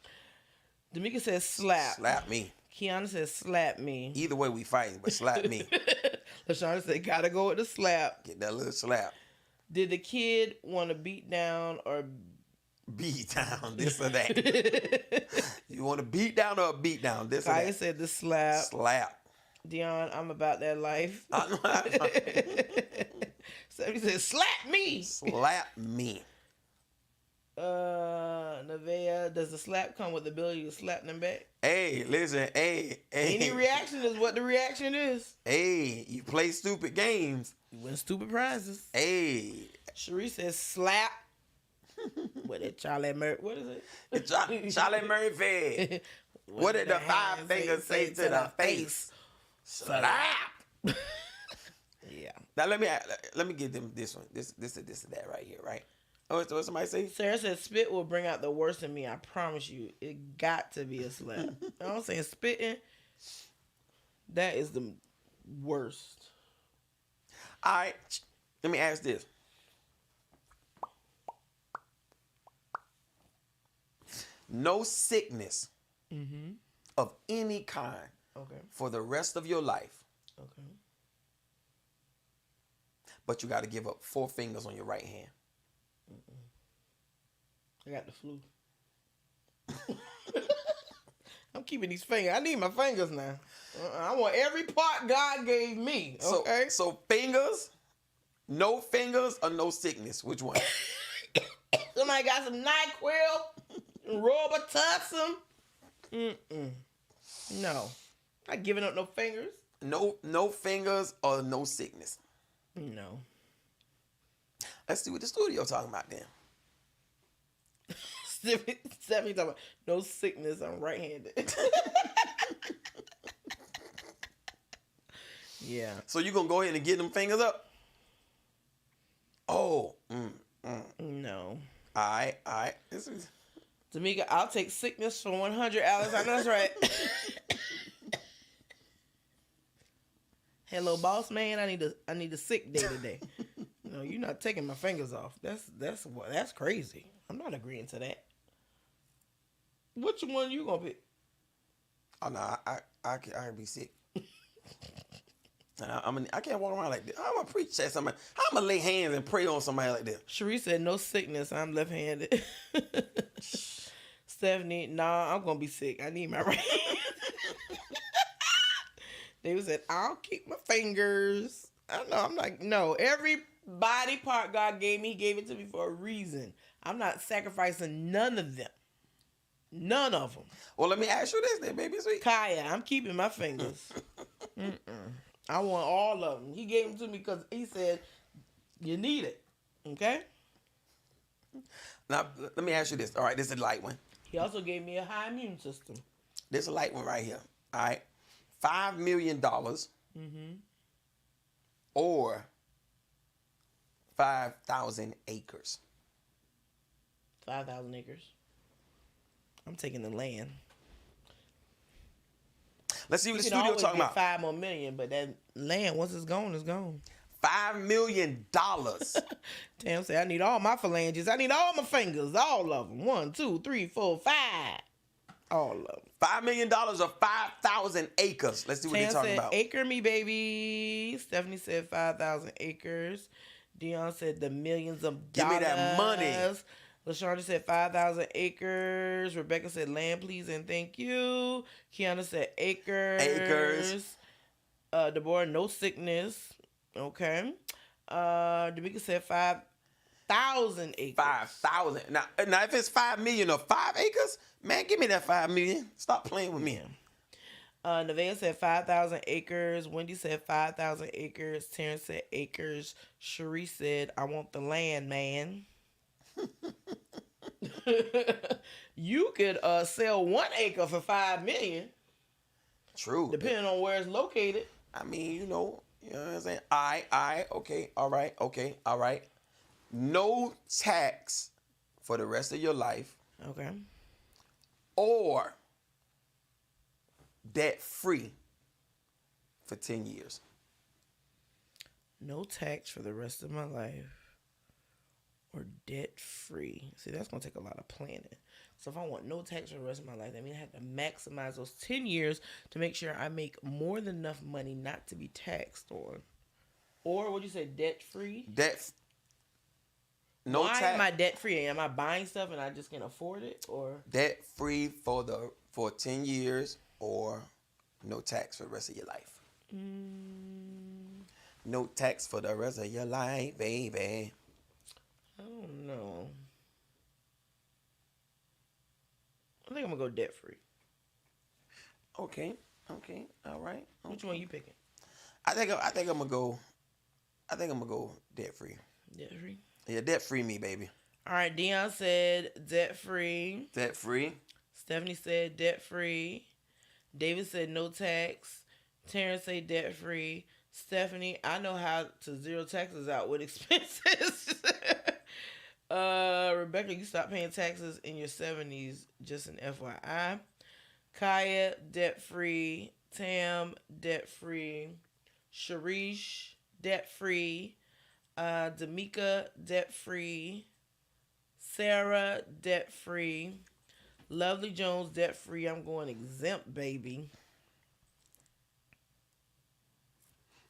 D'Amica says slap. Slap me. Kiana says slap me. Either way we fighting, but slap me. LaShonda said gotta go with the slap. Get that little slap. Did the kid want to beat down or beat down, this or that? You want to beat down or beat down, this or that? I said the slap. Slap. Dion, I'm about that life. Somebody said slap me. Slap me. Nevaeh, does the slap come with the ability to slap them back? Hey, listen, hey. Any reaction is what the reaction is. Hey, you play stupid games. You win stupid prizes. Hey. Cherie says slap. What is Charlie Murphy? What is it? Charlie Murphy. What did the five fingers say to the face? Slap. Yeah. Now let me give them this one. This and that right here, right? Oh, what somebody say? Sarah said spit will bring out the worst in me. I promise you. It got to be a slap. You know what I'm saying? Spitting, that is the worst. All right. Let me ask this. No sickness of any kind for the rest of your life. Okay. But you got to give up 4 fingers on your right hand. I got the flu. I'm keeping these fingers. I need my fingers now. I want every part God gave me. Okay. So fingers, no fingers, or no sickness. Which one? Somebody got some NyQuil, Robitussin. No, not giving up no fingers. No fingers or no sickness. No. Let's see what the studio talking about then. Stephanie talking about no sickness. I'm right-handed. Yeah. So you gonna go ahead and get them fingers up? Oh. No. All right. D'Amica, I'll take sickness for 100. Alex, I know that's right. Hello, boss man. I need a sick day today. No, you're not taking my fingers off. That's crazy. I'm not agreeing to that. Which one you gonna pick? Oh no, I can be sick. I can't walk around like this. I'm gonna preach at somebody. I'm gonna lay hands and pray on somebody like this. Cherie said no sickness. I'm left-handed. Stephanie, nah, I'm gonna be sick. I need my right hand. David said, I'll keep my fingers. I know. I'm like, no. Every body part God gave me, he gave it to me for a reason. I'm not sacrificing none of them. None of them. Well, let me ask you this then, Baby Sweet. Kaya, I'm keeping my fingers. I want all of them. He gave them to me because he said, you need it. Okay? Now, let me ask you this. All right, this is a light one. He also gave me a high immune system. This is a light one right here. All right. $5 million or 5,000 acres. 5,000 acres. I'm taking the land. Let's see what the You can studio always talking get about. 5 more million, but that land, once it's gone, it's gone. $5 million. Tam said, I need all my phalanges. I need all my fingers. All of them. 1, 2, 3, 4, 5. All of them. $5 million or 5,000 acres. Let's see what Tam they're talking said, about. acre me, baby. Stephanie said 5,000 acres. Dion said the millions of Give dollars. me that money. LaShonda said 5,000 acres. Rebecca said land, please, and thank you. Kiana said acres. Acres. Deborah, no sickness. Okay. D'Amica said 5,000 acres. 5,000. Now, if it's 5 million or 5 acres, man, give me that 5 million. Stop playing with me. Nevaeh said 5,000 acres. Wendy said 5,000 acres. Terrence said acres. Cherie said, I want the land, man. You could sell 1 acre for 5 million. True. Depending on where it's located. I mean, you know what I'm saying? Okay, all right. No tax for the rest of your life. Okay. Or debt free for 10 years. No tax for the rest of my life. Or debt free. See, that's going to take a lot of planning. So if I want no tax for the rest of my life, that means I have to maximize those 10 years to make sure I make more than enough money not to be taxed on. Or what you say, debt free? No Why tax. am I debt free? Am I buying stuff and I just can afford it? Or Debt free for 10 years or no tax for the rest of your life. No tax for the rest of your life, baby. I don't know. I think I'm gonna go debt free. Okay, all right. Which one you picking? I think I'm gonna go debt free. Debt free. Yeah, debt free me, baby. All right. Dion said debt free. Debt free. Stephanie said debt free. David said no tax. Terrence said debt free. Stephanie, I know how to zero taxes out with expenses. Rebecca, you stop paying taxes in your 70s, just an FYI. Kaya, debt free. Tam, debt free. Sharish, debt free. D'Amica, debt free. Sarah, debt free. Lovely Jones, debt free. I'm going exempt, baby.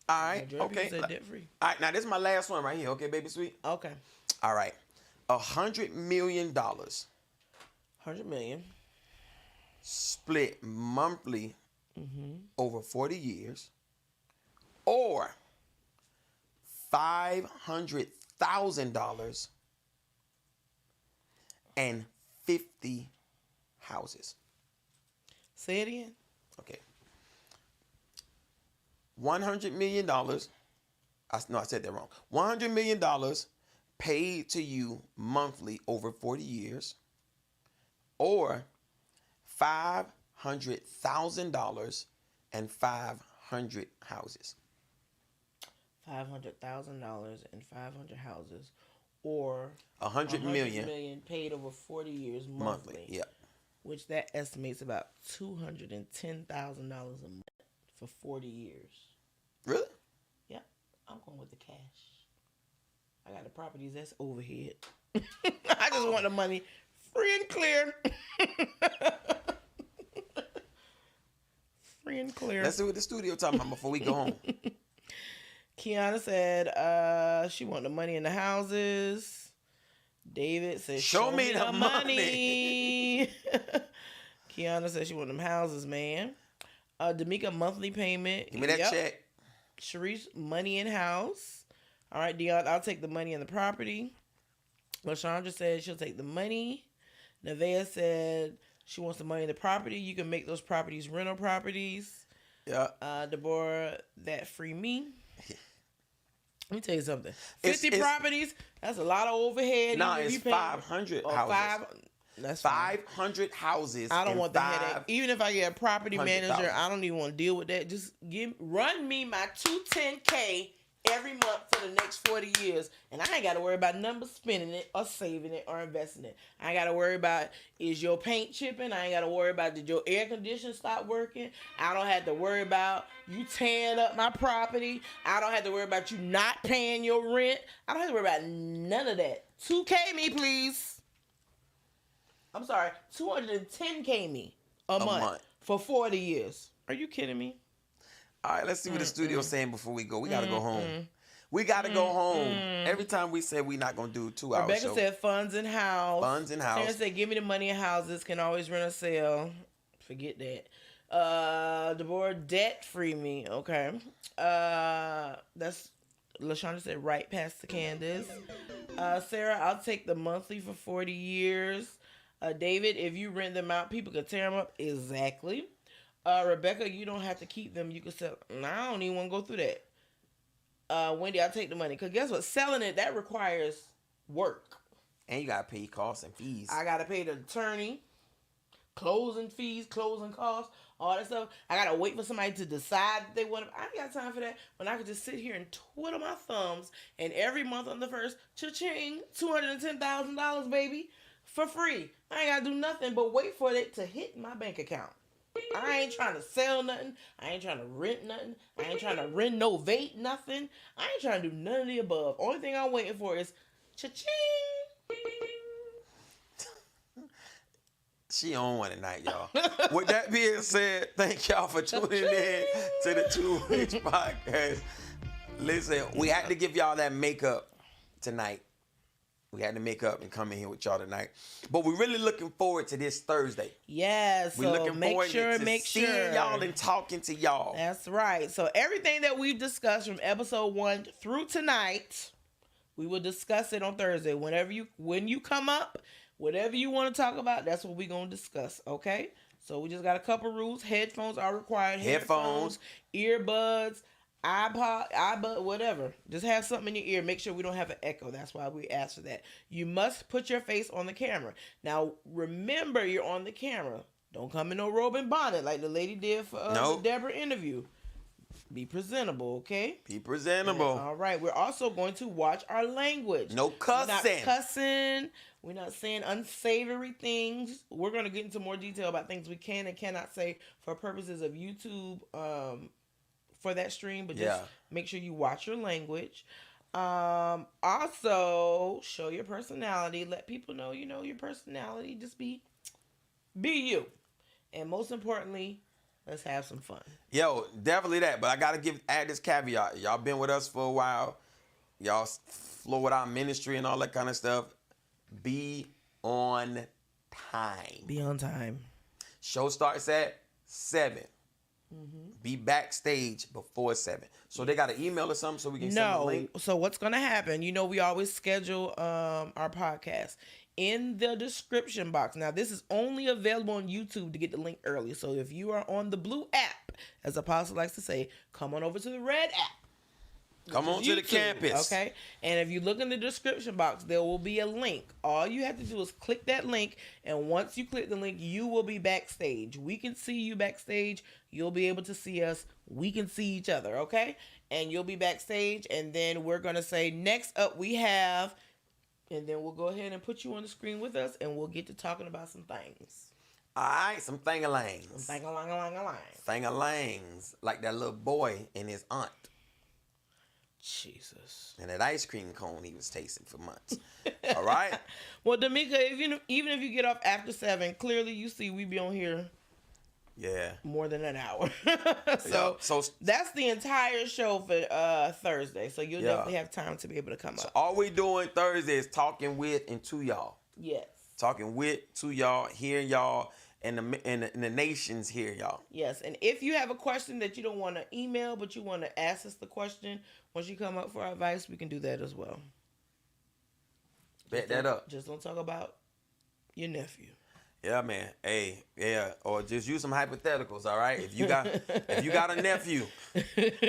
All right, okay. Said debt free. All right, now this is my last one right here, okay, baby sweet? Okay. All right. $100 million. 100 million. Split monthly over 40 years. Or $500,000 and 50 houses. Say it again. Okay. $100 million. I said that wrong. $100 million paid to you monthly over 40 years, or $500,000 and 500 houses. $500,000 and 500 houses, or $100 million paid over 40 years monthly. Yeah. Which that estimates about $210,000 a month for 40 years. Really? Yeah, I'm going with the cash. I got the properties that's overhead. I just want the money free and clear. Free and clear. Let's see what the studio talking about before we go home. Kiana said she want the money in the houses. David said show me the money. Kiana said she want them houses, man. D'Amica, monthly payment. Give me that check. Sharice, money in house. All right, Dion, I'll take the money and the property. LaShondra said she'll take the money. Nevaeh said she wants the money in the property. You can make those properties rental properties. Yeah. Deborah, that free me. Let me tell you something. 50 properties, that's a lot of overhead. No, it's 500 houses. That's 500 houses. I don't want the headache. Even if I get a property manager, I don't even want to deal with that. Just run me my $210K every month for the next 40 years. And I ain't got to worry about number spending it or saving it or investing it. I ain't got to worry about, is your paint chipping? I ain't got to worry about, did your air conditioner stop working? I don't have to worry about you tearing up my property. I don't have to worry about you not paying your rent. I don't have to worry about none of that. 2K me, please. I'm sorry, 210K me a month for 40 years. Are you kidding me? All right, let's see what the studio's saying before we go. We got to go home. We got to go home. Every time we say we're not going to do a 2 hour Rebecca show. said funds in house. Funds in house. Terrence said, give me the money in houses. Can always rent or sell. Forget that. Deborah, debt free me. Okay. That's, LaShonda said, right past the Candace. Sarah, I'll take the monthly for 40 years. David, if you rent them out, people can tear them up. Exactly. Rebecca, you don't have to keep them. You can sell. I don't even want to go through that. Wendy, I'll take the money. Because guess what? Selling it, that requires work. And you got to pay costs and fees. I got to pay the attorney, closing fees, closing costs, all that stuff. I got to wait for somebody to decide that they want to. I ain't got time for that. When I could just sit here and twiddle my thumbs, and every month on the first, cha-ching, $210,000, baby, for free. I ain't got to do nothing but wait for it to hit my bank account. I ain't trying to sell nothing. I ain't trying to rent nothing. I ain't trying to renovate nothing. I ain't trying to do none of the above. Only thing I'm waiting for is cha-ching. She on one tonight, y'all. With that being said, thank y'all for tuning in to the Two Rich Podcast. Listen, we had to give y'all that makeup tonight. We had to make up and come in here with y'all tonight. But we're really looking forward to this Thursday. Yes. We're looking forward to seeing y'all and talking to y'all. That's right. So everything that we've discussed from episode 1 through tonight, we will discuss it on Thursday. When you come up, whatever you want to talk about, that's what we're going to discuss. Okay? So we just got a couple rules. Headphones are required. Headphones, earbuds, iPod, whatever. Just have something in your ear. Make sure we don't have an echo. That's why we asked for that. You must put your face on the camera. Now, remember, you're on the camera. Don't come in no robe and bonnet like the lady did for the Deborah interview. Be presentable, okay? Be presentable. All right. We're also going to watch our language. No cussing. We're not cussing. We're not saying unsavory things. We're going to get into more detail about things we can and cannot say for purposes of YouTube, for that stream, but just make sure you watch your language. Also, show your personality. Let people know you know your personality. Just be you. And most importantly, let's have some fun. Yo, definitely that. But I got to add this caveat. Y'all been with us for a while. Y'all flow with our ministry and all that kind of stuff. Be on time. Be on time. Show starts at 7. Be backstage before 7. So they got an email or something so we can send the link? So what's going to happen, we always schedule our podcast in the description box. Now, this is only available on YouTube to get the link early. So if you are on the blue app, as Apostle likes to say, come on over to the red app. Come on to the campus. Okay. And if you look in the description box, there will be a link. All you have to do is click that link. And once you click the link, you will be backstage. We can see you backstage. You'll be able to see us. We can see each other. Okay. And you'll be backstage. And then we're going to say, next up we have, and then we'll go ahead and put you on the screen with us. And we'll get to talking about some things. All right. Some thing-a-langs. Some thing-a-lang-a-lang-a-lang. Thing-a-langs. Like that little boy and his aunt. Jesus. And that ice cream cone he was tasting for months. All right? Well, D'Amica, even if you get off after 7, clearly you see we be on here more than an hour. so that's the entire show for Thursday. So you'll definitely have time to be able to come up. All we doing Thursday is talking with and to y'all. Yes. Talking with, to y'all, hearing y'all, and the nations hear y'all. Yes, and if you have a question that you don't want to email, but you want to ask us the question, once you come up for our advice, we can do that as well. Bet that up. Just don't talk about your nephew. Yeah, man. Hey, yeah. Or just use some hypotheticals, all right? If you got a nephew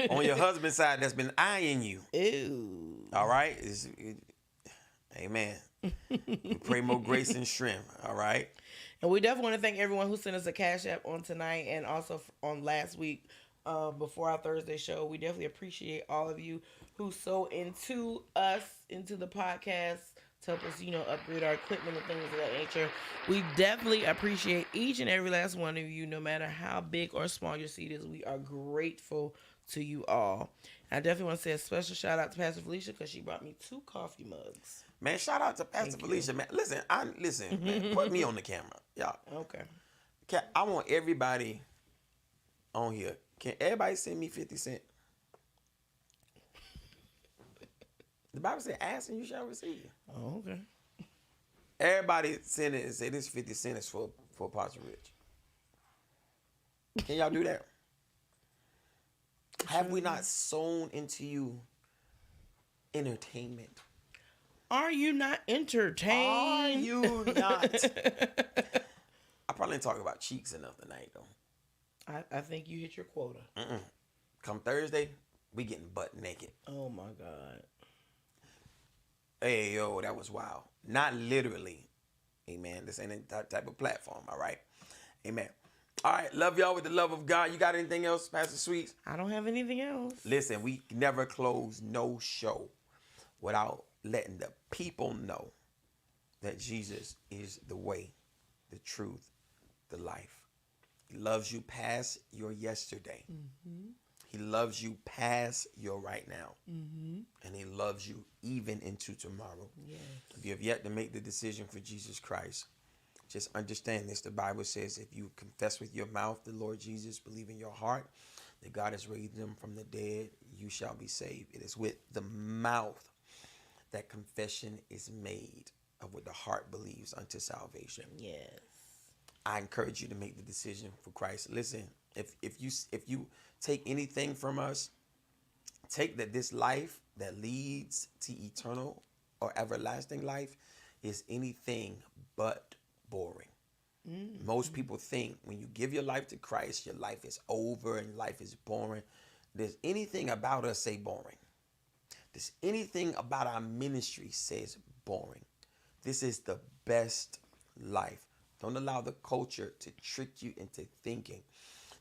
on your husband's side that's been eyeing you. Ew. All right? Amen. We pray more grace and strength, all right? And we definitely want to thank everyone who sent us a Cash App on tonight and also on last week before our Thursday show. We definitely appreciate all of you who so into us, into the podcast, to help us, upgrade our equipment and things of that nature. We definitely appreciate each and every last one of you, no matter how big or small your seed is. We are grateful to you all. I definitely want to say a special shout out to Pastor Felicia because she brought me 2 coffee mugs. Man, shout out to Pastor Felicia, man. Listen, man, put me on the camera, y'all. Okay. I want everybody on here. Can everybody send me 50 cents? The Bible said, ask and you shall receive. Oh, okay. Everybody send it and say this 50 cents for Pastor Rich. Can y'all do that? Have we not sown into you entertainment? Are you not entertained? Are you not? I probably didn't talk about cheeks enough tonight, though. I think you hit your quota. Come Thursday, we getting butt naked. Oh, my God. Hey, yo, that was wild. Not literally. Amen. This ain't that type of platform, all right? Amen. All right, love y'all with the love of God. You got anything else, Pastor Sweets? I don't have anything else. Listen, we never close no show without letting the people know that Jesus is the way, the truth, the life. He loves you past your yesterday. Mm-hmm. He loves you past your right now. Mm-hmm. And he loves you even into tomorrow. Yes. If you have yet to make the decision for Jesus Christ, just understand this. The Bible says if you confess with your mouth the Lord Jesus, believe in your heart that God has raised him from the dead, you shall be saved. It is with the mouth that confession is made of what the heart believes unto salvation. Yes. I encourage you to make the decision for Christ. Listen, if you take anything from us, take that this life that leads to eternal or everlasting life is anything but boring. Mm-hmm. Most people think when you give your life to Christ, your life is over and life is boring. Does anything about us say boring? Does anything about our ministry says boring? This is the best life. Don't allow the culture to trick you into thinking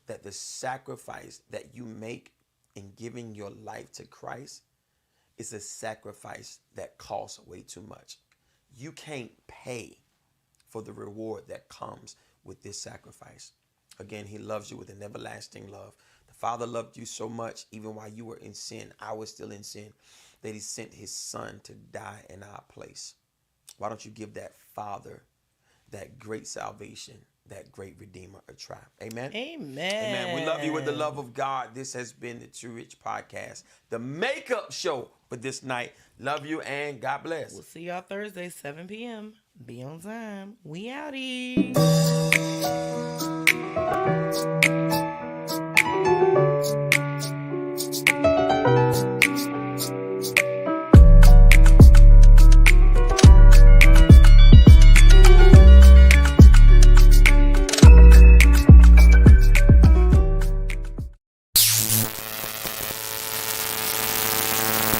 that the sacrifice that you make in giving your life to Christ is a sacrifice that costs way too much. You can't pay for the reward that comes with this sacrifice. Again, he loves you with an everlasting love. The Father loved you so much, even while you were in sin, I was still in sin, that he sent his son to die in our place. Why don't you give that Father, that great salvation, that great Redeemer a try? Amen? Amen. Amen. We love you with the love of God. This has been the Too Rich Podcast, the makeup show for this night. Love you and God bless. We'll see y'all Thursday, 7 p.m. Be on time. We outie.